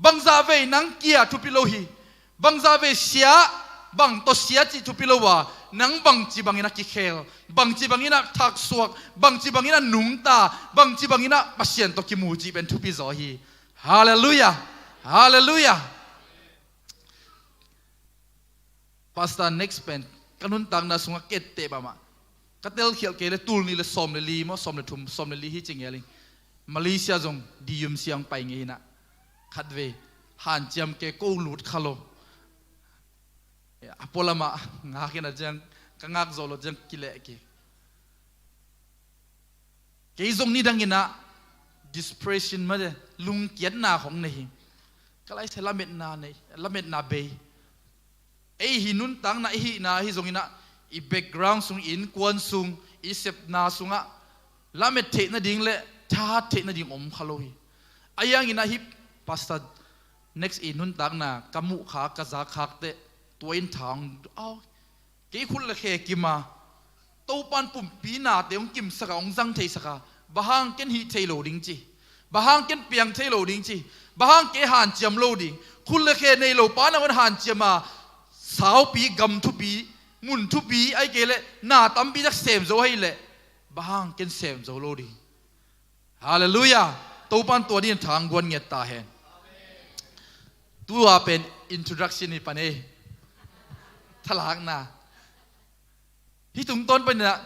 บังซาเวนังเกียทุพิโลฮีบังซาเวเสียบังตัวเสียจีทุพิโลวานังบังจีบังอินะกิเคลบังจีบังอินะทักสวกบังจีบังอินะหนุ่งตาบังจีบังอินะปัสเซียนตัวกิมูจีเป็นทุพิโซฮีฮาเลลูยาฮาเลลูยาPastor next pen kanun tang na sunga kette bama katel khial ke le tul ni le som le li mo som le thum som le li hi chingeling Malaysia jong dium siang pai nge na khatwe han chiam ke ko lut khalo apolama nga ke na jang kangak zolo jang kile ke jong ni dang ina depression ma de lung kian na khong nei kalai thela met na nei lamet na beไอ้หินุนตังนะไอ้หินาฮิจงอินะอีแบ็กกราวด์ซุงอินกวนซุงอีเซปนาซุงอะละเม็ดเทนะดิ่งเละชาเทนะดิ่งอมขลุยไอ้ยังอินะฮิพาสต้า next อินุนตังนะกำมุขากระซาขากเตตัวอินทางอ้าวกี่คุณละเคกิมาโตปันปุ่มปีนาเตียงกิมสักองจังเทสักบะฮังเกนฮีเทโลดิ่งจีบะฮังเกนเปียงเทโลดิ่งจีบะฮังเกหันเจียมโลดิ่งคุณละเคในโลปานะมันหันเจียมาสาวปีกำทุปีมุนทุปีไอ้เกลหน้าตั้มปีจักเสมโซให้เละบางเกนเสมโซโลดีฮาเลลูยาตัวปันตัวนี้ทางกวนเงียตาเห็นตัวเป็น introduction นี่ปะเนี่ยทลากนะที่ตุงต้นเป็นนะ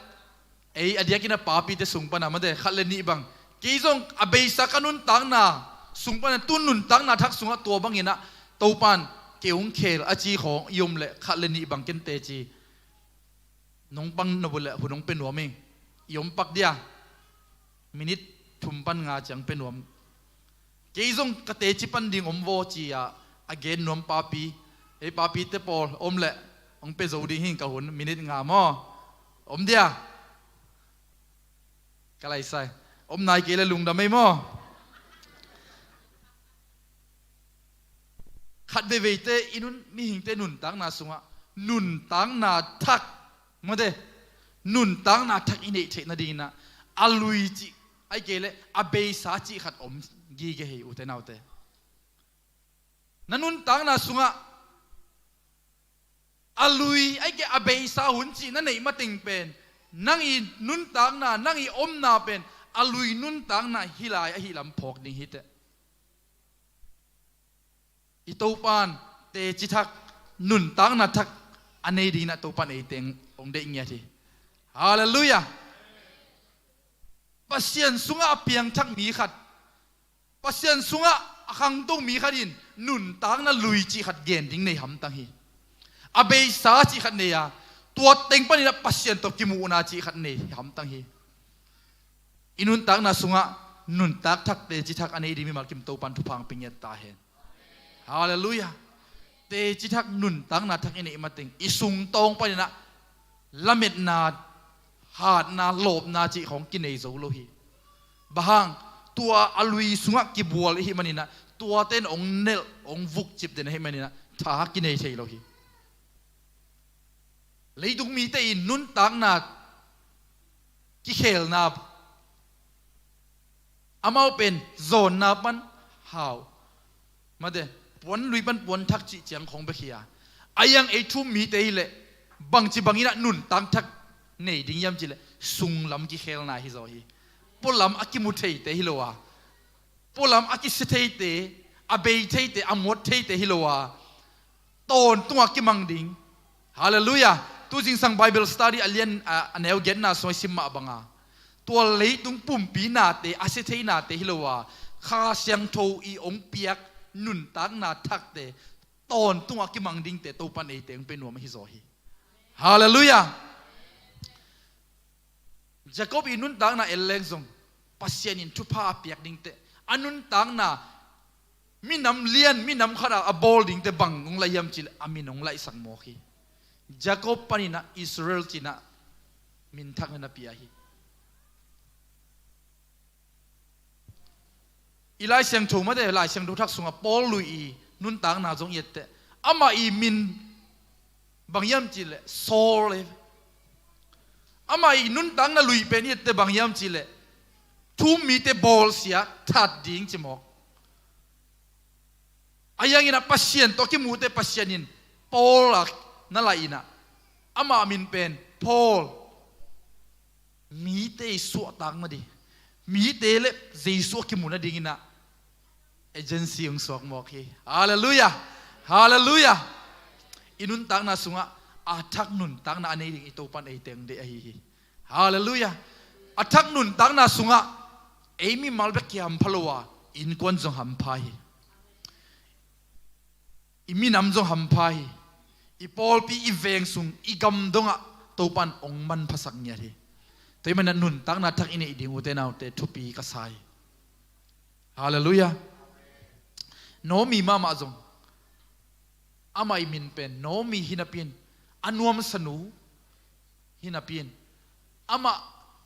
ไอ้อดียกินป้าปีจะส่งปนะมันเดขัดเลนี่บังกี่จงอเบยสักนุนตังนะส่งปนะตุนนุนตังนะทักส่งตัวบังเงินนะตัวปันเกี่ยวงเคลอาจีของยมเละขัดเลนี่บังเกนเตจีน้องปังนบุเละผู้น้องเป็นหัวเมงยมปักเดียมินิททุ่มปันงาจังเป็นหัวกี่จงกเตจิปันดิ่งอมโวจีอะเกนนวมปาปีไอ้ปาปีเตปอลอมเละองเป็นโซดิ่งหิงกับหุ่นมินิทงามอมเดียกะไรใส่อมนายเกลลุงดำไม่มอขัดเวเตอินุนมีหิงเตนุนตังนาสุงะนุนตังนาทักมาเดนุนตังนาทักอินเอเทนาดีนะอาลุยจิไอเกลอาเบยสาจิขัดอมกีเกหิอุเตนาวเตนันุนตังนาสุงะ ลุยไอ้แกอเบยสาหุนจีนั่นไหนมาติงเป็นนั่งอีนุนตังนานั่งอีอมนาเป็นอลุยนุนตังนาฮิลายฮิลำพอกนี่ฮิตอีตูปานเตจิทักนุนตังนาทักอันนี้ดีนะตูปานไอเต็งองเด็กเงี้ยทีฮาเลลูยาปัสยันสุงะเปียงทักมีขัดปัสยันสุงะขังตุ้งมีขัดินนุนตังนาลุยจีขัดเกณฑ์ดิ้งในหำตังฮีอเบยสาจีขัดเนี่ยตัวเต็งปนินะปัสยันตบกิมูนาจีขัดเนี่ยหำตังฮีอินุนตังนาสุงะนุนตักทักเตจิทักอันนี้ดีมีมากิมตูปันทุพังปิญญาตาเห็นฮาเลลูยาเตจิทักนุนตังนาทักอันนี้มาติงอิสุงตองปนินะละเม็ดนาหาดนาโลบนาจีของกินเอโซโลฮีบางตัวอลุยสุงะกิบัวเลยฮิมันนี่นะตัวเต้นองเนลองวุกจิบเดนให้มันนี่นะท้ากินเอเชโลฮีเลยตุกมีแต่อินุนตังนากิเคลนาอามาเป็นโซนนาปันหาวมาเดปวนลุยปันปวนทักจิเจียงของเบคียอายังไอทุ่มมีแต่อิเละบางจีบางอินะนุนตังทักเนี่ยดิ้งยำจิเละสุงลำกิเคลนาฮิโซฮีปุลำอากิมุเทเตฮิโลวาปุลำอากิสเทเตอาเบยเทเตอามดเทเตฮิโลวาตอนตัวกิมังดิ้งฮาเลลูยาตัวจริงสังไบเบิลสตัดดี้อเลียนอันเอลเกนนาสวยสิมมาบังอาตัวเลี้ยตุงปุ่มปีนาเตอาเซเทนาเตฮิโลวาข้าเสียงโทอีองเปียกนุนตักนาทักเตตอนตัวกิมังดิ้งเตตัวปันเอเตงเป็นหัวไม่ฮิโซฮีฮาเลลูยาจะก็อินุนตังนาเอลเลงซงปัสยานินทุพาเปียกดิ้งเตอนุนตังนามีน้ำเลียนมีน้ำขนาดอบอลดิ้งเตบังงไลยำจิลอามินงไลสังโมฮีจะก็ปนินะอิสราเอลจินะมินทักนะพิยาฮีอีไลเสียงถูกมาได้ไลเสียงถูกทักสุงปอลลุยนุนตังนาจงเยตเตอามาอีมินบางยำจิลโซเลอามาอีนุนตังนาลุยเป็นเยตเตบางยำจิลทุ่มมีเตบอลเสียทัดดิ้งจิมอกอายังอินะปัสยันตัวกิมูเตปัสยันินปอลลักนั่นแหละอินะอามามินเป็นพอลมีเตสวตังมาดิมีเตเล็บเจสวกิมูนะดิ้งอินะเอเจนซี่องสวกมอกฮีฮาเลลูยาฮาเลลูยาอินุนตังนาสุงะอาทักนุนตังนาอันนี้ดิ้งอิโตปันเอเตงเดฮีฮาเลลูยาอาทักนุนตังนาสุงะเอมีมัลเบกิฮัมพลวาอินควนจงฮัมพายอิมีนำจงฮัมพายอีปอลปีอีเวงซุงอีกำดงะตัวปันองมันภาษาเนี่ยทีแต่มันนุนตักนาทักอินอีดิ่งอุเทนเอาแต่ทุปีกษายฮาเลลูยาโนมีมามาจงอามาอิมินเป็นโนมีฮินาเปียนอันวมสนูฮินาเปียนอามา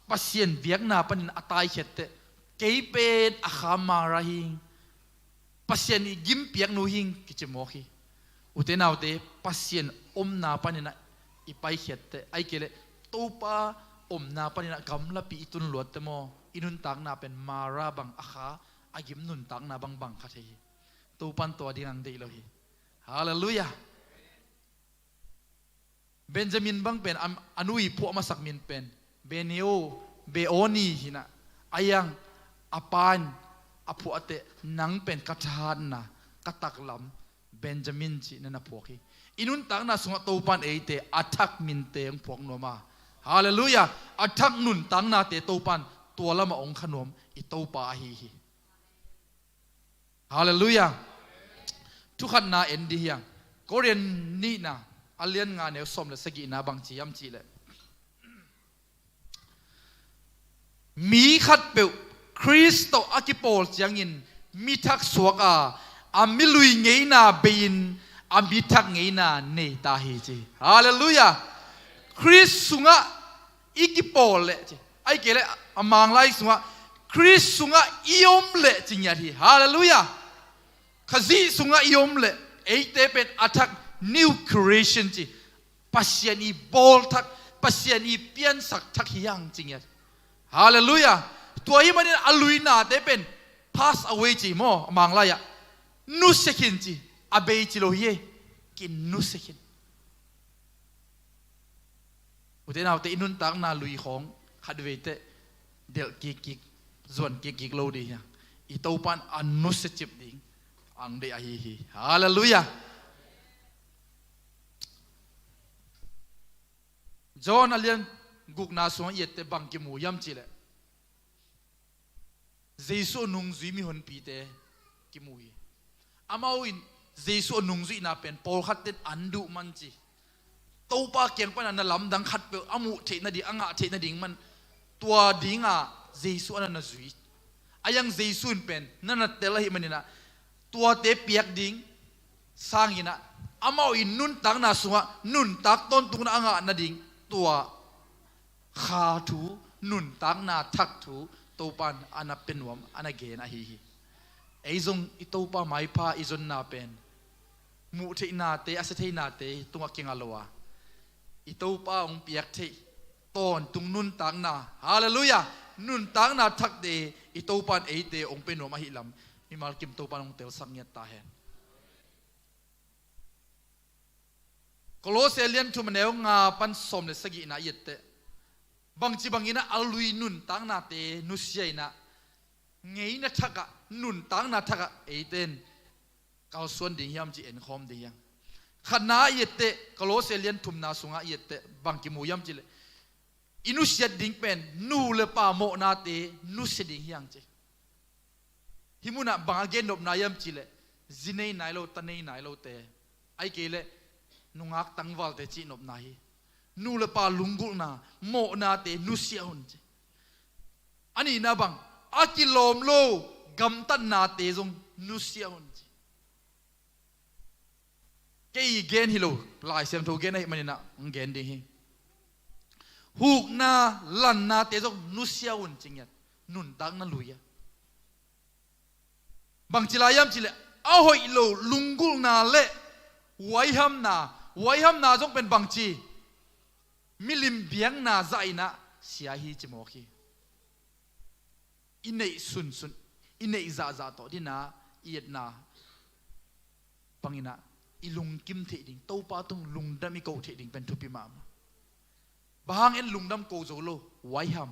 ปัสยันเวียกนาปันอัตายเฉตเกยเป็นอาขามาราหิงปัสยันอีกิมเปียกนูหิงกิจโมขีอุเทนเอาเตปัสยันอมนาปันนะอีไปเฉตไอเกเลตูปาอมนาปันนะกำลับปีตุนหลวดเตโมอินุนตังนาเป็นมาราบังอาขาอากิมนุนตังนาบังบังขัดเฮตูปันตัวดีนังเดียโลฮีฮาเลลูยาเบนจามินบังเป็นอนุยพวกมาสักมินเป็นเบเนโอเบโอนีหินะอายังอปานอพวกเตนังเป็นกัจจานนะกัตักลำเบนจามินจีนั่นนะพวกฮีอินุนตังนาสุงตูปันเอเตอัทักมินเตงพวกโนมาฮาเลลูยาอัทักนุนตังนาเตตูปันตัวละมาองขนมอิตูปาฮีฮาเลลูยาทุกขันนาเอ็นดียังก็เรียนนี่นะอาเลียนงานเนี่ยสมเลยสกินาบางจียำจีเลยมีขัดเปิลคริสโตอากิโปลยังอินมีทักสวกอามิลุยเงยนาเบินอามิทักเงยนาเนตาฮีจีฮาเลลูยาคริสสุงะอีกิโปลเลยจีไอเกลอามังไลสุงะคริสสุงะอิยมเลยจริงอย่างที่ฮาเลลูยาขจีสุงะอิยมเลยไอเตเป็นอัทัก new creation จีปัสยานีบอลทักปัสยานีเปลี่ยนสักทักยังจริงอย่างฮาเลลูยาตัวนี้มันอลุยนาเตเป็น pass away จีโมมังไลอะนุสกินจีอาเบจิโลเยกินนุสกิน อุเทนเอาแต่อินุนตังนาลุยของขัดเวทเดลกิกส่วนกิกโลดีฮะอิตาปันอันนุสจิบดิงอังเดียฮีฮาเลลูยาจอห์นอเลียนกุกนาสวงเยตเตบังกิมูยัมจิเลเจสุนุงซุยมีหนปีเตกิมูยอามาวินเจสุนุงซุยนาเป็นปอลขัดเต็นอันดุมันจีตัวปาเกียงปนันลำดังขัดเปอามุเทนดีอ่างเทนดิ่งมันตัวดิ่งเจสุอันนั้นซุยอายังเจสุนเป็นนั่นเตลหิมันนี่นะตัวเตเปียกดิ่งสร้างยินะอามาวินนุนตักนาสวงนุนตักต้นตุงอ่างนาดิ่งตัวขาถูนุนตักนาทักถูตัวปันอันนั้นเป็นวมอันนั้นเกณฑ์ฮีไอ้จงอิตัวปาไม่พาไอ้จงนาเป็นมุเทนาเตอสเทนาเตตัวเก่งอลัวอิตัวปาองเปียกเทตอนตุงนุนตักนาฮาเลลูยานุนตักนาทักเดอิตัวปันเอเตองเป็นวมหิลำมีมาลกิมตัวปันองเตลสังเงียตาเห็นโคลเซเลียนทุมันเอวงาปันสมเลสกินาเยตเตบางจีบางอินะอัลลุยนุนตังนาเตนุสเยนะเงยนะทักะนุนตังนาทักะเอเตนเกาส่วนดิ่งยามจีเอ็นคอมดิ่งยังขณะเยตเตโคลเซเลียนทุมนาสุงะเยตเตบางกิมูยามจีเลอินุสเยดิ่งเป็นนูเลปาโมนาเตนุสดิ่งยังจีฮิมุนะบางเกนนบนายามจีเลจินเนยนายโลตันเนยนายโลเตไอเกเลนุงักตังวัลเตจีนบนายนูเลปาลุงกุนาโมนาเตนุเสียหุนเจอันนี้นะบังอากิลอมโลกัมตันนาเตจงนุเสียหุนเจเกยเกนฮิโลลายเสียงทูเกนให้มันนะเกนดีฮิฮูกนาลันนาเตจงนุเสียหุนจริงยัดนุนตังนั่นลุยบางจิลายามจิเลเอาหอยโลลุงกุนาเละไว้ห้ำนาจงเป็นบางจีมิลิมเบียงนาใจนะเสียฮีจิโมกีอินเนยสุนอินเนยจ่าต่อที่นาเอียดนาปังอินะอิลุงกิมเทดิงโตปาตุงลุงดามิโกเทดิงเป็นทุปิมามบางเอ็นลุงดำโกโจโลไว้ฮัม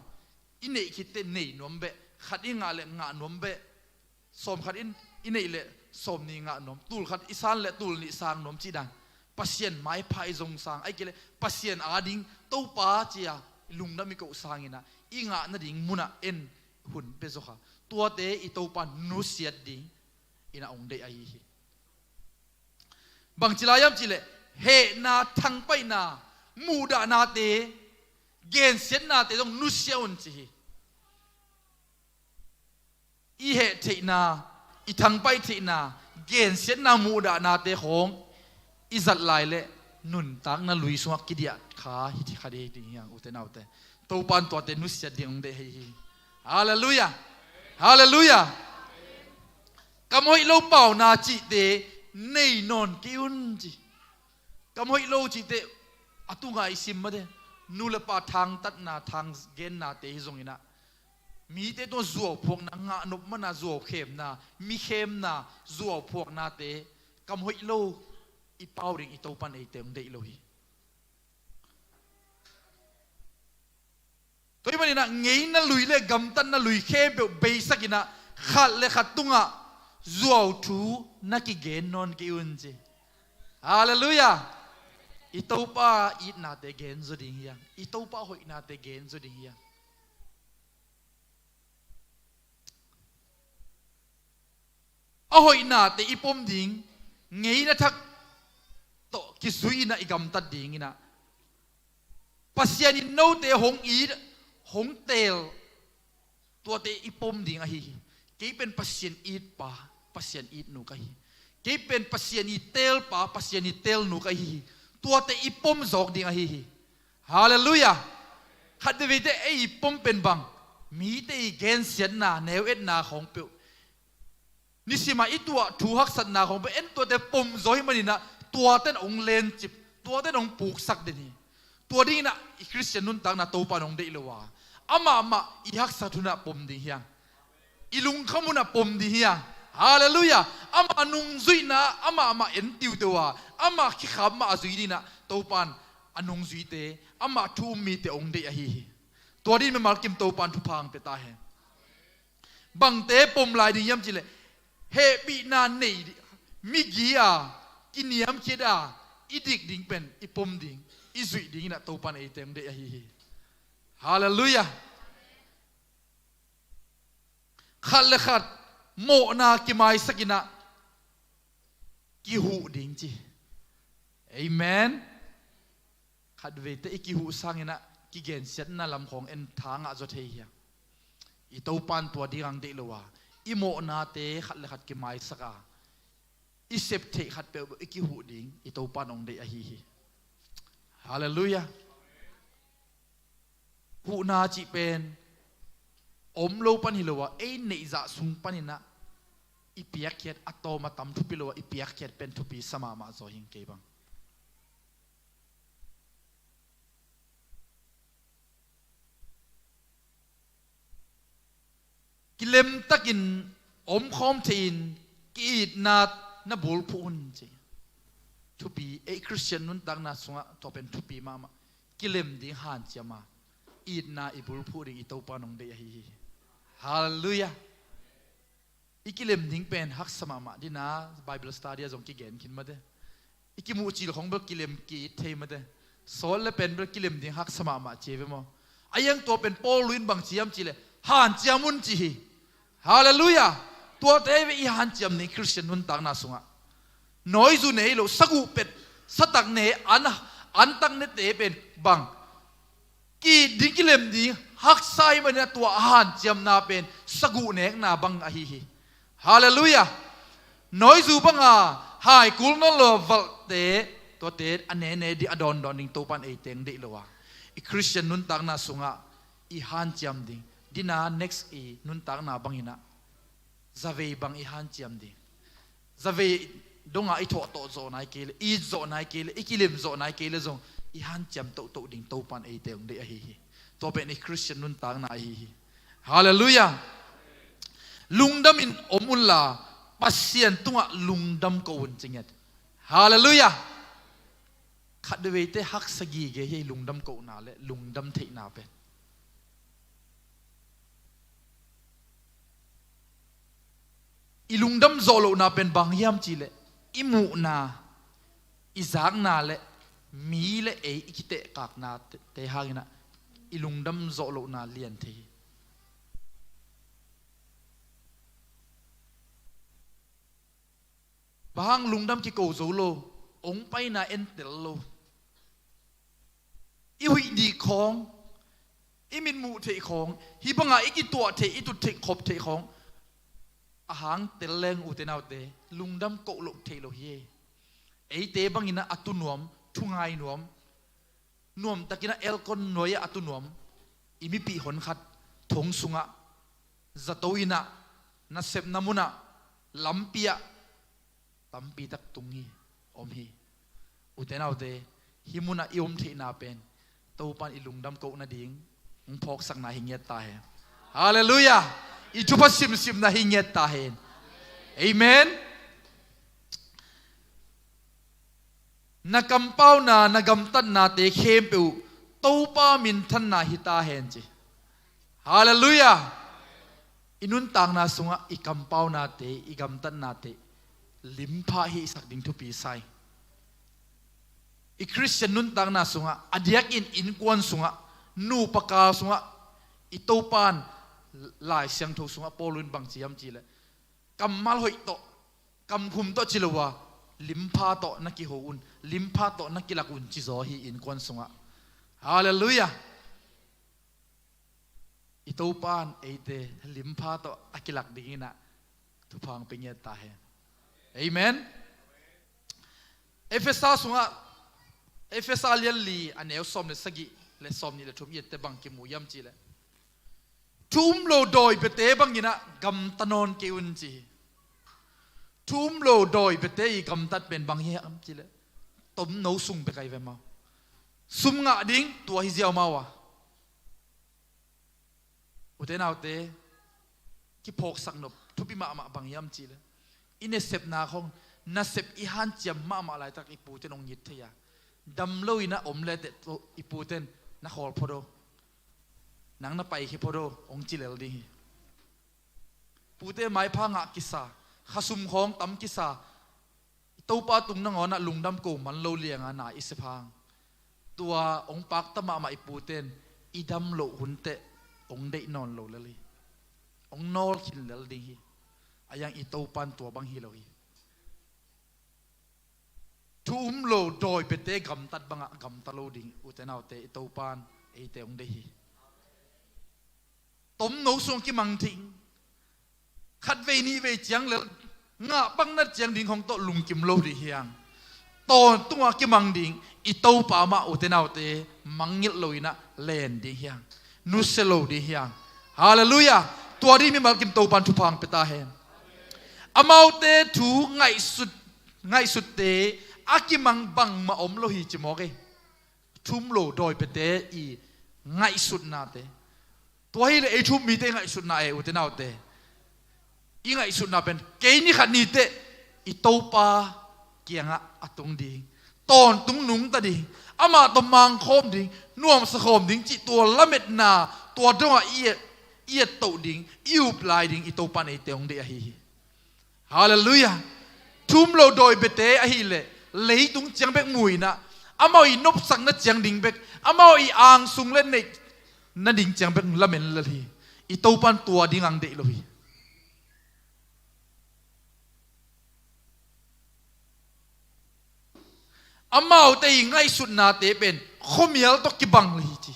อินเนยคิดเตเนยนวมเบะขัดอิงาเลงานวมเบะสมขัดอินเนยเลสมนี่งานวมตูลขัดอิสานเลตูลนิสางนวมจีดังปัสเซียนไม้พายจงสางไอ้เกลปัสเซียนอาดิงตัวป้าเจียลุงดำมิโกสางอินะอิงะนั่นดิ่งมุนะเอ็นหุ่นเปโซค่ะตัวเตอิตัวปานุเสียดิ่งอินะองเดไอฮีบางจิลายามจิเลเฮนาทังไปนามูดานาเตเกณฑ์เสียนาเตจงนุเสียอุนจีอีเฮเทนาอีทังไปเทนาเกณฑ์เสียนามูดานาเตของอิจัดลายเละนุนตักนั่นลุยสวกกิเดียขาฮิติขาเดียดิ่งยังอุเทนเอาเตตัวปันตัวเตนุเสียดิ่งองเดฮีฮาเลลูยาฮาเลลูยากำหอยโลเป่านาจิเตเนยนอนกิอุนจีกำหอยโลจิเตอตุงไอซิมมาเดนูเลปาทางตัดนาทางเกนนาเตฮิซงอินะมีเตตัวจัวพวกนางนบมันนาจัวเข้มนามีเข้มนาจัวพวกนาเตกำหอยโลอีเป้าเริงอีโตปันไอเตงเดอิโลฮีตัวนี้มันนะเงี้ยนั่นลุยเล่กำตันนั่นลุยเข้มเบย์สักนะขัดเล่ขัดตุงะจัวทูนักเกนนอนกิอุนจีฮาเลลูยาอีโตป้าอีนาเตเกนจุดิงยังอีโตป้าหอยนาเตเกนจุดิงยังเอาหอยนาเตอีปมดิงเงี้ยนะทักโตกิสุยนะอีกำตัดดิงนะปัสยานิโนเตหงอีหงเตลตัวเตอีปมดิงอะฮีกี่เป็นปัสยานอีดป่าปัสยานอีดหนูกะฮีกี่เป็นปัสยานีเตลป่าปัสยานีเตลหนูกะฮีตัวเตอีปมจอกดิงอะฮีฮาเลลูยาขัดเดวิดไออีปมเป็นบังมีเตอีเกนเสียนนาเนวเอ็ดนาของเปียวนิสิมาอีตัวถูหักสันนาของเปียวเอ็นตัวเตปมจอยมันนี่นะตัวเต้นองเลนจิบตัวเต้นองปลูกสักเดนี่ตัวนี้นะอีคริสเตียนนุนตังนะโตปานองเดอิลวาอามาอีหักสัตุนะปมดิเฮียงอีลุงขมุนะปมดิเฮียงฮาเลลูยาอามานุงซุยนะอามาเอ็นติวตัวอามาขี้ขำมาซุยดีนะโตปาน อันนงจุยเตอามาทูมีเตองเดียฮีตัวนี้มันมากิมโตปันทุพังเปตาเฮบังเตปมลายดิยมจิเลเฮปีนาเนยมิกีอากินยมคิดาอีดิกดิ่งเป็นอีปมดิ่งอีจุยดิ่งนะโตปันเอเตองเดียฮีฮาเลลูยาขัดเลขัดโมนากิไมสกินะกิหูดิ่งจีเอเมนขัดเวทอีกิหูสังนะกิเกนเซนน่าลำของเอ็นทางอาจจะเทียอีตัวปันตัวดีรังเดลวะอีโมนาเตขัดเลขัดกิไมสกาอีเซปเทขัดเปลอีกิหูดิ่งอีตัวปันองเดียฮีฮาเลลูยาหูนาจิเป็นอมโลปันฮิโลวะเอ้เนจ่าสุงปันินะอีเปียกเขียดอัตโตมาตำทุปิโลวะอีเปียกเขียดเป็นทุปีสมามาโซหิงเก็บังกิเลมตะกินอมคอมทีนกีดนาบุลพูนจีทุปีเอคริสเตียนนุนตังนาสุงะตัวเป็นทุปีมากิเลมดิฮันเจมาอีดนาอิบุลพูดิอิโตปานองเดียฮีฮาเลลูยาอีกิเลมดิ้งเป็นฮักสมามาดินาไบเบิลสตาร์เดียจงกิเกนคินมาเดอีกิมูจิลของเบลกิเลมกีเทมาเดสอนและเป็นเบลกิเลมดิ้งฮักสมามาเจเวมออายังตัวเป็นโปลุนบังเจียมจิเลฮันเจียมุนจีฮาเลลูยาตัวเทวอีฮันเจียมนี่คริสเตียนนุนตังนาสุงะน้อยจูเนโลสกุเป็ดสตักเนอันตังเนเตเป็นบังกีดิ้งกิเลมดิ้งฮักไซมันเนี่ยตัวอาหารเจียมนาเป็นสกุเนกนาบังอะฮีฮีฮาเลลูยาน้อยจูบังอาหายกุลนโลวัลเตตัวเตอันเนเนดิอดอนดอนดิ้งตัวปันเอเตงเดลวะอีคริสเตียนนุนตังนาสุงะอีฮันเจียมดิ้งดินา next อีนุนตังนาบังอินะซาเวบังอีฮันเจียมดิ้งซาเวดงอาอีโตโตโซนายเกลอีโซนายเกลอีกิเลมโซนายเกลซงอีฮันเจียมโตดิ้งตัวปันเอเตงเดอะฮีฮีตัวเป็นคริสเตียนนุนต่างนาฮีฮาเลลูยาลุงดำอินอมุลลาปัสเซียนตุงะลุงดำโกนจริงเหรอฮาเลลูยาขัดเวทฮักสกีเกย์ลุงดำโกนาเลลุงดำเทนาเป็นอีลุงดำโซโลนาเป็นบางยามจีเลอีมูนาอีจางนาเลมีเลอีกิเตกากนาเตหากินะอีลุงดำโซโลนาเลียนทีบางลุงดำกิโกโซโลองไปนาเอ็นเตลโลอีหุยดีของอีมินมูเทของฮิบังอาอีกิตัวเทอีตุเทขบเทของอาหารเตลเลงอุเตนาวเตลุงดำโกโลเทโลเฮไอเตบังอินะอัตุนวมทุ่งไงนวมนวมตะกินะเอลคอนนวยอัตุนวมอิมิปีหนขัดทงสุงะจัตวินะนัเซบนามุนะลัมปียตัมปีตักตุงฮีอมฮีอุเตนาวเตฮิมุนะอิอมเทนาเป็นตัวปันอิลุงดำโกนาดิงงพอกสักนาหิงเงตตาเฮฮาเลลูยาอิจุพัสซิมนาหิงเงตตาเฮเอเมนนักำเป้านานักำตันนาเตเข้มเปูตัวป้ามินทันนาฮิตาเฮนจีฮาเลลูยาอินุนต่างนาสุงะอีกำเป้านาเตอีกำตันนาเตลิมพาฮิสักดิ่งทุปีไซอีคริสเตียนนุนต่างนาสุงะอดียกอินกวนสุงะนูปกาสุงะอีตัวปานลายเสียงทุสุงะโปลุนบังจียมจีเลกำมัลหอยโตกำคุมโตจิลวะลิมพาโตนักกิโฮอุนลิมพาโตนักกิลักอุนจิโซฮีอินกวนสุงะฮาเลลูยาอีตัวปานเอเดลิมพาโตอักิลักดิ่งนะทุพังเป็นเงตาเฮเอเมนเอเฟซัสสุงะเอเฟซัสเลียนลีอันเอลซอมเลสกิเลซอมนี่เลทุบเยตบังกิมูยามจีเลทุมโลดอยเปเตบังยินะกำตนนเกอุนจีทุมโลดอยเปเตอีกำตัดเป็นบางเฮียมจีเลต้มโนซุงไปไกลเวมาซุมงะดิ้งตัวฮิเซียวมาวะอุเทนเอาเตกิพกสักนบทุบิมาบางยามจีเลอินเนเซปนาของนาเซปอีฮันเจียมมาอะไรตักอีปูเจนงยิทยา ดำลุยนะอมเลเตอิปูเตนนักฮอลพอโดนังนับไปคิพอโดองจิเลลดีปูเตไม้พังะกิสาขสุมของตั้มกิสาตัวปาตุงนังอนะลุงดำกูมันโลเลียงอานาอิสพังตัวองปักตมามาอิปูเตนอีดำโลหุนเตองได้นอนโลเลยองนอลคินเลลดีอายังอีตัวปันตัวบังฮิโลฮีทุ่มโลโดยเปเตกำตัดบังกำตะโลดิงอุตนาเตอีตัวปันเอเตองได้ฮีต้มโนส่งกิมังทิงขัดเวนีเวจียงเลยงะบังนัดเจียงดิ่งของโตลุงกิมโลดิเฮียงตอนตัวกิมังดิ่งอีตัวป่ามาอุตนาเตมังยิลโลยนะเลนดิเฮียงนุสโลดิเฮียงฮาเลลูยาตัวนี้มีมากิมตัวปันทุพังเปตาเฮนอมาเตถูไงสุดเตอากิมังบังมาอมโลหิจิโมเกทุ่มโลโดยเปเตอีไงสุดนาเตตัวให้เลยทุ่มมีเตไงสุดนาอุตนาเตอีไงสุดนาเป็นเกนี่ขันนี่เตอีโตปาเกียงอะตรงดีตอนตุงหนุงตาดีอามาตมังโคมดิน่วมสะโคมดิจิตัวละเม็ดนาตัวดงเอียโตดิอิวปลายดิอีโตปานไอเตองเดียฮีฮาเลลูยาทุ่มโลโดยเปเตอฮีเลเลยตุงเจียงเบกมวยนะอามาอีนบสังนัดเจียงดิ่งเบกอามาอีอ่างสุงเล่นในนั่นดิ่งเจียงเบกละเมนละทีอีโตปันตัวดิ่งอังเดลฮีอามาเอาแต่ยังไงสุดนาเตเป็นขมียลตกิบังเลยจี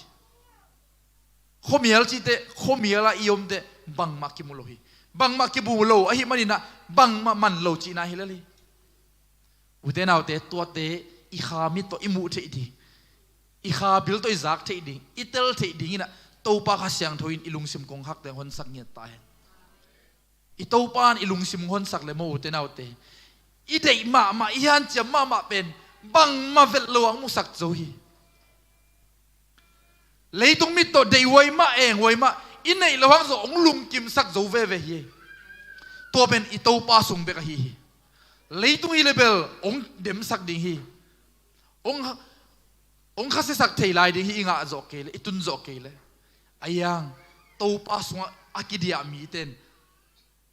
ขมียลจีเตขมียลอียมเตบังมากิมุโลฮีบังมากิบุโลอหิมันนะบังมามันโลจีนาฮิลลีอุเทนเอาเตตัวเตอีขามิโตอิมูเทดีอีขาบิลโตอิซักเทดีอิเตลเทดีนะตัวปากเสียงทวินอิลุงซิมกงฮักแต่คนสักเงียตายอีตัวปานอิลุงซิมคนสักเลยโมอุเทนเอาเตอีเดมาอีฮันจะมาเป็นบังมาเวลลวงมุสักโจฮีเลยตรงมิโตเดย์ไว้มาเองไว้มาอินในระหว่างสองลุงกิมสักโจเวเวฮีตัวเป็นอีตัวปาสุงเบกฮีเลยตรงอีเลเบลองเดมสักดิ่งฮีองข้าศึกสักเทลายดิ่งฮีอิงะโจเกลอิตุนโจเกลอายังตัวปาสุงอากิดียมีเต็น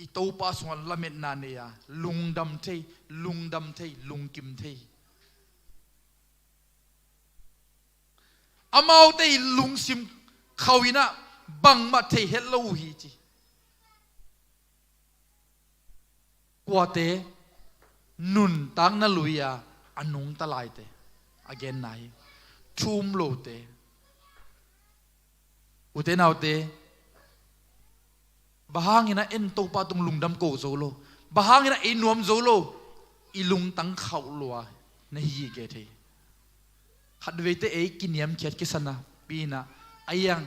อีตัวปาสุงละเม็ดนาเนียลุงดำเทลุงกิมเทอามาเอาแต่ลุงซิมเขาวินะบังมาเทเฮลโลฮีจีกว่าเตนุนตังนาลุยาอันนุงตะไลเตอเกนไนชุมโลเตอุเทนเอาเตบะฮางอินะเอ็นโตปาตุงลุงดำโกโซโลบะฮางอินะเอ็นนวมโซโลอีลุงตังเขาลัวในฮีเกเทขัดเวทเอกินยมเขียดกิสนะปีนะไอยัง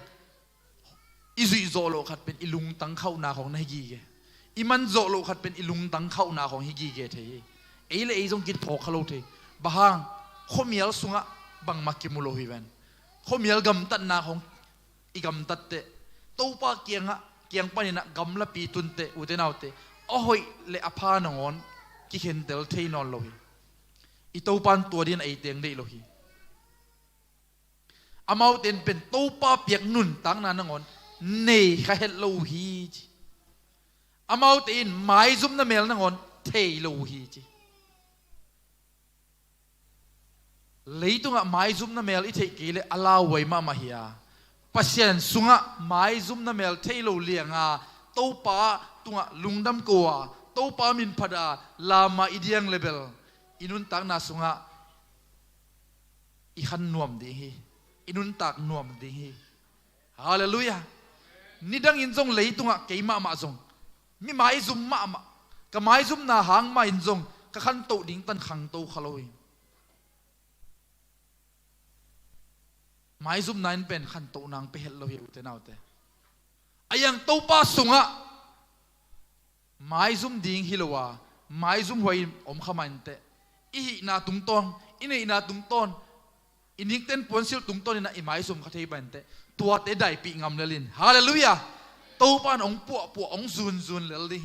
อิซุยโซโลขัดเป็นอิลุงตังเข้านาของนายกีเกอิมันโซโลขัดเป็นอิลุงตังเข้านาของฮิกีเกเทเอเลเอจงกินพอขลุ่ยบางข้อมียลสุงะบังมักกิมุโลฮิเวนข้อมียลกำตัดนาของอีกำตัดเตตัวปาเกียงปานินะกำละปีตุนเตอุเทนเอาเตโอ้ยเลอพานงอนกิเห็นเดลเทนอนโลฮิอีตัวปันตัวดินไอเตียงได้โลฮิอามาเต็นเป็นตัวปาเปียกนุ่นตั้งนานงอนเน่ข้าเฮลโลฮีอามาเต็นไม้ซุ่มน้ำเมลนงอนเทโลฮีจีเลยตรงไม้ซุ่มน้ำเมลอีเทกิเลอลาไว้มาเฮียปัสยันสุงะไม้ซุ่มน้ำเมลเทโลเลียงาตัวปาตรงลุงดำกัวตัวปามินพดาลามาอีเดียงเลเบลอินุนตั้งนาสุงะอีขันนวมดีฮีอินุนตักนวมดีฮีฮาเลลูยานี่ดังอินจงเลยตรงเกยมาจงมีไม้ซุ่มมากับไม้ซุ่มนาหางมาอินจงกับขันโตดิ่งตันขังโตขลุ่ยไม้ซุ่มนั้นเป็นขันโตนางไปเห็นเราอยู่แต่นาเตไอ้ยังโตป้าสุงะไม้ซุ่มดิ่งฮิลวาไม้ซุ่มหวยอมขมันเตอีนาตุงตอนอีนี่นาตุงตอนอินิกเต้นปวนซิลตุงตอนนี่นะไอ้ไม้ซุ่มขัดให้บันเตตัวเตได้ปีงามเลลินฮาเลลูยาโตปานองปัวองซุนเลลดี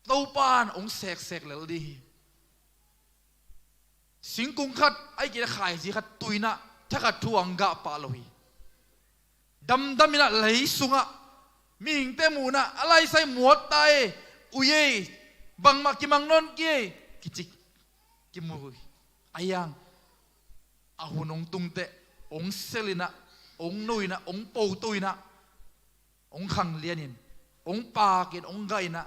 โตปานองแสกเลลดี สิงกุงขัดไอ้กินขายสิขัดตุยนะถ้าขัดทวงกะปาโลหิดำดำมินะไหลสุงะมีหิงเตมูนะอะไรใส่หมวดไตอุยบังมากิมังนนกี้กิจิกกิมุยอายังอาหุนองตุงเตองเซลินะองนุยนะองปูตุยนะองขังเลียนินองปากินองไกนะ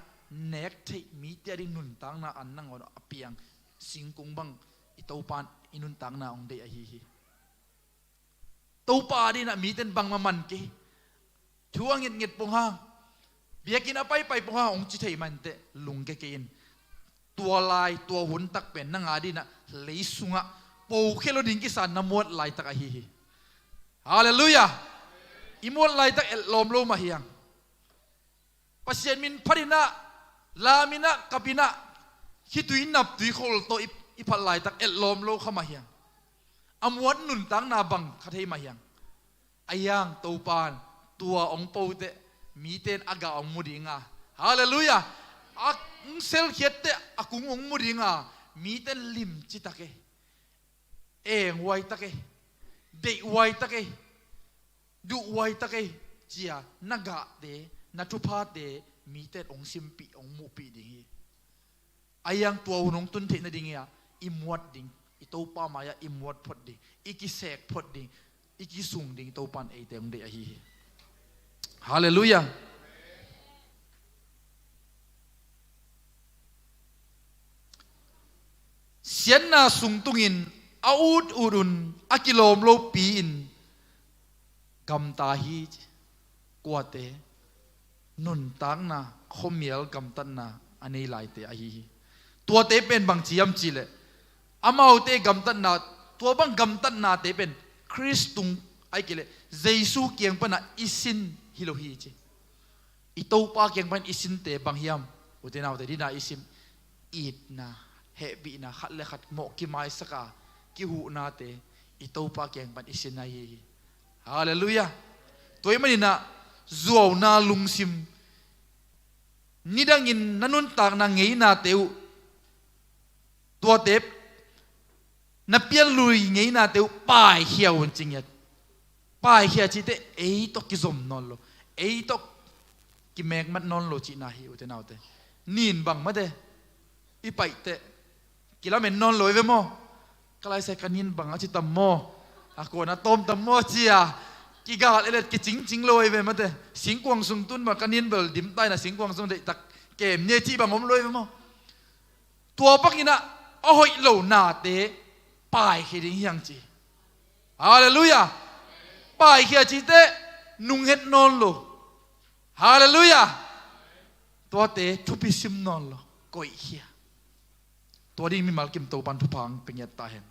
เนกเทมีเตียดินุนตังนะอันนังอนอเปียงสิงกุงบังอิตาปานอินุนตังนะองเดียฮีตูปาดีนะมีเต็นบังมามันกีช่วงเงียบปงฮาเบียกินไปปงฮาองจิตให้มันเตลุงเกกินตัวลายตัวหุ่นตักเป็นนังอาดีนะเลยสุงะปูเคโลดิงกิสานนมวดลายตักฮีฮาเลลูยาอิมวดลายตักลมโลมาเฮียงปัสเซนมินพรินะลามินะกับปินะคิดตุยนับตุยโคลโตอิพัลลายตักลมโลเข้ามาเฮียงอมวดนุนตังนาบังคัทให้มาเฮียงอายังตูปานตัวองปูเตมีเตนอากาองมุดิงาฮาเลลูยาอักเซลเขียดเตอกุงองมุดิงามีเตนลิมจิตะเกเองไวตะเกเดไวตะเกดูไวตะเกเจียนักะเตนัทุพาเตมีเตนองซิมปีองมุปีดิงอายังตัวหุ่นองตุนเทนดิงะอิมวดดิงอิโตปามายาอิมวดพอดดิอิกิเสกพอดดิอิกิสุงดิงโตปันเอเตงเดอฮีฮาเลลูยาเสียนนาสุงตุงินอาอุดอุรุนอากิโลมโลปีอินกำตาฮีกวาเตนุนตังนาคมเมียลกำตันนาอันนี้ลายเตอฮีตัวเตเป็นบางจียมจีเลอามาเตกำตันนาตัวบางกำตันนาเตเป็นคริสตุงไอเกเลเยซูเกียงปนะอิสินฮิโลฮีจีอิโตปาเกียงปันอิสินเตบางฮิยมอุเทนาวเตดีนาอิสิมอีดนาเฮบีนาขัดเลขัดโมกิไมสกากิหูนาเตอิโตปาเกียงปันอิสินนาฮีฮาเลลูยาตัวมันนี่นะจวนาลุงซิมนี่ดังอินนันุนตากนางเงยนาเตวตัวเตปนับเปียลุยเงยนาเตวป้ายเขียวจริงๆป้ายเขียวจีเตเอตกิซอมนอนโลเอตกิเมกมันนอนโลจีนาฮีอุเทนาวเตนินบังมาเตอีไปเตกิลาเมนนอนโลเวโมกลายใส่กันนินบังอาจิตมโมอากูนะต้มตมโมจีอากิกาเลดกิจริงๆโลเวมาเตสิงกวงสุงตุนมากันนินเบลดิมใต้นะสิงกวงสุงเดตักเกมเนี่ยจีบังอมโลเวโมตัวปักอินะโอ้ยโลนาเตป้ายเขียนยังจีฮาเลลูยาป้ายเขียนจีเตนุงเฮ็ดนอนโลฮาเลลูยาตัวเตทุพิซิมนอนโลก็อีเขียตัวนี้มีมัลกิมโตปันทุพังเป็นยัตตาเห็น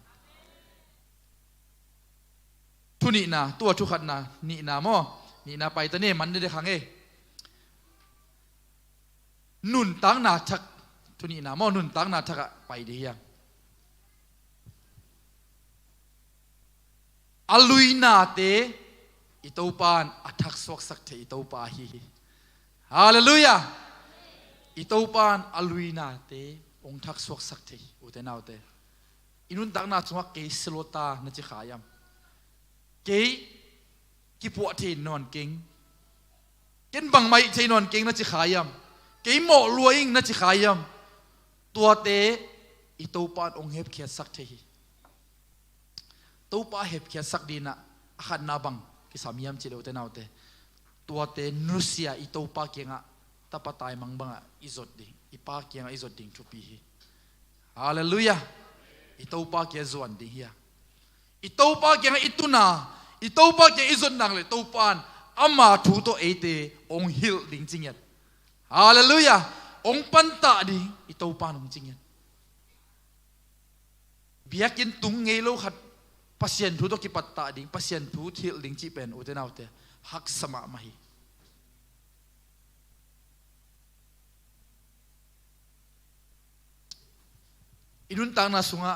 ทุนี่นะตัวทุขัดนะนี่นะมอนี่นะไปตะเน่มันได้ขังเอนุนตังนาทักทุนี่นะมอนุนตังนาทักไปดียังอลุยนาเตอิโตปานอัทักสวกสักเทอิโตปาฮีฮาเลลูยาอิโตปานอลุยนาเตองทักสวกสักเทอุเทนาวเตอินุนตังนาสวกเกสโลตานะจิขายามเกยกิปวดเทนอนเก่งเก่งบังไม่เทนอนเก่งนะจิขายามเกยหมอรวยนะจิขายามตัวเตอิโตปานองเฮบเขียสักเทตัวป้าเฮบเขียสักดีนะขันนาบังกิสามียามจิเลวเตนาวเตตัวเตนุเซียอิโตปาเกียงะตาปตายมังบังอิจดดิอิปาเกียงอิจดดิงชุปีฮาเลลูยาอิโตปาเกียจวนดิเฮียอิโตปาเกียงอิตุนาอิโตปาเกียงอิจดนังเลยตัวปานอามาทูโตเอเตองฮิลดิงจริงยันฮาเลลูยาองปันตาดิอิโตปานองจริงยันเบียกินตุงเงโลขัดpasien tu to ki patta ding pasien tu thil ding chi pen uten autte hak sama mahi inun tang na sunga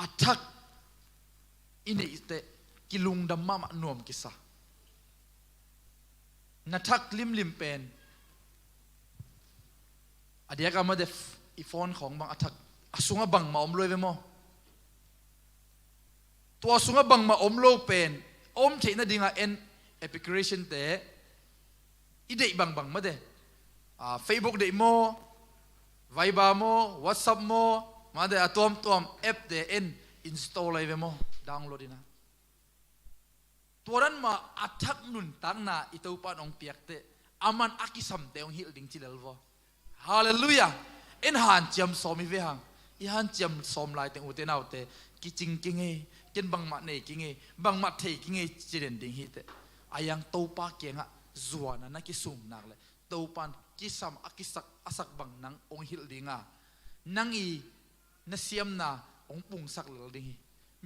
athak ine ite kilung dam ma nuam kisa na thak lim lim pen adia ka ma de ifon khong bang athak sunga bang ma om loi ve mo tua sunga bang ma om lo pen om the na dinga en application te idei bang ma de Facebook de mo Viber mo WhatsApp mo ma de atom app de en install ai ve mo download ina tuaran ma athak nun tang na itau pa ong piak te aman akisam te ong hil ding chilal vo hallelujah en han chiam som ve hang i han chiam som lai te u te nau te ki ching king e ken bang ma nei king e bang ma thei king e chiren ding hi te ayang to pa kenga zuana na ki sung nak le to pan kisam akisak asak bang nang ong hil dinga nang i na siam na ong pung sak lal ding hi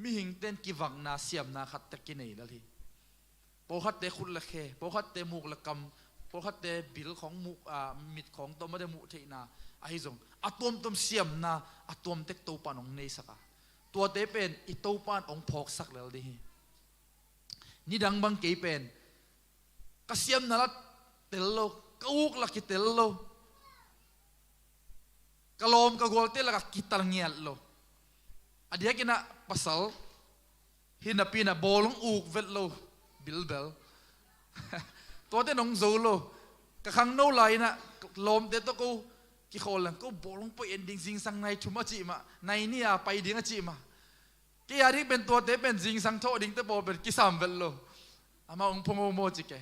mi hing ten ki wang na siam na khat te ki nei lal hi po khat te khut la khe po khat te muk la kam po khat te bil khong muk mit khong to ma de mu thei na ai zong atom tom siam na atom tek to pan ong nei saka tua te pen i to pan ong phok sak lal di hi ni dang bang ke pen ka siam na la tel lo ka uk la ki tel lo kalom ka gol te la ka kital ngial lo adia kina pasal hina pina bolong uk vet lo bilbel to te nong zo lo ka khang no lai na lom te to ko ki khol lang ko bolong po ending jing sang nai thuma chi ma nai ni a pai ding a chi ma ki ari ben to te ben jing sang tho ding te bo ben ki sam vel lo ama ong pongo mo chi ke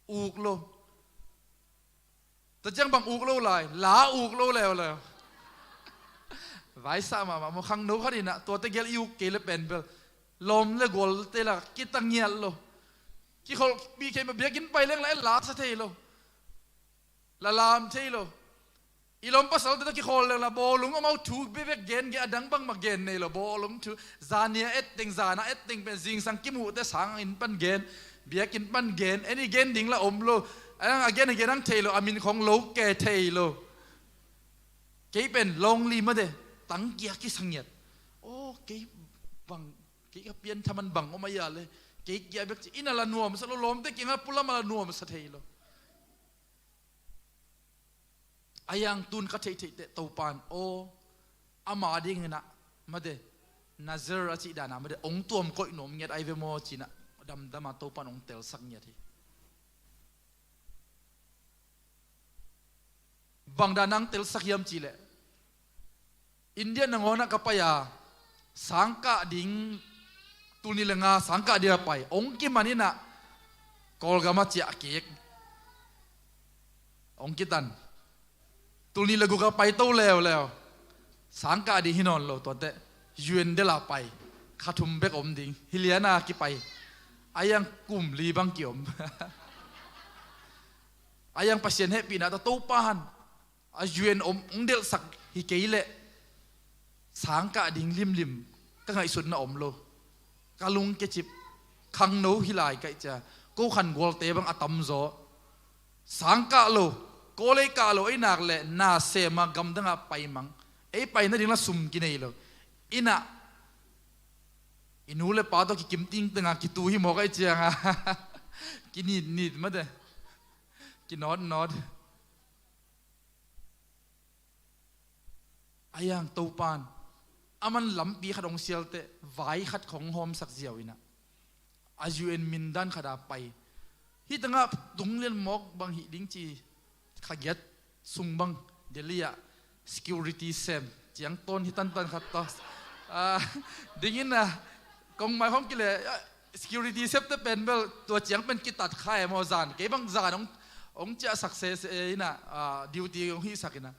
uk lo ta jang bang uk lo lai la uk lo le le vai sa ma mo khang no khari na to te gel uk ke le ben bel lom le gol te la ki tang ngial lo ki khol bi ke ma biakin pai leng la la sa thei lo la lam thei lo ilom pasal te ki khol la bolung amau thu be ve gen ge adang bang ma gen nei lo bolung thu zania et ting zana et ting ben jing sang ki mu te sang in pan gen biakin pan gen any gen ding la om lo ang again ang thei lo amin khong lo ke thei lo ke pen long li ma de tang kia ki sangyat o ke bang ke ka pian thaman bang o ma ya le ke kia bek ina la nuam sa lo lom te ki nga pula ma la nuam sa thei lo ayang tun ka thei thei te to pan o ama ding na ma de nazar a chi da na ma de ong tuam koi nom nget ai ve mo chi na dam dama to pan ong tel sak nget hi bang da nang tel sak yam chi le india nangona kapaya sangka ding tuni lenga sangka dia pai ong ki manina kol gama chi akek ong kitan tuni lagu ka pai to leo sangka di hinon lo to te yuen de la pai khathum bek om ding hiliana ki pai ayang kum li bang kiom ayang pasien happy na to pan a yuen om ong del sak hi keile sangka ding lim ka ngai sun na om lo kalung ke chip khang no hilai kai cha ko khan gol te bang atam zo sangka lo ko le ka lo ai nak le na se ma gam danga pai mang ei pai na ding la sum ki nei lo ina inu le pa to ki kim ting tanga ki tu hi mo kai chianga ki ni ma de ki not ayang to pan aman lampi khadong sial te vai khat khong hom sak ziaw ina ajuen min dan khada pai hi tanga tunglen mok bang hi ding chi khagiat sungbang delia security sem chiang ton hi tan khat to dingin na kong mai hom kile security sem te pen bel to chiang pen ki tat khai mo zan ke bang zan ong cha success ina duty ong hi sakina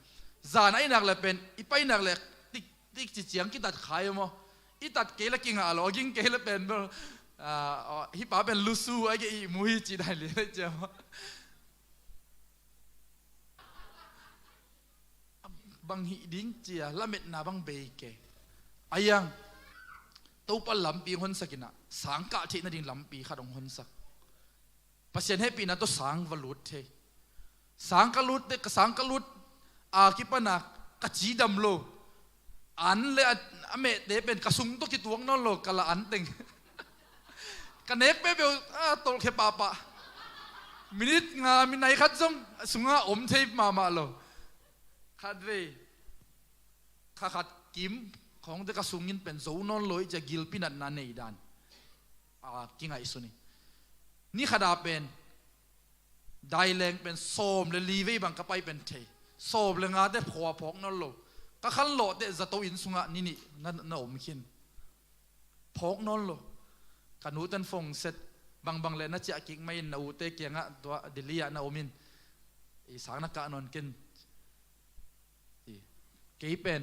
zan ai nak le pen ipai nak le tik chi chiang ki tat khai mo i tat ke la king a lo ging ke la pen bel hi pa pen lusu ai ke i mu hi chi dai le cha bang hi ding chia lamet na bang be ke ayang to pa lampi hon sakina sangka the na ding lampi khadong hon sak pasien happy na to sang valut the sangka lut te sangka lut a ki pana ka chi dam lo an le ame te pen kasung to ki tuang no lo kala an teng kanek pe be tol khe pa minute nga minai khat song sunga om thei ma lo khadve ข้าขัดกิมของเด็กสุงินเป็นโซนอนลอยจะกิลปินัดนันในด้านกิงไอสุนี่นี่ขดาเป็นได้แรงเป็นโซมเลยลีวีบังกะไปเป็นเทโซมเลยงาได้ผัวพกนั่นโลก็ขันโลเดจะโตอินสุงะนี่นั่นอมขินพกนั่นโลกันนูตันฟงเสร็จบางเลยน่าจะกิงไม่นาอูเตเกียงะตัวเดลียนาอมินอีสางนักการนนกินเกี่ยเป็น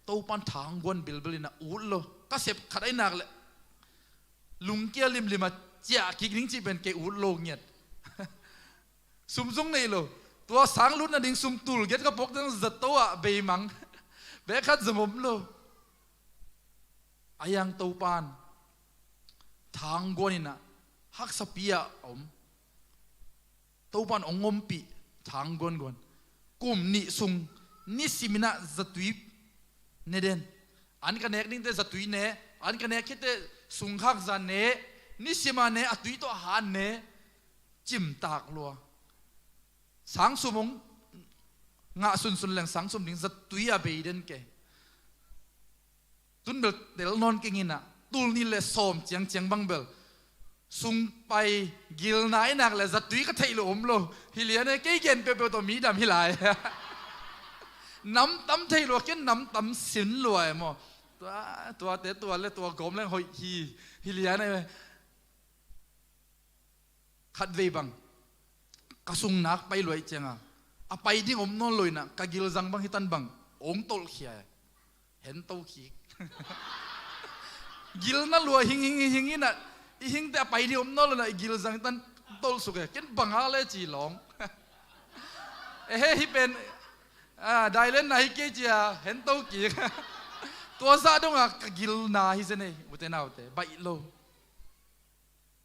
ตู้ปันทางวนบิลบิลินะอูดโลก็เสพขัดไอ้นักเลยลุงเกียลิมลิมาเจ้ากิงนิ่งจีเป็นเกี่ยอูดโลเงียดซุ่มซุงในโลตัวสางลุ้นนั่นดิ่งซุ่มตูลเก็ตก็พกตั้งจัดตัวเบยมังเบคัดสมมโลอายังตู้ปันทางวนนี่นะฮักสเปียอมตู้ปันองงมปีทางกวนกุมนิสุงนิสิมินะจัตุยเนเดนอันกันเนกนิ่งเตจัตุยเนอันกันเนกคิดเตสุงขักจันเนนิสิมาเนอตุยตัวหานเนจิมตากลัวสังสุมงงะสุนแหลงสังสุมดิ่งจัตุยอาเบยเดนเกตุนเบลเดลนอนกิงินะตุลนี่เลสอมเจียงบังเบลสุงไปกิลนายนักเลยจัตุยก็เทลมโลฮิเลียนเกย์เกนเปเปตัวมีดำฮิลายน้ำตำเทลวกินน้ำตำสินรวยมั้งตัวเตะตัวเลยตัวกลมเลยหอยฮิเลียนเลยขัดเวบังกระสุงนักไปรวยเจ้าอะไปที่ผมนอนลอยนะกะกิลจังบังฮิตันบังองตลเขียเห็นโตขีกกิลนั่นรวยหิงน่ะหิงแต่ไปที่ผมนอนเลยนะกิลจังตันตลสุกเกินบังอะไรจีหลงฮิเป็นได้เล่นไหนเกจีเห็นโตขีกตัวซาดงอ่ะกะกิลนาฮิเซเน่บุตรน่าอุตใบโล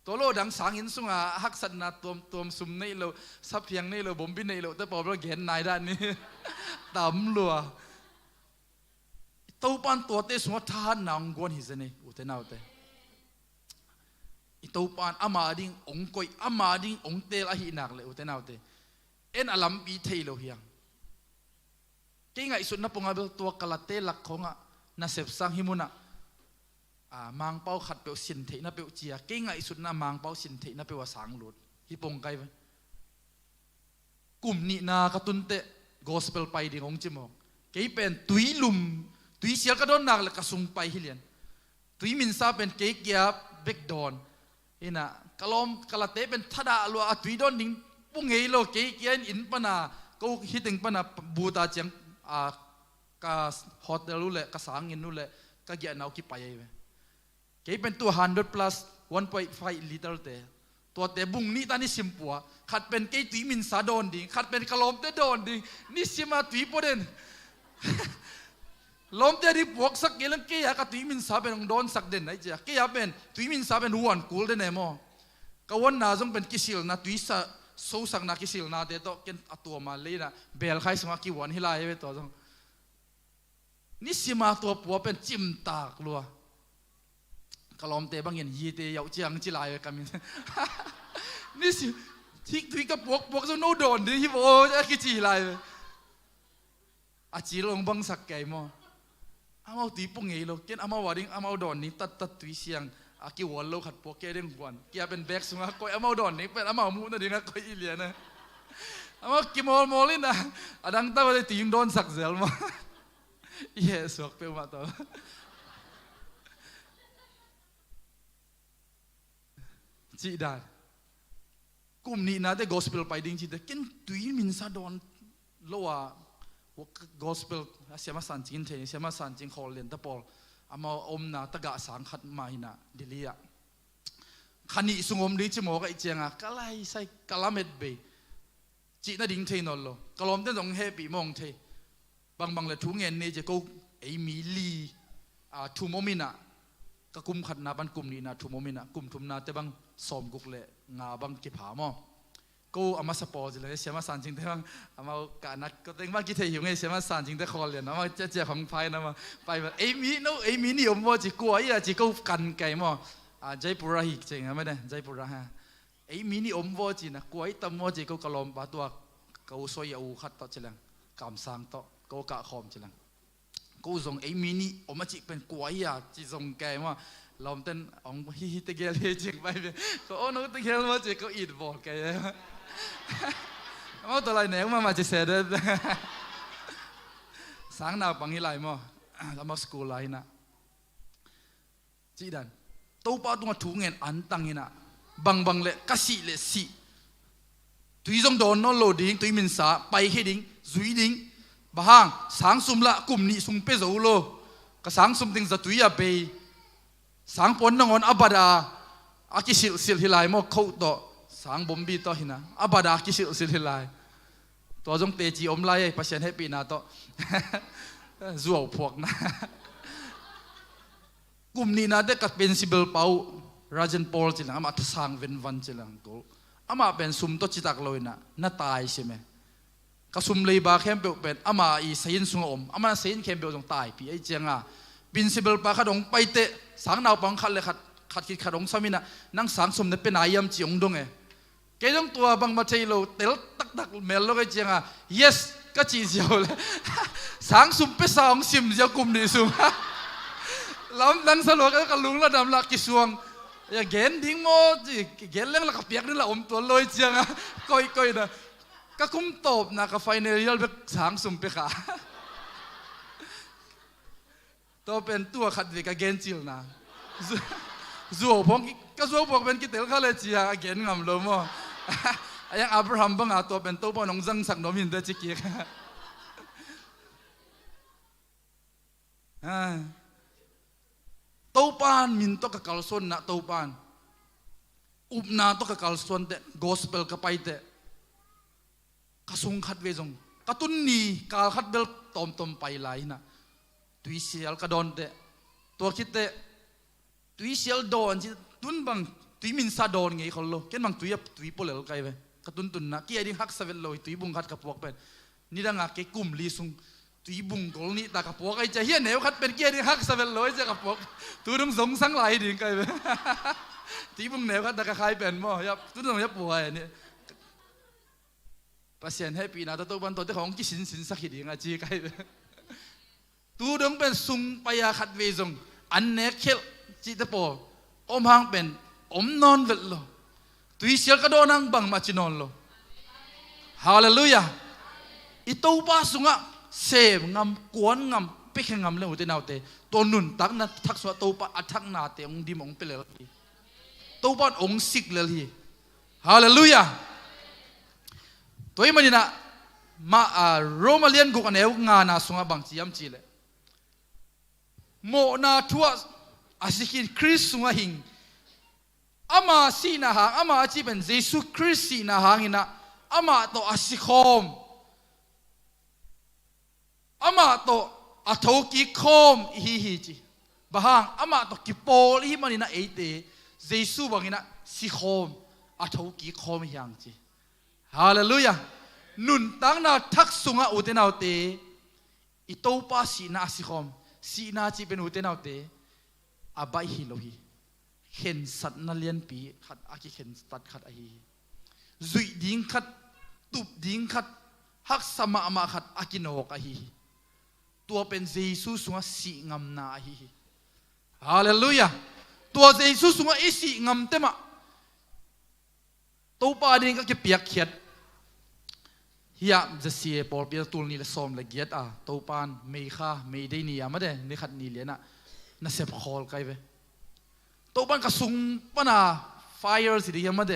ตัวโลดังสังอินสุงฮักสันนาตัวซุมในโลสับเพียงในโลบ่มบินในโลแต่พอเราเห็นนายด้านนี้ตำลัวตัวปันตัวเตสุงทานนางกวนฮิเซเน่อุตนาอุตตัวปันอามาดิ้งองกอยอามาดิ้งองเตลอหินักเลยอุตนาอุตเอ็นอลัมปีเทโลเฮียงเก่งไอสุดนับปงอาเบลตัวกะละเตลักของน่าเสพสังหิมุนะมังเป้าขัดเปลวสินเทน่าเปลวเจียเก่งไอสุดน่ามังเป้าสินเทน่าเปลวสังหลุดฮิปงไกไปกลุ่มนี้นากระตุนเตะกอสเปลไปดิ่งองจิมองเกี่ยเป็นตุยลุมตุยเสียกระโดนนักเลยกระสุงไปฮิเลียนตุยมินซาเป็นเกี่ยเบกดอนเห็นนะกะลอมกะละเตเป็นทดาลัวตุยดอนดิ่งปุ่งเฮโลเกี่ยอินปนาก็ฮิติงปนาบูตาเจียงกาฮอตเดลนู่นแหละกาสังอินนู่นแหละกาเกียนเอากี่ไปยังไงเกี่ยเป็นตัว100 plus 1.5 liter เตะตัวเตะบุ้งนี่ตานี่สิมปัวขัดเป็นเกี่ยตุยมินซาโดนดิ่งขัดเป็นกะลอมเตโดนดิ่งนี่สิมาตุยปอเดนลมเตดิบวกสักเกี่ยงเกี่ยกับตุยมินซาเป็นโดนสักเด่นไหนเจ้าเกี่ยเป็นตุยมินซาเป็นวันกูลเดนเนมอกวันน่าจงเป็นกิสิลนะตุยซาสู้สักนักกิสิลนาเดโตเกินตัวมาเลยนะเบลใครสมัครกี่วันฮิลายไปตัวจงนี่สิมาตัวปัวเป็นจิมตากลัวกลอมเตบางเงินยีเตยาวเจียงจิลายไปกันนี่สิที่ทุยกับปวกจนโนโดนดิฮิโบจะกิจิลายไปอาจิลงบังสักไก่มออามาตีปุ่งเงยโลเกินอามาวัดิ้งอามาโดนนี่ตัดตุยเสียงอากิวันโลขัดปวกเกเด้งกวนเกียเป็นแบกสุงะก้อยอามาโดนนี่เป็นอามามูนั่นเองก้อยอิเลียนะอามากิมอลมอลินะอดังตาวันตียงโดนสักเซลมาเยสวกเปลมาตัวจีดากลุ่มนี้นะแต่ gospel ไปดิ้งจีดากินตุยมินซาดอนโลว่า gospel เสียมาสันจิงเทเสียมาสันจิงคอลเลนตะปอลอามาอมนาตะกะสังขัดมาหินะดิลียะขันนี้สุงอมดีจิโมกไอเจียงอ่ะกะไลใส่กะละเม็ดเบจีน่าดิ้งเทนอลโลกะลอมเต้นสองเฮปีมองเทบางเลยทุ่งเงินนี่จะก็ไอมิลีทุ่มโมมินะก็กุมขัดนาบันกุมนี่นะทุ่มโมมินะกุมทุ่มนาแต่บางสอมกุกเละงาบางกิผามอก็อามาสปอร์ตเลยเสียมาสันจริงแต่บางอามาการนัดก็เต็งว่ากิเทหิวไงเสียมาสันจริงแต่คอเรียนนะมาเจ้าของไฟนะมาไปแบบไอมิโนไอมินี่อมว่าจีกัวอีอะจีก็กันไก่มอใจปุระหิกจริงไม่ได้ใจปุระฮะไอมินี่อมว่าจีนะกัวอีตมว่าจีก็กลอมปะตัวก็สวยอูขัดต่อเฉลงกำสังต่อก็กะคอมเฉลง กูส่งไอ้มินิออกมาจิเป็นกวยอ่ะจิส่งแกว่าลอมเต้นองฮิฮิตะเกลจิกไปก็โอ้โนตะเกลว่าจิก็อีดบอกแกว่าตัวไรเนี่ยมาจิเสด็จสังนาปังฮิไลมั้งแล้วมาสกูลไลนะจีดันตัวป้าตัวถุงเงินอันตังฮินะบังเละกสิเละสิตุยจงโดนนอโลดิ้งตุยมินสาไปเฮดิ้งซุยดิ้งบ้างสังสุมละกลุ่มนี้สุมเปโซโลก็สังสุมดิ้งจะตุยอาเปสังปนนงอนอับดาอากิสิลฮิไลมั้งเขาต่อสังบอมบีต่อหินะอับดาอากิสิลฮิไลตัวจงเตจีอมไลปัสเซนให้ปีนาต่อจั่วพวกนะกลุ่มนี้นะเด็กกับเป็นซิเบลเปาราจันปอลจิลังอามาทสางเวนวันจิลังกูอามาเป็นซุมตัวจิตักลอยนะน่าตายใช่ไหมก็ซุมเลยบาเข้มเปลเป็นอามาอีเซียนสุงอมอามาเซียนเข้มเปลจงตายปีไอเจียงอ่ะเป็นซิเบลปาขดงไปเตะสังนาวปังขัดเลยขัดคิดขดงสามินะนั่งสังสมเนี่ยเป็นนายยำจีองดงเอแกต้องตัวบางมาเทโลเตลตักเมลโลไอเจียงอ่ะ yes ก็จีเจียวเลยสังสุมไปสองซิมเจียวกลุ่มนี้สุมล้ำนั้นสลวก็ลุงระดับหลักกิสวงอย่าเกณฑ์ทิ้งโมจีเกณฑ์เรื่องหลักเปียกนี่แหละอมตัวลอยเจียงอ่ะก้อยนะก็คุ้มตบนะกับไฟเนอร์ไปสังสุมไปขาตัวเป็นตัวขัดวิกเกณฑ์จิลนะจั่วพงก็จั่วพงเป็นกิเตลเขาเลยเจียเกณฑ์งำลมอ่ะยังอับราฮัมบังอาตัวเป็นตัวปนองจังสักโนมินเดจิกิตัวปานมินตัวกับกัลส่วนนะตัวปานอุบนาตัวกับกัลส่วนเตะกอสเปลกับไปเตะกระสุงขัดเวจงกระตุนนีกาขัดเบลตอมไปไหลนะตุยเสียลกระดอนเตะตัวคิดเตะตุยเสียลโดนจิตุนบังตุยมินซาโดนไงเขาโลเก็นบังตุยโปเลลไกไปกระตุนนะกี่ไอ้ดิ้งฮักเซเว่นโลตุยบุงขัดกับพวกเป็นนี่ดังอ่ะเกกุมลีซุงตุยบุงกอลนี่ตากับพวกไอ้เจ้าเฮียเหนียวขัดเป็นกี่ไอ้ดิ้งฮักเซเว่นโลเจ้ากับพวกตุยต้องสงสังไหลดิ้งไกไปตุยบุงเหนียวขัดตากับใครเป็นมั้งยับตุยต้องยับป่วยเนี่ยภาษาให้ปีนาตัวบันตัวที่ของกิสินสักหิดิ้งอ่ะจีไกไปตุยต้องเป็นซุงไปยาขัดเวจงอันเนกเคลจีตะโปอมหางเป็นอมนอนเวลโลตุยเสียกระโดนังบังมาจินอนโลฮาเลลูยาอิตูบาสุงะเสบงำกวนงำเป๊กงำเลยอุตนาวเตตัวนุนตักนัทักสวะตูปะอัทักนาเตองดีมองเปเลยตูปะองสิกเลยฮาเลลูยาตัวมันนี่นะมาโรมาเลียนกุกันเอวงานาสุงะบังจียมจีเลยโมนาทัวอาศิกินคริสสุงะหิงอามาสีนาหางอามาจีเป็นเยซูคริสต์สีนาหางอินะอามาโตอาศิคอมอามาโตอาทกิคอมฮิจีบางอามาโตกิโปลิมันอินะเอเตเยซูบางอินะสิคอมอาทกิคอมยังจีฮาเลลูยานุนตั้งนาทักสุงะอุเทนเอาเตอิโตปาสีนาสิคอมสีนาจีเป็นอุเทนเอาเตอาบายฮิโลฮีเข็นสัตว์นั่นเลี้ยนปีขัดอากิเข็นสัตว์ขัดอาฮีจุยดิ้งขัดตุบดิ้งขัดฮักสมาอามาขัดอากิโนกอาฮีตัวเป็นเยซูสุงสีงามนาอาฮีฮาเลลูยาตัวเยซูสุงอีสีงามเต็มะตัวปาดิ้งก็เก็บเปียกเขียดเฮียจะเสียปอลเปียตูนี่ละซ้อมละเกียดตัวปานไม่ค่าไม่ได้นี่มาเด้นี่ขัดนี่เลี้ยนะน่าเสพคอลไกไปตัวบ้านกระสุงปนาไฟร์สิเดียมาเด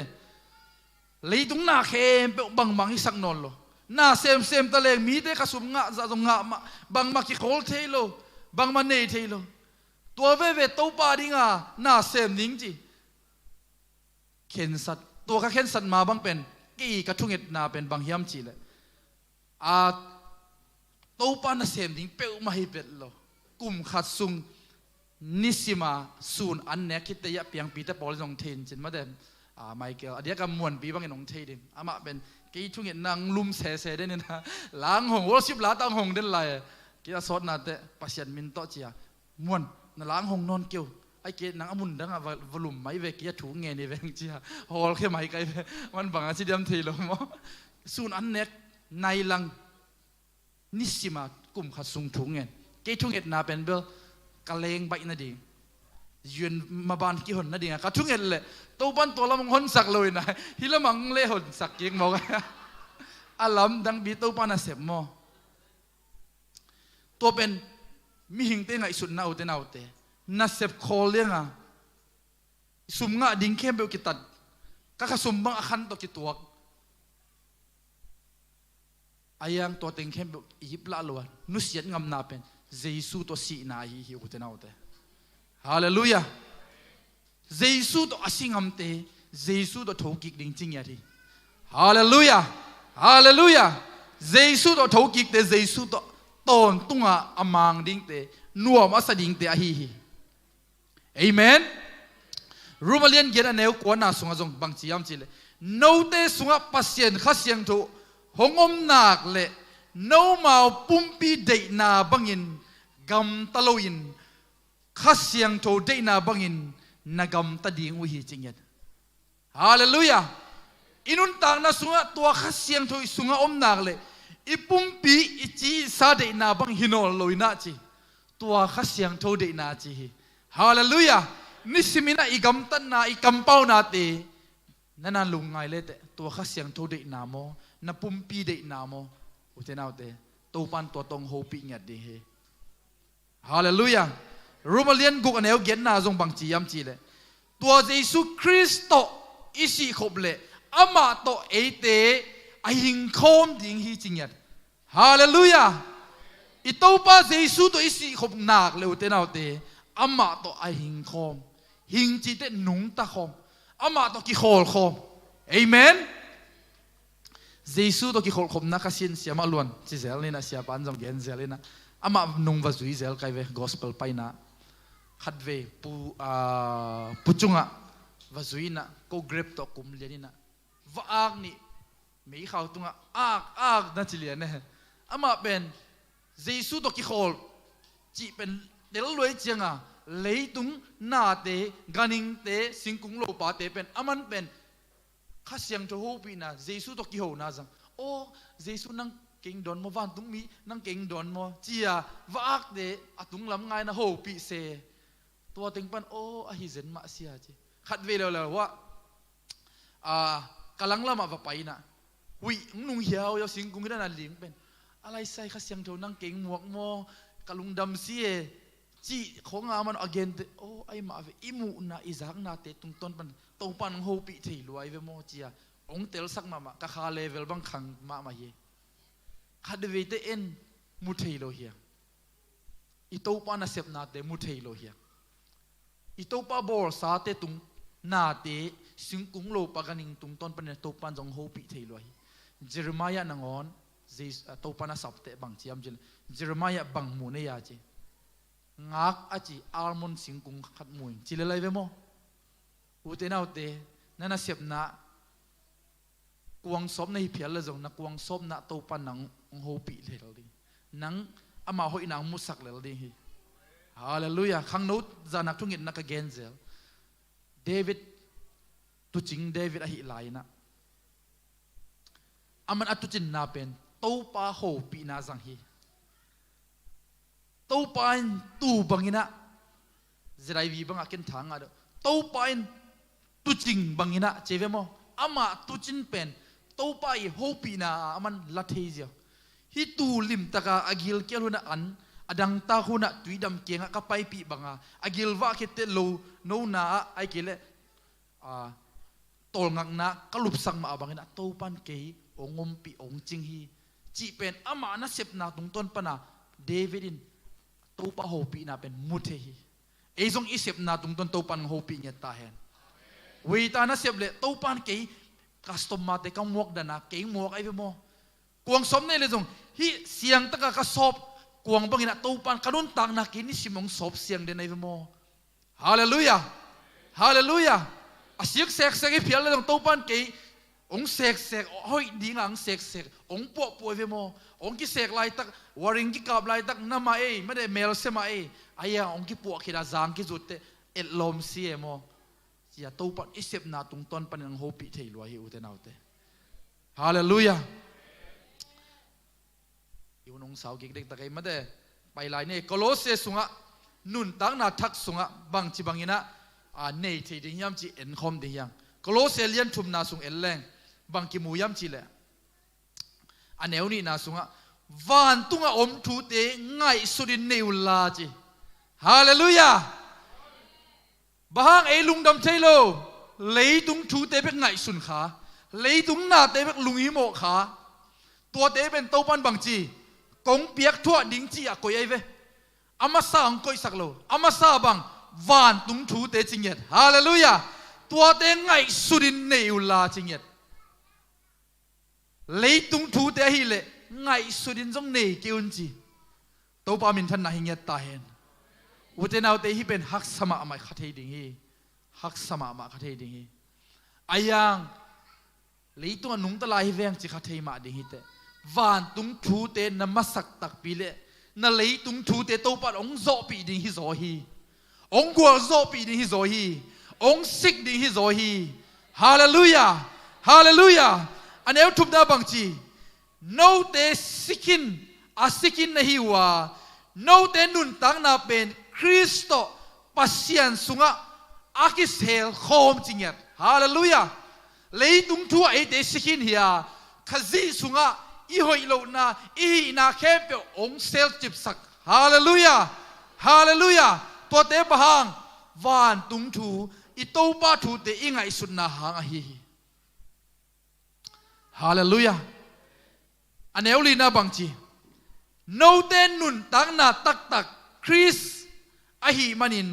เลยตรงหน้าเข้มเปบังมังอีสักนนโลหน้าเซมตะเลงมีเดกระสุงงะจะตรงงะบังมากิโคลเทโลบังมาเนเทโลตัวเวตัวปาดิงะหน้าเซมนิ่งจีเข็นสัตตัวก็เข็นสัตมาบังเป็นกี่กระทุงเอ็ดนาเป็นบังยามจีเลยตัวปาน่าเซมนิ่งเปมาให้เป็ดโลกุมขัดซุงนิสิมาสูนอันเนี้ยคิดแต่ยะเปียงปีแต่ปอลนองเทนจินมาเดมไมเคิลอันเดียก็มวนปีบางอย่างนองเทนอามาเป็นกี่ทุ่งเงินนางลุมเสได้เนี่ยนะล้างหงวอชิบล้าตั้งหงเดินไหลกี่สอดนาเตะปัสยันมินโตเจียมวนน่ะล้างหงนอนเกี่ยวไอ้เกนนางอมุนดังวอลุ่มไม่เวกี่ถุงเงินนี่เวงเจียฮอลแค่ไม่ไกลมันบางอาชีพเดียมทีลมสูนอันเนี้ยในลังนิสิมากลุ่มขัดซุงถุงเงิน ke thung et na pen bel kaleng bai na ding yun maban ki hon na ding ka thung et le to ban to lam hon sak loi na hilamang le hon sak king mo alam dang bi to pa na sep mo to pen mi hing te ngai sun na ute na ute na sep khol le nga sum nga ding khem be kitat ka sum bang akhan to kituak ayang to teng khem yip la lo nu siat ngam na pen jesu to si na hi ute na ute hallelujah jesu to asingam te jesu to thokik ding ching ya thi hallelujah hallelujah jesu to thokik te jesu to ton tunga amang ding te nuam asading te hi amen rumalian gena neu ko na sunga jong bangchi yam chile note sunga pasien khasyang thu hongom nak le no mau pumpi de na bangin gam taloin khasyang tho de na bangin nagam ta ding wi hi chingyat hallelujah inun tang na sunga tua khasyang tho sunga om nak le ipumpi ichi sa de na bang hinol loina chi tua khasyang tho de na chi hallelujah nisimina igam tan na ikampau na te nana lungai le te tua khasyang tho de na mo na pumpi de na mo utenaw te to pan to tong ho pi ngat de he hallelujah rumalian guk aneu gen na jong bang chi yam chi le tua jesu christo isi khoble ama to ete ahing khom ding hi chingyat hallelujah ito pa jesu to isi khop nak le utenaw te ama to ahing khom hing chi te nung ta khom ama to ki khol khom amen jesu to ki khol khom na ka sin siama luan chi zel ni na sia pan jong gen zel na ama nung va zui zel kai ve gospel paina khat ve puchunga va zui na ko grep to kum le ni na va ak ni mei khaw tunga ak na chi le ne ama ben jesu to ki khol chi pen del loi chenga leitung na te ganing te singkung lo pa te pen aman pen khasyang to ho pi na jesu to ki ho na jang o jesu nang king don mo van tung mi nang king don mo chia waak de atung lam ngai na ho pi se to teng pan o a hi zen ma sia chi khat ve lo wa kalang lama va pai na hui nung hiao yo singkung na ling pen alai sai khasyang to nang king muak mo kalung dam si e chi khong a man again te o ai ma ve imu na izak na te tung ton pan to pan ho pi thei luai ve mo chia ong tel sak ma ka kha level bang khang ma hi khad ve te en mu thei lo hi i to pa na sep na te mu thei lo hi i to pa bor sa te tung na te singkung lo pa ganing tung ton pan to pan jong ho pi thei lo hi jeremiah nangon to pa na sap te bang chiam jil jeremiah bang mu ne ya chi ngak achi almond singkung khat mui chile lai ve mo utenaw te nana sep na kuang sop na hi phial la jong na kuang sop na to pan nang ho pi le ding nang ama hoi nang musak le ding hi hallelujah khang no zanak thungit na ka genzel david tu ching david a hi lai na aman atu chin na pen to pa ho pi na jang hi to pain tu bangina zrai vi bang akin thang ado to pain tu ching bangina cheve mo ama tu chin pen to pai ho pi na aman la thejia hi tu lim taka agil kel huna an adang ta huna tuidam kenga ka pai pi banga agil wa khete lo no na ai kele tol ngak na kalup sang ma bangina to pan ke ongom pi ong ching hi chi pen ama na sep na tung ton pana davidin to pa ho pi na pen muthe hi e jong isep na tung ton to pan ho pi nya ta hen we ta na sep le to pan ke custom ma te kam mok dana ke mok ai mo kuang som ne le jong hi siang ta ka sop kuang bangina to pan kanun tang na ki ni simong sop siang de nai mo hallelujah hallelujah asiak sek sek e phial le jong to pan ke ong sek sek hoi ding ang sek sek ong po ve mo ong ki sek lai tak waring ki kap lai tak na ma e ma de mel se ma e aya ong ki po khira jang ki jute et lom si e mo sia to pan isep na tung ton pan ang ho pi thei lo hi u te nau te hallelujah yu nong sau ki dek ta kai ma de ไปหลายเนี่ยโคโลเซสุงะนุนตังนาทักสุงะบางจีบางอินะเนี่ยที่ดิ้งยามจีเอ็นคอมดิ้งยังโคโลเซเลียนทุมนาสุงเอ็นแรงบางกิมูยามจีเลยอันเอวนี่นาสุงะวันตุงะอมทูเตง่ายสุดินเนวลาจีฮาเลลูยาบางไอลุงดำเทโลเลยตุงทูเตเป็นง่ายสุนขาเลยตุงนาเตเป็นลุงฮิโมขาตัวเตเป็นโตปันบางจีกงเปียกทั่วดิ้งจีอะกอยไอเวอามาซาองกอยสักโลอามาซาบังวานตุงทูเตจิงเย็ดฮาเลลูยาตัวเตง่ายสุดินเนวลาจิงเย็ดเลยตุงทูเตฮิเลง่ายสุดินจงเนกิอุนจีโตปามินทันนาหิงเย็ดตาเห็นอุเทนเอาเตฮิเป็นฮักสมามาขัดเฮดิ้งฮีฮักสมามาขัดเฮดิ้งฮีอายังเลยตัวนุ่งตะลายเวียงจิขัดเฮมาดิ้งฮีเตวานตุงทูเตนมาสักตักปีเลนั่นเลยตุงทูเตโตปัดองโซปีดิ้งฮิโซฮีองกัวโซปีดิ้งฮิโซฮีองสิกดิ้งฮิโซฮีฮาเลลูยาฮาเลลูยาอันเอวทุบดาบังจีโนเตสิกินอาสิกินนะฮิวาโนเตนุนตังนาเป็นคริสโตปัสยันสุงะอากิเซลโคมจิงเงฮาเลลูยาเลยตุงทูไอเตสิกินเฮียขจีสุงะอีหอยโลนาอีนาเข้มเปียวองเซลจิบสักฮาเลลูยาฮาเลลูยาตัวเตบหางวานตุงทูอีโตปาทูเตอิงไอสุดนาหางฮีฮาเลลูยาอันเอวลีนาบังจีโนเตนุนตังนาตักตักคริสอหิมันิน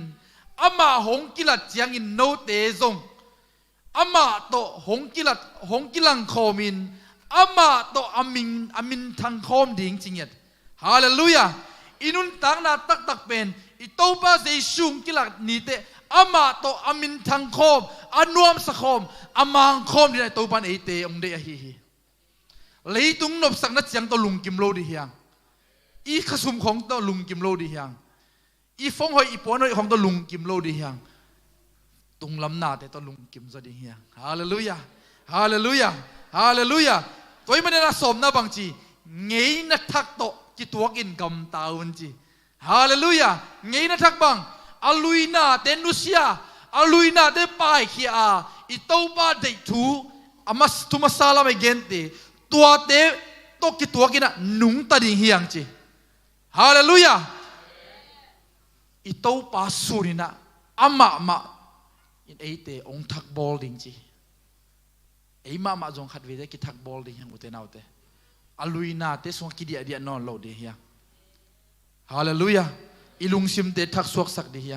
อามาหงกิลัดจียงอินโนเตซงอามาโตหงกิลัดหงกิลังโคมินอามาโตอามินทังโคมดิ่งจริงเอ็ดฮาเลลูยาอินุนตังนาตักตักเป็นอิโตปาเซชุงกิลัดนีเตอามาโตอามินทังโคมอานวมสะโคมอามังโคมดีในโตปันเอเตองเดียฮีเลยตุงนบสักนัดยังตัวลุงกิมโลดีเฮียงอีขสุมของตัวลุงกิมโลดีเฮียงอีฟงหอยอีปอนหอยของตัวลุงกิมโลดีเฮียงตุงลำนาแต่ตัวลุงกิมจะดีเฮียงฮาเลลูยาฮาเลลูยาฮาเลลูยาตัวมันน่าสมนะบางจีเงยนัทักโตกิตัวกินกำตาวันจีฮาเลลูยาเงยนัทักบังอลุยนาเตนุเซียอลุยนาเตปายขี้อาอิโตบาเดทูอามัสทุมาซาลาไม่เกนเตตัวเตโตกิตัวกินะนุ่งตัดเฮียงจีฮาเลลูยาอิโตปาสูรินะอามาอินเอเตองทักบอลดิงจีไอ้มาจงขัดเวทกิทักบอลดิงอุเตนเอาเตอลุยนาเตสวงกิเดียนอนโลดีเฮียฮาเลลูยาอีลุงซิมเตทักสวกสักดีเฮีย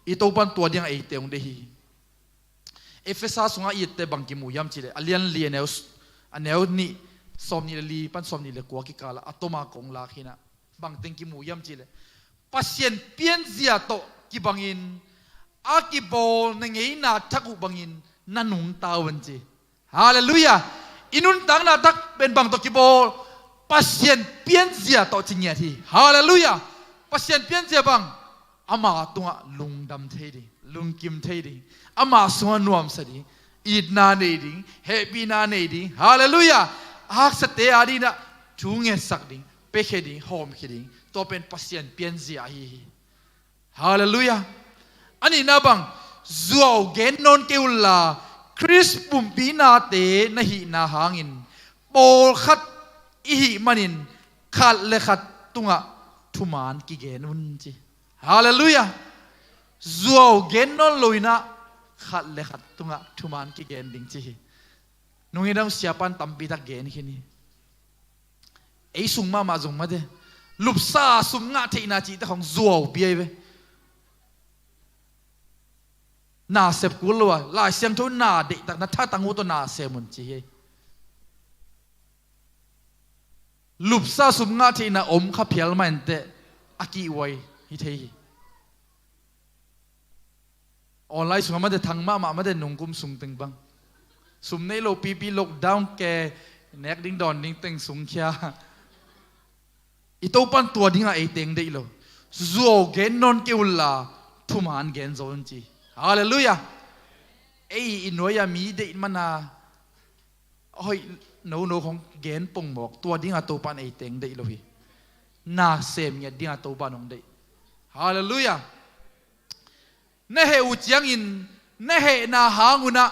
อีโตปันตัวเดียงไอเตองเดฮีเอฟเฟซัสงาอีเตบังกิมูยามจิเลอเลียนเลียนเอลอันเอลนี่สมนี่ลีปันสมนี่เลกัวกิกาละอัตมากงลาขินะบังเต็งกิมูยามจิเลปัสเซียนเปียนเซียโตกิบังอินอากิบอลนงเอนาทักุบังอินนันุงตาวันจีฮาเลลูยาอินุนตังนาทักเป็นบังโตกิบอลปัสเซียนเปียนเซียโตจิงเงียทีฮาเลลูยาปัสเซียนเปียนเซียบังอามาตัวลุงดำเทดีลุงกิมเทดีอามาสวนนวมสดีอีดนาเนดีเฮปีนาเนดีฮาเลลูยาฮักสเตอาดีนะชูเงสักดีเปเคดีโฮมเคดีตัวเป็นปัสเซียนเปียนเซียฮีฮาเลลูยาอันนี้นะบังจัวเกนนนเกอุลาคริสปุ่มปีนาเตนะฮีนาหางินโปลขัดอิหิมันินขัดเลขัดตุงะทุมานกิเกนุนจีฮาเลลูยาจัวเกนนนลอยนะขัดเลขัดตุงะทุมานกิเกนดิงจีนุ่งดังsiapan tampi tak gen kini ei sungma ma jong ma de lupsa sumnga theina chi ta khong zuaw biai ve na sep kulwa la sem tho na de tak na tha tangu to na semun chi he lupsa sumnga theina om kha phial man te aki wai hi thei online sunga ma de thangma ma de nungkum sung teng bangสุมในโลปีล็อกดาวน์แกเน็กดิ้งดอนดิ้งเต็งสุงเขียอีโตปันตัวดิ้งไอเต็งได้โลโจเกนนนเกอุลาทุมานเกนโจนจีฮาเลลูยาไออินโนยามีเดมันนาเฮ้ยโนของเกนปงบอกตัวดิ้งโตปันไอเต็งได้โลฮี นาเซมเนี่ยดิ้งตัวบ้านองเดฮาเลลูยาเนเหอุจียงอินเนเหนาหาnguนะ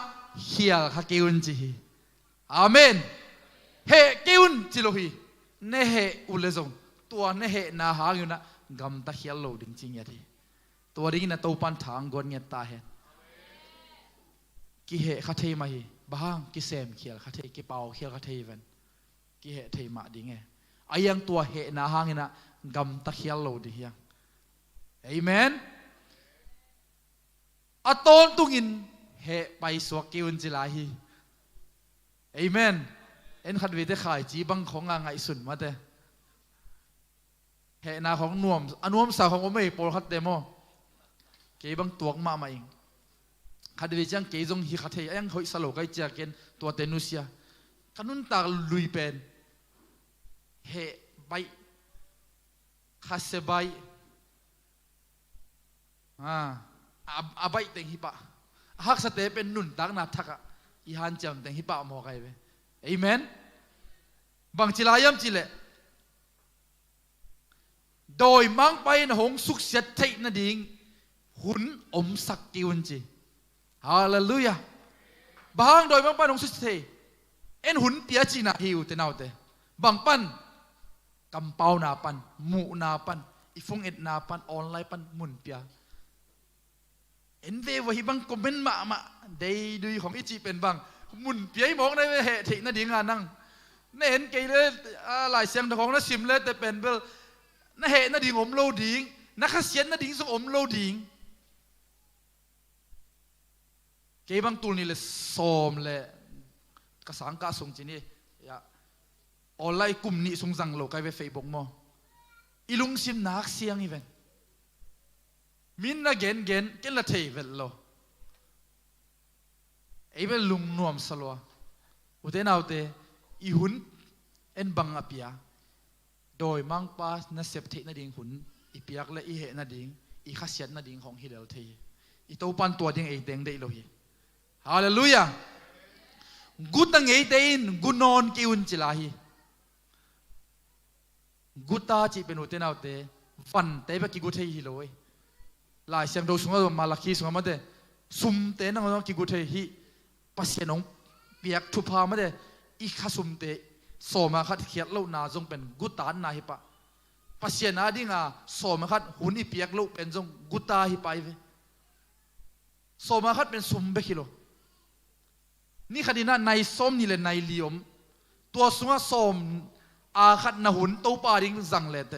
เฮียข้าเกี่ยวจีอาเมนเฮเกี่ยวจีโลฮีเนเหอุเลซงตัวเนเหนาหาnguนะกำตะเฮียโลดิ้งจริงเนี่ยทีตัวดิ้งนะตัวปันทางกวนเนี่ยตาเห็นกิเหข้าเทมาฮีบ้างกิเซมเขียข้าเทกิเปาเขียข้าเทเวนกิเหเทมาดิ้งไงอายังตัวเหนาหาnguนะกำตะเฮียโลดิ้งยังเอเมนอะตอนตุงินเฮไปสวกกิวนจิลาฮีเอเมนเอ็นขัดวิเตขายจีบังของงายสุนมาเตเฮนาของนวมอนวมสาวของอเมย์ปอลขัดเตโมเกบังตัวมามาเองขัดวิจังเกจงฮีขัดเฮยังหอยสโลกไอเจเกนตัวเตนุเซียขนุนตาลุยเป็นเฮไปคาเซบายอาใบเต็งฮิปะฮักสเตเป็นนุ่นตักนาทักะอีฮันจำเต็งฮิปะมอไกเวเอเมนบางจิลายมจิเลโดยมังไปนหงสุขเสียเทนดิ่งหุนอมสักกิวันจีฮาเลลูยาบางโดยมังไปนหงสุขเทเอ็นหุนเตียจีนาฮิวเตนเอาเตบางปันกำเปานาปันมูนาปันอีฟงเอ็ดนาปันออนไลน์ปันมุนเปียเอ็นเววะฮิบังคอมเมนต์มาเดย์ดูของอิจิเป็นบังมุนเปียมองในเหตุที่นั่นดีงานนั่งนี่เห็นเกย์เลยหลายเสียงของนักสิมเลยแต่เป็นเบลนั่นเหตุนั่นดีอมโลดิงนักขัดเสียนนั่นดีส่งอมโลดิงเกย์บังตูนี่เลยซอมเลยกระสังกะส่งจีนี่ออนไลน์กลุ่มนี้ส่งสั่งโลกไปเฟซบุ๊กมั้งอีลุงซิมนักเสียงอีเวนมินนะเกนเกนละเทเวลโลไอ้เวลลุงนวมสลัวอุเทนเอาเตอีหุนเอ็นบังอภิยาโดยมังปาสนัเสพเทนดิ่งหุนอีเปียกและอีเหนดิ่งอีขัดเสียนดิ่งของฮิเลลเทอีตัวปันตัวดิ่งไอเต็งได้โลหิฮาเลลูยากุตังไอเตนกุนอนกิวนจิลาฮีกุตาจีเป็นอุเทนเอาเตฟันเตปกิกุเทฮิโลยหลายเสียงดูสงฆ์มาลักขี้สงฆ์มาเดซุมเตนังน้องกิกุเทฮิปัสเซนองเปียกทุพามาเดอีข้าซุมเตโสมาขัดเขียดเล่านาจงเป็นกุตานนาฮิปะปัสเซนาดิงาโสมาขัดหุ่นอีเปียกเล่าเป็นจงกุตาฮิปะเวโสมาขัดเป็นซุมเบกิโลนี่ขดีน่ะในส้มนี่เลยในเลียมตัวสงฆ์ส้มอาขัดนาหุ่นโตปาดิงจังเลต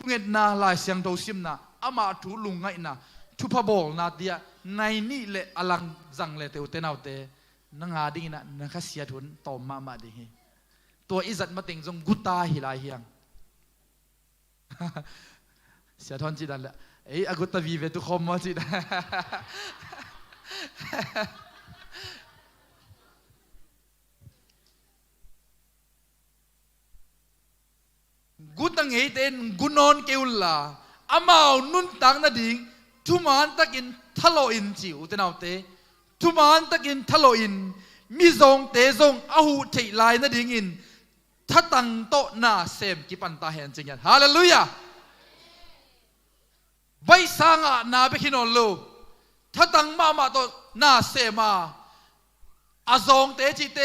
เงินนาหลายเสียงดูซิมนาอามาถูลุงไงนะทุพบอลนาเดียในนี่เลยอลังจังเลยเตอุเตนเอาเตนังอาดินะนักเสียทุนต่อมาดิตัวอิจัดมาติงจงกุตาฮิลาเฮียงเสียทอนจิดันละเอ้ยอากุตาวีเวตุคอมมาจิดกุตังเฮเตนกุนอนเกอุลลาอามานุนตังนาดิ่งทุมานตะกินทะโลอินจิอุเตนเอาเตทุมานตะกินทะโลอินมีซงเตซงอาหูเทลายนาดิ่งอินทัดตังโตนาเซมกิปันตาเห็นจริงยันฮาเลลูยาใบสังอานาเบคินอลโลทัดตังมาโตนาเซมาอาซงเตจิเต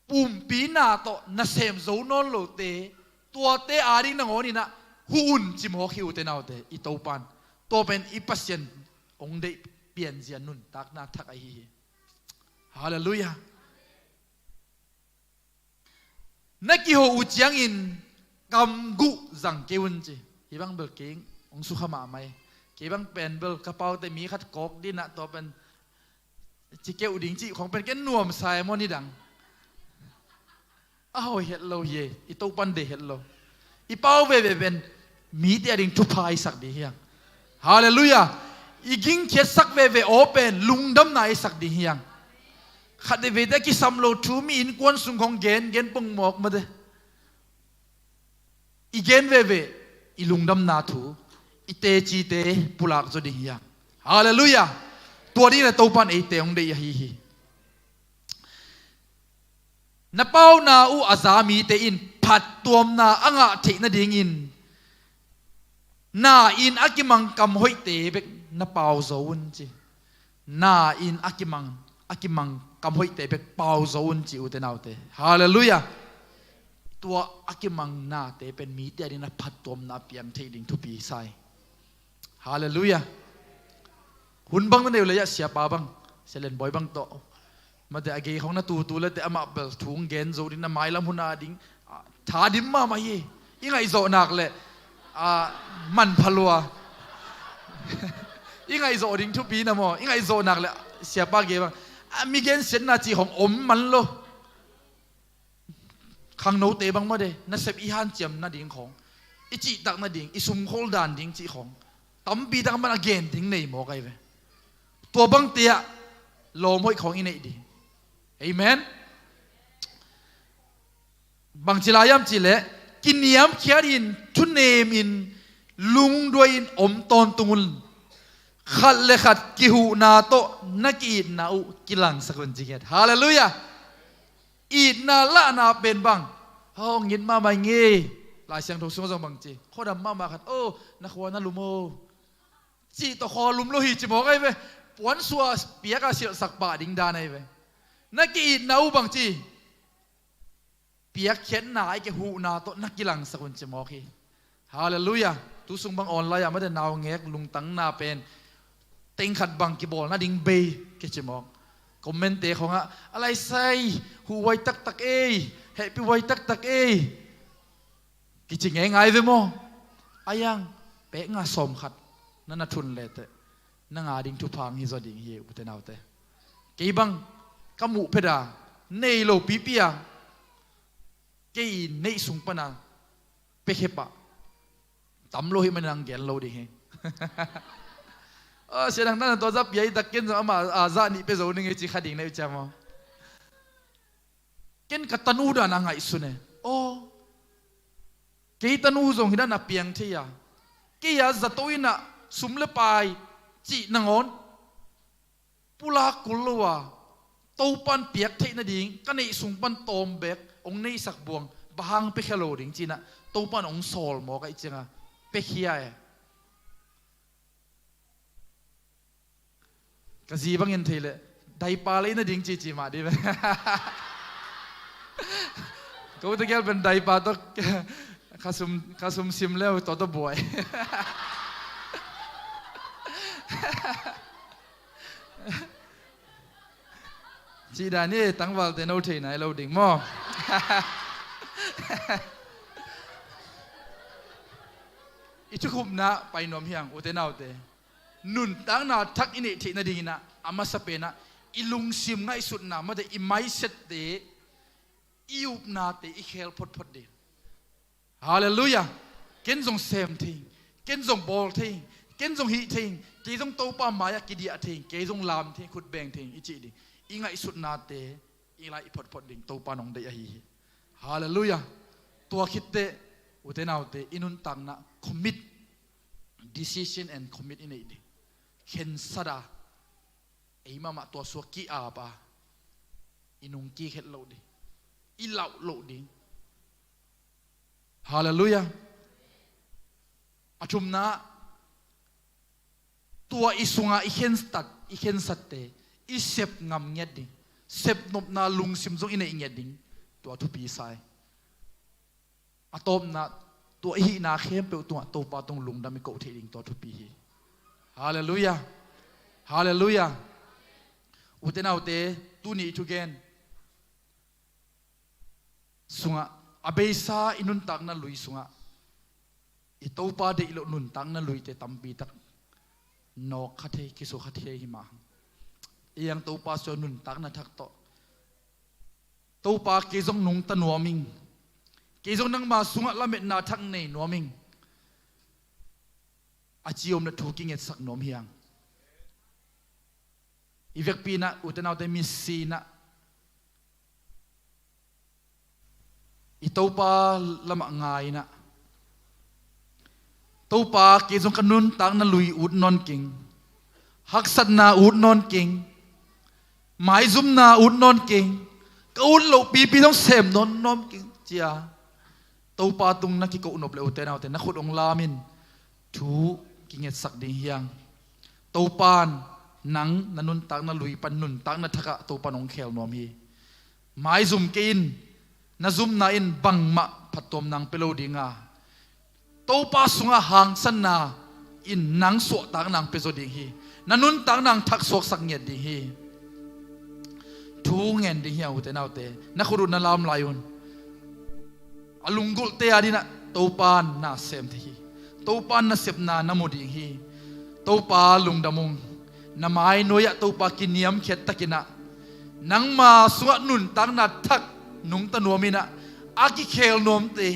ปุ่มปีนาโตนาเซมโซนอลโลเตตัวเตอาดิงนางโอนี่นะหุ่นจิมหัวคิวเตนเอาเตอีโตปันตัวเป็นอีปัสเซนองเดเปลี่ยนเสียนุนตักนาทักไอฮีฮาเลลูยานักกิโฮอุจียงอินกำกุจังเกวันจีฮีบังเบลเก่งองสุขมาไหมเกบังเป็นเบลกระเป๋าแต่มีขัดกอกดินะตัวเป็นจิเกอุดิงจีของเป็นแกนวมสายมอนี่ดังอ้าวเห็ดโลเยอีโตปันเดเห็ดโลอีเป้าเวเป็นมีเดียดิ่งทุพายสักดีเฮียงฮาเลลูยาอีกิงเขียดสักเวโอเป็นลุงดำนายสักดีเฮียงขัดเวเดกิสัมโลทูมีอินกวนสุงของเกนปงหมอกมาเดอีเกนเวอีลุงดำนาทูอีเตจีเตปุลักจดีเฮียงฮาเลลูยาตัวนี้แหละโตปันไอเตองเดียฮีฮีนับเป้านาอูอาซามีเตอินพ ผัดตัวมนาอ่างเทนดิ่งอินนาอินอากิมังกำหอยเตเบกนาเปาโซนจีนาอินอากิมังกำหอยเตเบกเปาโซนจีอุตนาอุเตฮาเลลูยาตัวอากิมังนาเตเป็นมีเดียดินาผัดตัวมนาเปียมเทดิ่งทุปีไซฮาเลลูยาหุ่นบังนั่นเดียวเลยเสียปาบังเซเลนบอยบังโตมาแต่อเกยของนาตูเลยแต่อามาเบลถุงเกนโซดินนาไม้ลำหุนาดิ่งถาดิมมาไม่ยังไงโซนักเลยมันพลัวยังไงโซดิ่งทุปีนะโมยังไงโซนักเลยเสียปาเกบังมีเกนเซนนาจีของอมมันโลขังโนเตบังมาเดนัสเซบอีฮันเจียมนาดิ่งของอิจิตักนาดิ่งอิสุมโคลดานดิ่งจีของตั้มปีตักมันอเกนดิ่งในโมไกเวตัวบังเตียโลมห้อยของอินเอดีเอเมนบางจิลายามจิเลกินยามเขียดินทุนเนมินลุงด้วยอินอมตอนตุงขัดเลขัดกิหูนาโตนักอีดนาอุกิลังสักวันจิเกตฮาเลลูยาอีดนาละนาเป็นบังห้องยินมาไม่เงี้ยหลายเสียงถูกส่งส่งบางจีข้อดำมาขัดโอ้นักวานาลุโมจีตอคอลุมโลหิจิบอกไอ้เว้ปวนสัวเปียกาเสียสักบาดิ่งดานไอ้เว้นักอีดนาอุบางจีเปียกเข็นหนาไอ้แกหูนาโตนักกิลังสักวันจิบอกฮีฮาเลลูยาทุกส่งบางออนไลน์ไม่ได้นาวเงกลุงตั้งนาเป็นเต็งขัดบังกิบอลน่าดิ่งเบย์เกจิมอกคอมเมนต์เตะของอะไรใส่หูไวตักตักเอเฮปปี้ไวตักตักเอกิจิงไงไงเวโมอายังเป๊ะงาสมขัดนั่นน่ะทุนเลยเตะนั่งอาดิ่งทุพังฮิจดิ่งเฮียอุตนาวเตะกี่บังกมุเพดาเนยโลปีเปียกี่เนยสุงปนาเปเขปะตำโลหิมันนังเกลโลดิเฮเสียงนั้นตัวจับยัยตะเกินจะมาอาซานี่เป็นโซนึงไอ้จีขัดดิ่งในอุจจาระเกินกัตนูดานังไงสุนเนโอ้กี่ตันูจงหินนับเปียงที่ยากี่ยาจะตัวอินะสุมเลปายจีนังอนปุลากุลวะตัวปันเปียกที่นั่นดิ่งกันในสุงปันตอมเบกองในสักบวงบางเปเคโลดิ่งจีน่ะตัวปันองโซลมอกไอ้จีน่ะเปคียกะจีบังเงินเทเลได้ปาเลยนะดิ่งจีมาดิเว้ก็ตะเกียบเป็นได้ปาต้องข้าซุมซิมแล้วตัวบวยจีดานี่ตั้งวัลเตนเอาเทนไหนเราดิ่งมั่วอิทุคุมนะไปนอมเฮียงอุเตนเอาเตนุนตั้งนาทักอินิที่นาดีนะอามาสเปนะอิลุงซิมง่ายสุดนะมาได้อิไม่เสร็จเตอิอุบนาเตอิเคลพดเดฮาเลลูยาเกณฑ์ส่งเซมทิ้งเกณฑ์ส่งบอลทิ้งเกณฑ์ส่งฮีทิ้งเกณฑ์ส่งโตป้ามายากิเดียทิ้งเกณฑ์ส่งลามทิ้งขุดแบงทิ้งอิจิดิอิง่ายสุดนาเตอิไลพดดิ่งโตป้านองเดียฮีฮาเลลูยาตัวคิดเตอุเตนเอาเตอินุนตังนะ commit decision and commit in itเข็นสดาไอ้มาตัวสวกีอาบะอินุงกีเข็ดโลดิอิเหล่าโลดิฮาเลลูยาอาชุมนะตัวอิสุงาอิเข็นตัดอิเข็นสัตเตอิเซบงำเงียดดิเซบนบนาลุงซิมซงอินเงียดดิตัวทุปีไซอาตอมนะตัวอีนาเข้มเปตัวปาตรงลุงดำมิโกเทดิงตัวทุปีฮาเลลูยาฮาเลลูยาอุตนาอุเตตุนีทุเกนสุงะอเบซาอินุนตักนัลุยสุงะอิตัวปาเดอิโลนุนตักนัลุยเตตัมปีตักนอกขัดเทกิสุขัดเทหิมายังตัวปาส่วนนุนตักนัทักโตตัวปาเกจงนุงตะนัวมิงเกจงนังมาสุงะละเม็ดนาทักเนนัวมิงอาจิอมนัทุกิงเอสักนมเฮียงอีเวกปีนะอุตนาเตมิสีนะอีตัวปาละมังไงนะตัวปาเกจงขนุนตังนัลุยอุดนอนกิงฮักสัตนาอุดนอนกิงหมายซุมนาอุดนอนกิงก็อุดโลปีต้องเสมนอนกิงเจีย tàu pa tung na ki ko unop le ute na ute na khut ong lamin thu kinget sak ding hiang tàu pan nang nanun tak na lui pan nun tak na thaka tàu pan ong khel nom hi mai zum kein na zum na in bang ma phatom nang pelo dinga tàu pa sunga hang san na in nang so tak nang pezo ding hi nanun tak nang thak sok sak nyet ding hi thu ngen ding hiang ute na ute na khurut na lam layun alunggul te adina taupan na sem thi taupan na sep na namodi hi taupa lungdamung na mai noya taupa kiniam khet takina nang ma suwa nun tang na thak nung ta nomina aki khel nom te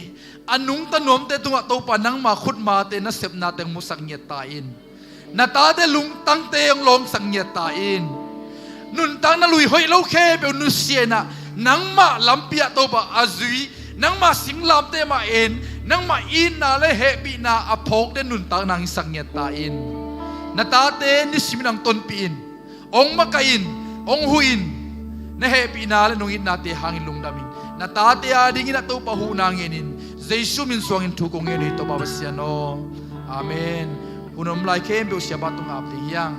anung ta nom te tunga taupa nang ma khut ma te na sep na teng musak nyet ta in na ta de lung tang te ang long sang nyet ta in nun tang na lui hoi lo khe be nu siena nang ma lampia taupa azui nang ma singlam te ma en nang ma in na le he bi na aphok de nun ta nang sang nyet ta in na ta te ni siminang ton pi in ong ma ka in ong hu in na he bi na le nong in na te hangin lungdamin na ta te ading ina to pa hu na ngenin jesu min suang in thu ko nge ni to ba siano amen unom lai kem be sia ba tung ap te yang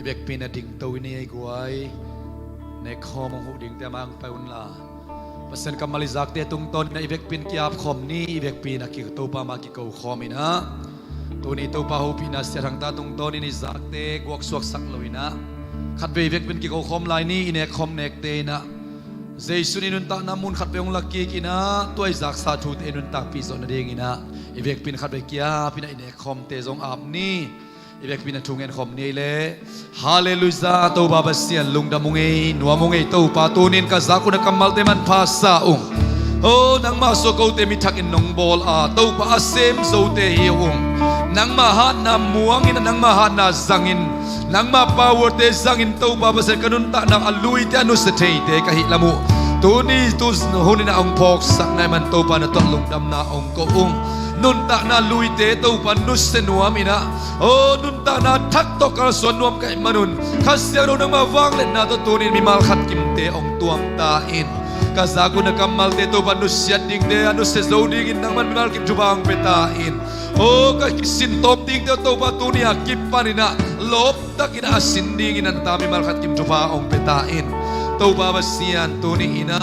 ibek pin na ding to ini ai guai ne khom hu ding te mang paun la pasen kamali zak te tung ton na ibek pin kiap khom ni ibek pin na ki to pa ma ki ko khom ina to ni to pa hu pin na serang ta tung ton ni zak te guak suak sak loina khat ve ibek pin ki ko khom lai ni ine khom nek te na jesu ni nun ta namun khat ve ong laki ki na toy zak sa thu te nun ta pi zo na ding ina ibek pin khat ve kia pin na ine khom te zong ap ni ibek pin thung en khom nei le hallelujah to baba sian lungda mungai nuwa mungai to pa tunin ka zaku na kamal te man pha sa ung o nang ma so ko te mi thak in nong bol a to pa asem zo te hi ung nang ma ha na muang in nang ma ha na zangin nang ma power te zangin to baba sen kanun ta na alui te anu se te ka hi lamu tuni tu honin ong phok sak nai man to pa na to lungdam na ong ko ung nun ta na lui te to pan nus se nuam ina o nun ta na thak to kal son nuam kai manun khasya ro na ma wang le na to tunin mi mal khat kim te ong tuam ta in ka za ku na kamal te to pan nus siat ding de anu se zo ding in nang man mi mal kim jubang pe ta in o ka sin top ding te to pa tu nia kip panina lop tak ina asin ding in an ta mi mal khat kim juba ong pe ta in to ba ba sian tu ni ina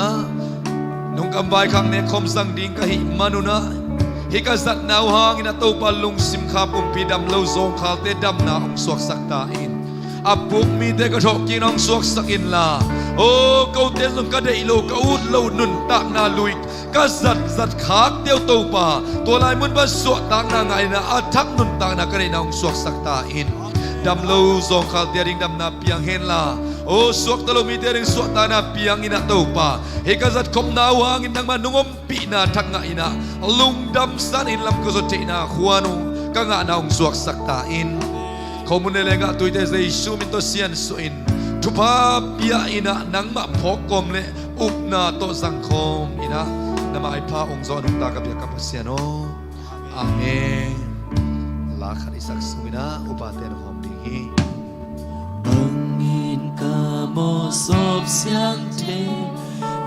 nung kam bai khang ne khom sang ding ka hi manuna hikazat nau hang ina to palung sim kha pum pi dam lo zong khal te dam na ong suak sak ta in apuk mi te ka thok kin ong suak sak in la o ko te lung ka dei lo ka ut lo nun ta na lui ka zat khak teu to pa to lai mun ba so ta na ngai na athak nun ta na ka dei na ong suak sak ta in dam lo zong khal te ring dam na piang hen la o suak talo mi te ring suak ta na piang ina to pa hikazat kom na wang in nang manungom pi na thak nga ina lung dam san in lam ko zo te na khuanu ka nga na ong suak sak ta in komunele nga tuite jesu min to sian so in thupa pia ina nang ma phok kom le up na to sang khom ina na mai pha ong zo nung ta ka bia ka pasiano amen la khari sak suina upate no hom ding hi bangin ka mo sop siang te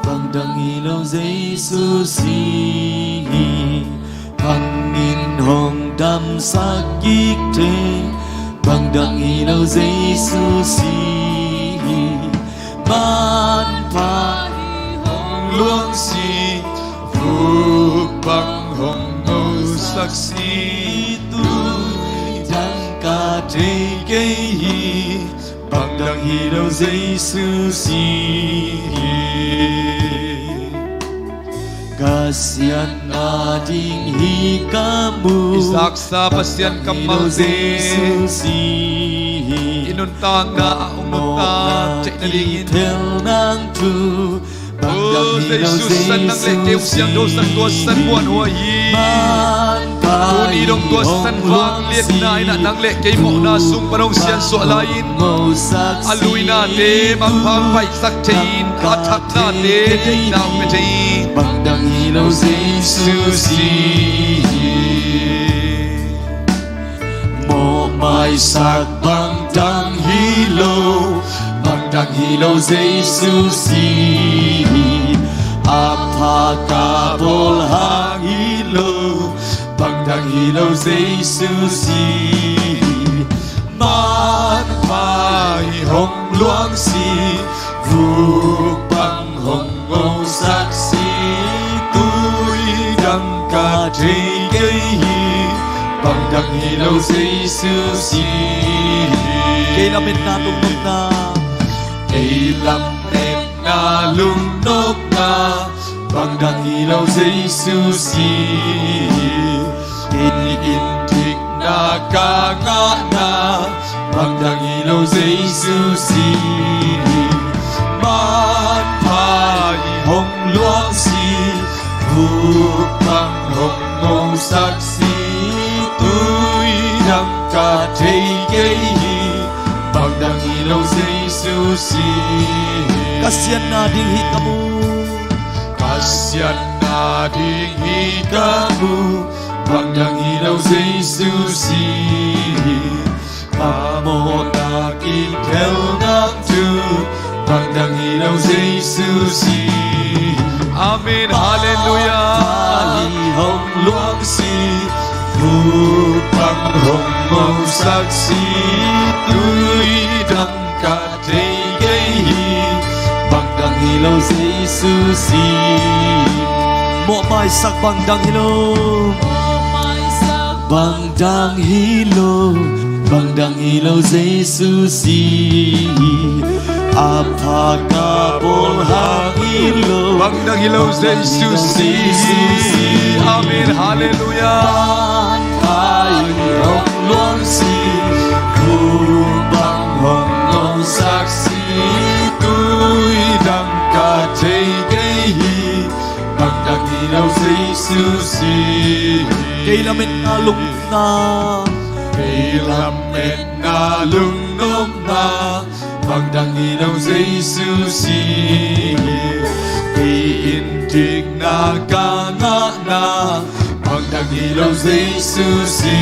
bang dang ilaw jesu si bangin hong dam sakik te bang dang ilaw jesu si man pa hong luang si phúc bang hong ngô sắc si tu thang ca te cây hi bằng đằng hi đâu Giêsu si kasian na ding hi kamu isak sa pasyan kamal Giêsu de si inuntang na umuntang cek na dingin theo nang tu bằng đằng oh hi đâu Jesus san nang le keu siang do san tua san buan hoa yi Tuni dong tua san huang liet na ina nang le kei mo na sung panong sian so lain alui na te mang phang pai sak tein ka thak na te dei na pe tein bằng đằng hi đâu Giêsu si mo mai sak bang dang hilo bang dang hilo Giêsu si apa kabol hang hilo bang dang hilo Giêsu si man pai hong luang si vu bang hong ngô sắc si tôi đăng ca thế gây bằng đăng hilo Giêsu si cây làm em na lung nốt na cây làm em na lung nốt na bằng đăng hilo Giêsu si cây in thích na ca ngã na bằng đăng hilo Giêsu si man pai hong luang si vu bang hong ngô sắc si tôi đăng ca thế gây bằng đăng hilo Giêsu si kasihan na ding hi kamu kasihan na ding hi kamu bằng đăng hilo Giêsu si amo ta kim theo ngang tu bằng đăng hilo Giêsu si Amen. Hallelujah. hồng luang si vu bang hồng màu sắc si tôi đăng ca thế gây bằng đăng hilo Giêsu si mộ mai sắc bằng đăng hilo bằng đăng hilo Giêsu si apa kabol hang hilo Bang dang hilo Giêsu si. Amen. Hallelujah. ai hồng luang si vu bang hồng ngô sắc si tôi đăng ca thế gây bằng đăng hilo Giêsu si cây làm em na lung na cây làm em na lung nôm na bằng đăng hilo Giêsu si cây in thích na ca ngã na bằng đăng hilo Giêsu si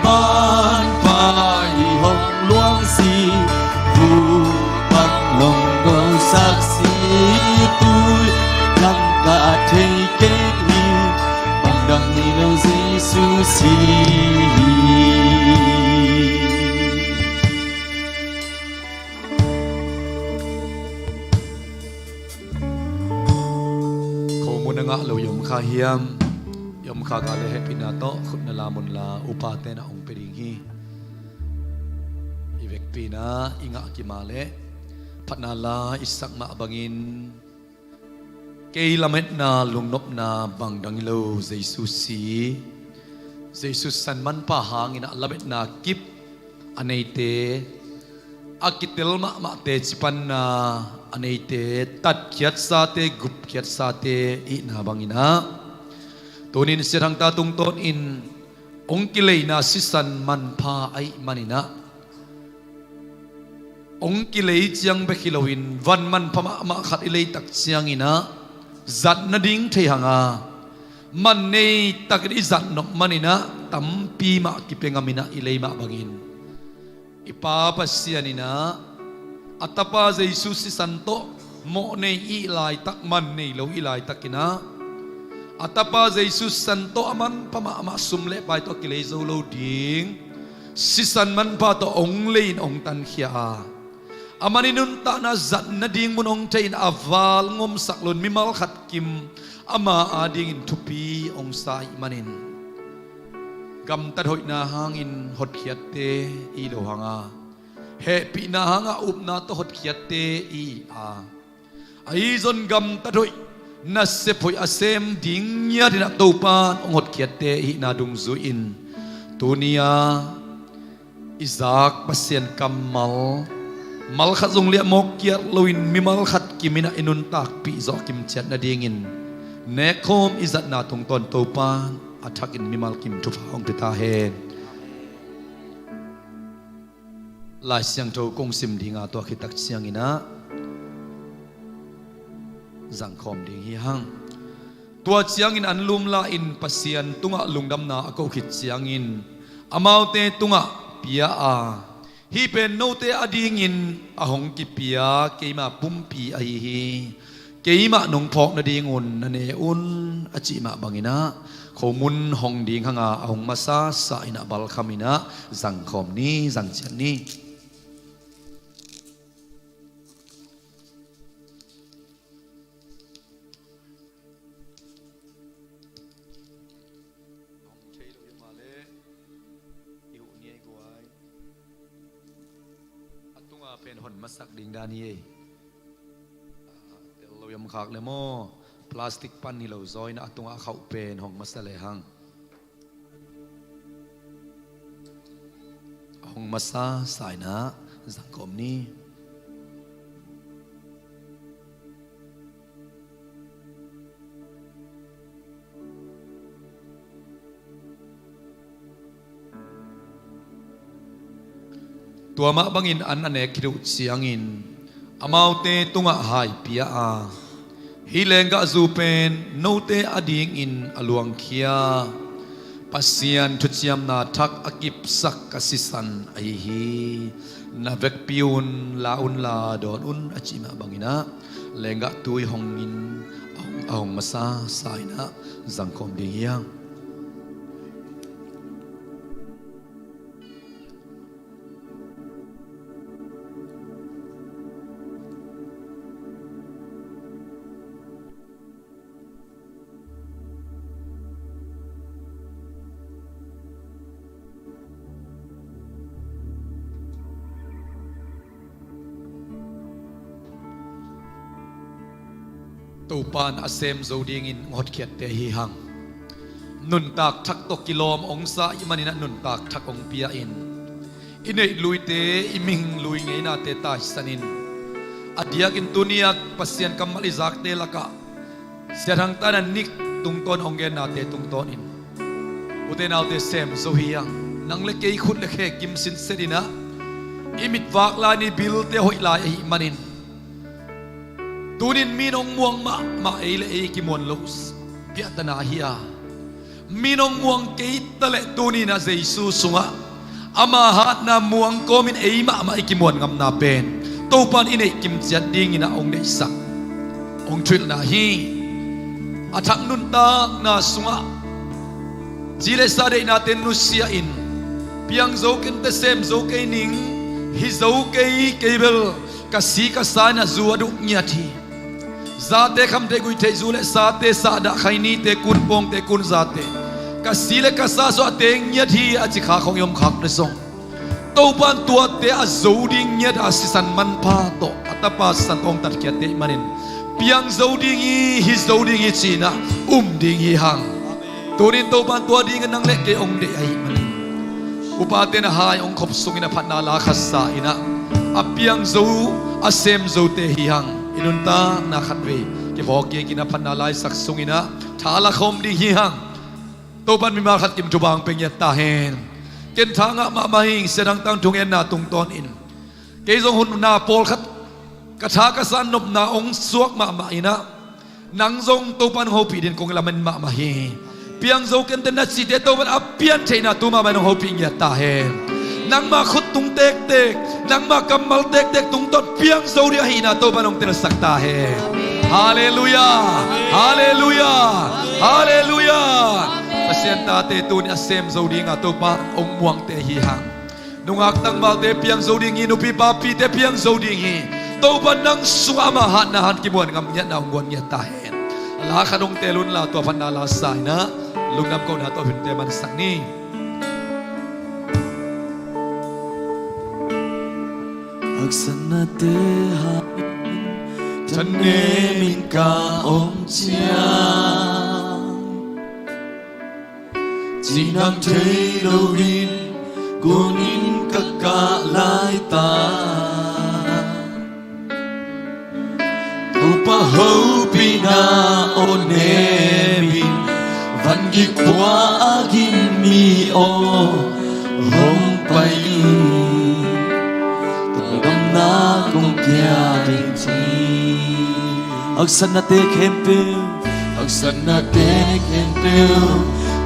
man pai hồng luang si vu bang hồng ngô sắc si tôi đăng ca thế gây bằng đăng hilo Giêsu si nga lo yom kha hiam yom kha ga le happy na to khut na la mun la upa te na ong pering hi ivek pi na inga ki male phatna la isak ma bangin kei lamet na lungnop na bang dangilo Giêsu si Giêsu san man pa hangina lamet na kip aneite akitel ma te chipan na aneite tat khiat sa te gup khiat sa te I na bangina tonin sirang ta tung ton in ongkilei na sisan man pha ai manina ongkilei chiang be khilowin van man phama ma khat ilei tak chiang ina zat na ding thei hanga man nei takri zat nok manina tampi ma kipengamina ilei ma bangin ipa pasianina atapa Giêsu si santo mo nei I lai tak man nei lo I lai takina atapa Giêsu santo aman pama ama sumle pai to kilei zo lo ding si san man pa to ong lein ong tan khia amaninun ta na zat na ding mun ong tein aval ngom saklon mimal khat kim ama ading in thupi ong sai manin gam ta hoi na hangin hot khiat te I lo hanga he pi na hanga up na to hot khiat te I a ai zon gam ta hoi na se phoi asem ding nya dina to pan ong hot khiat te I na dung zu in tunia Isaac pasien kamal mal khat zong le mok kiat loin mi mal khat kimina inun tak pi zo kim chat na dingin ne khom izat na tung ton to pan athak in mi mal kim thu phang pita hen lai siang tho kong sim dinga to khitak siang ina zang khom ding hi hang tua chiang in anlum la in pasian tunga lungdam na ako khit chiang in amaute tunga pia a hi pen no te ading in a hong ki pia keima pumpi ai hi keima nong phok na ding un na ne un achi ma bangina khomun hong ding hanga a hong masa sa ina bal khamina zang khom ni zang chen niเป็นหนมาสักดิ่งดานี่เรายำขากเลยโม่พลาสติกปั้นนี่เราซอยนะตรงเขาเป็นหงมาสเลหังหงมาซาสายนะสังคมนี้ตัวมะบังอินอันเนกคิดเสียงอินอามาวเตตุงะหายปีอาฮิเลงกะซูเป็นโนเตอดีงอินอลวงเคียปัสยานทุจยามนาทักอกิบสักกสิสันไอฮีนาเวกปิอุนลาอุนลาดอนอุนอจิมะบังอินะเลงกะตุยหงอินเอาหงมาซาสายนะสังคมดียังตูปานอาเซมโซดีงินงดเขียดเตหีหังนุนตากทักตกกิโลมองศาอิมันนะนุนตากทักองเปียอินอินเอลุยเตอิมิงลุยไงนาเตตาสันินอดียกินตุนียกปัสยันกัมมาลิซักเตลักะเสียทางตานันนิกตุงตอนองเกนาเตตุงตอนอินอุเตนาเตเซมโซฮียังนังเล็กเกยขุดเล็กเฮกิมสินเซดินะอิมิดวากลานีบิลเตหอยลายอิมันินตูนินมีนองม่วงมาเอเลเอกิมวนลุสเปียตนาฮิอามีนองม่วงเกยตะเลตูนินะเจซูสุงะอามาฮัดนาม่วงโกมินเอมาเอกิมวนงำนาเป็นตูปันอินเอกิมจัดดิ้งนะองเดสักองทริลนาฮีอาทักนุนตานาสุงะจิเลสาเดนาเตนุเซียอินเปียงโซเกนเตเซมโซเกนิงฮิโซเกยเกเบลกสีกษานะจูอดุญญาทีซาเตคำเตกุยเทจูเลซาเตซาดะไคนีเตกุนปงเตกุนซาเตกสีเลกษาสวะเตญญาทีอจิขาของยมขักเลซงตัวปันตัวเตอจูดิงญาอาศิสันมันพาโตอัตปาสันองตัดเกียเตมันินเปียงจูดิงฮีฮิจูดิงฮีจีนะดิงฮีหังตัวนี้ตัวปันตัวดิงนังเล็กเกองเดไอมันินอุปาเตนะหายองขบสุงินะพันนาลาขัสสาอินะอาเปียงโซอาเซมโซเตหิฮังอินุนตานาขัดเวเก็บอกเกกินะพันนาลายสักสุงินะทาละคมดิหิฮังตัวบันมีมาขัดกิมจุบางเป็นยตาเฮนเกณฑ์ทางะมาหิงเสดังตังทุงเอ็นนาตุงตอนอินเกยซงหุนนาโปลขัดกระชากระสันนบนาองสวกมาอินะนังซงตัวบันโฮปีดินคงละมันมาหิเปียงโซเกนเตนัดสิเดตัวบันอับเปียนเทนาตัวมามันโฮปียตาเฮนนังมาขุดตุงเต็กเต็กนังมากำมัลเต็กเต็กตุงต้นเพียงโซเดียหินาโตบันองเตนสักตาเฮฮาเลลูยาฮาเลลูยาฮาเลลูยาภาษาตาเตตุนอาเซมโซดีงาโตปาองม่วงเตหิหังนุงักตังมาเตเพียงโซดีงินุปีปาปีเตเพียงโซดีงิโตบันนังสุอามาหันนาหันกิมวนงำยันนาองวนยันตาเฮลาขนงเตลุนลาตัวพันนาลาสายนะลุงนำกนาตัวหินเตมันสักนี้Aksana te hain Tane min ka om chia Jinang thei lo rin Kunin ka ka lai ta Upa hau pina o ne min Van gi kwa agin mi o Hong pai na kong kya ding chi aksana te kempe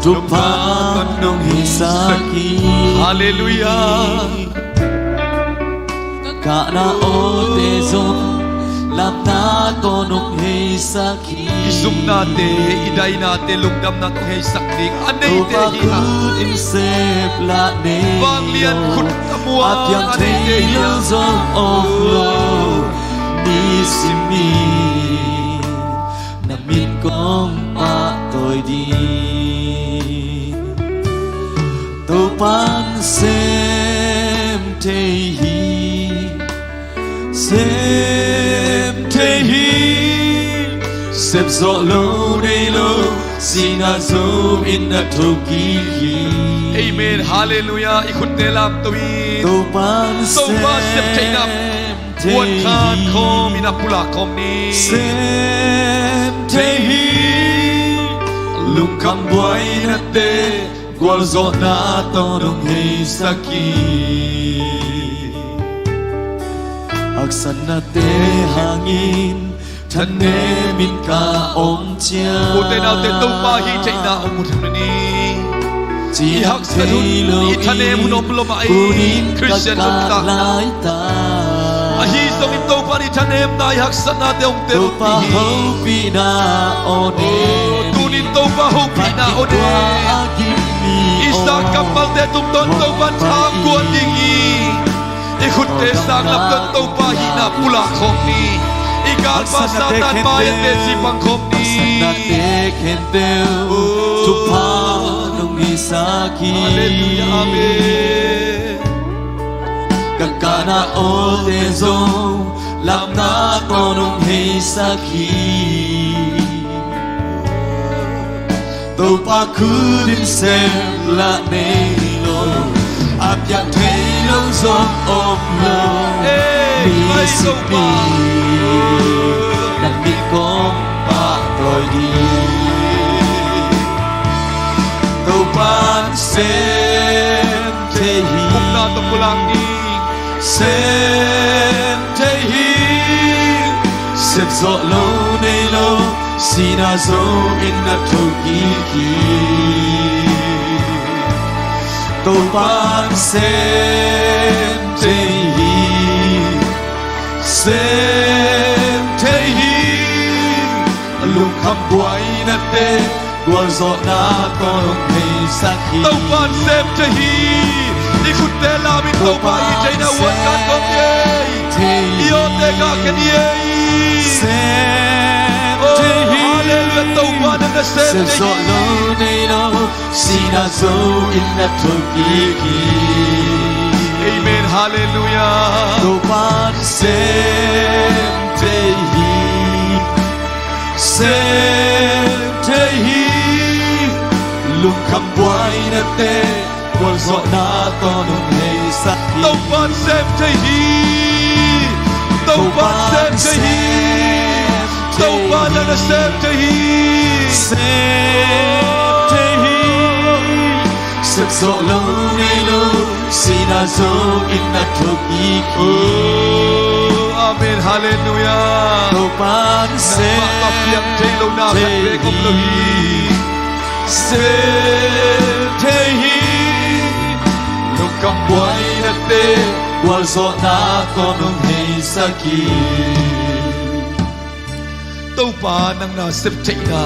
ทุกพามันนงฮิสากี ฮาเลลูยา กะนาโอเตซงลำนาโกนงฮิสากี isum na te iday na te lungdam na tong hey sakding anay ตัว te ปา hi คู ha อินเซฟละเน Vang lian khut kamua อาเพียงเท anay te ย hi งซงโอโลนิสิมีนามินกองปะตัวดีตัวปันเซมเทฮีเซมเทฮีเซบโซโลเดโลสินาโซอินนาทุกีฮี Amen hallelujah ikut dalam tuwi ตัวปันเซ so ba sep thai na มเท buat khan ฮี khom ina pula khom ni Sem tehi lung kam boy na te gwal zo na tonong hei saki aksan na te hangin thane min ka om chia Ute na te tau pa hi thai na omut ni chi hak sa dun, i thane mun om lo ma ai Christian lung ta na. lai ta ahi song im tau pa ni thanem na hak san na te ong te tu ru pa ti ho pi na one tunin tau pa ho pi na ode isa kamal te tum ton tau pa tham kuan ding i ikut te sang lap ton tau pa hi na pula khom ni ikal pa satan ma ya te si pang khom ni na te khen teu tu pa nong ni sa ki hallelujah amen kakana o te zo lam na ko nong hei sa ki tu pa ku din sem la ne lo ap ya te lo zo om lo Hey, mai so pa. Nang mi kong pa tôi đi tàu ban xem thế hi kum na to pulang ni xem thế hi xem gió lâu nay lâu sina zo in na thâu ki ki tàu ban xem thế hi xem thế hi lung kham quay na te gwal zo na ko nong hei sakhi tau pan sem te hi ikut te la min tau pa i te na wan kan kom ye io te ga ken ye xem oh thế hi hallelujah tau pa na sem xem te zo hi lo nei lo sina zo in na thâu ki ki amen hallelujah tàu ban xem thế hi xem thế hi lung kham quay na te gwal zo na to nong hei sakhi tau pan sem te hi tau pan sem te hi tau pan na sem te hi xem thế hi xem zo lo nei lo sina zo in na thâu ki ki oh amen hallelujah tàu ban Nang xem makapiang te lo na kan pe kom lo hi xem thế hi lung kam quay na te gwal zo na ko nong hei sakhi tau pa nang na sep thei na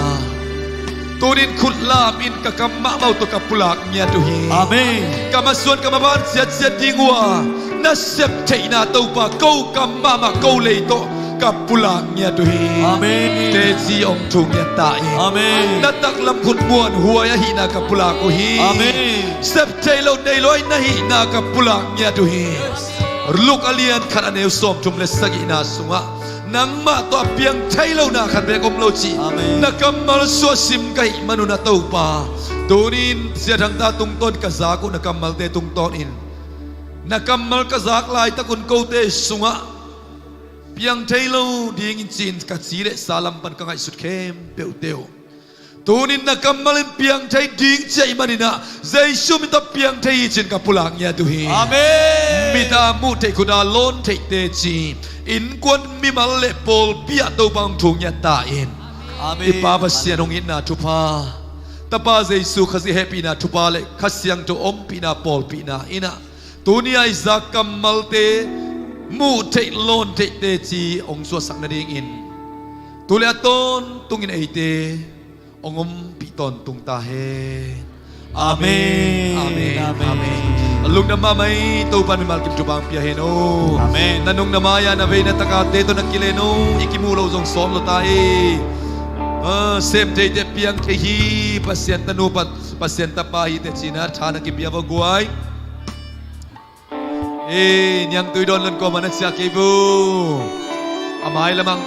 tunin khut lam in ka kam ma mau to ka pulak nya tu hi amen kama suan kama ban siat dingwa na sep thei na tau pa ko kam ma ko le to ka pulak nya tu hi amen te si om thung ya ta hi amen na tak lam khut muan huwa ya hi na ka pulak ko hi amen sep thei lo nei loi na hi na ka pulak nya tu hi luk alian khan aneu som thum le sagi na sunga nang ma to piang thailo na khan be kom lo chi Amen. na kamal so sim kai manu na to pa tunin sia thang ta tung ton ka za ko na kamal te tung ton in na kamal ka zak lai ta kun ko te sunga piang thailo ding in chin ka chi le salam pan ka ngai sut khem peu teu tunin na kamal in piang thai ding chai manina zai sum ta piang thai chin ka pulang ya tu hi amen mi ta mu te kuda lon te te chi in kwan mi mal le pol pia to bang thung ya ta in amen ipa ba sian ong in na tu pa ตาปาเจสุขสิเฮปีนาทุปาเลขัดเสียงจะอมปีนาปอลปีนาอินะตัวนี้ไอ้ซักกัมมัลเตมูเทลอนเทเตจีองสวสักนาดิ่งอินตัวเลี้ยต้นตุงอินไอเตองอมปีตอนตุงตาเฮอาเมนอาเมนอาเมนลุงน้ำมาไม่ตัวปันมัลกิมจุบังพิยาเฮโนอาเมนนันนุงน้ำมายานาเวนัตกาเตตัวนักกิเลโนอิกิมูเราจงสอนเราตายเซมเตเตเปียงเทฮีปัสยันตนุปัสยันตปาฮิเตจินาฐานักิเปียบกวยnyang tuidon lon ko manak siya kibu amay lamang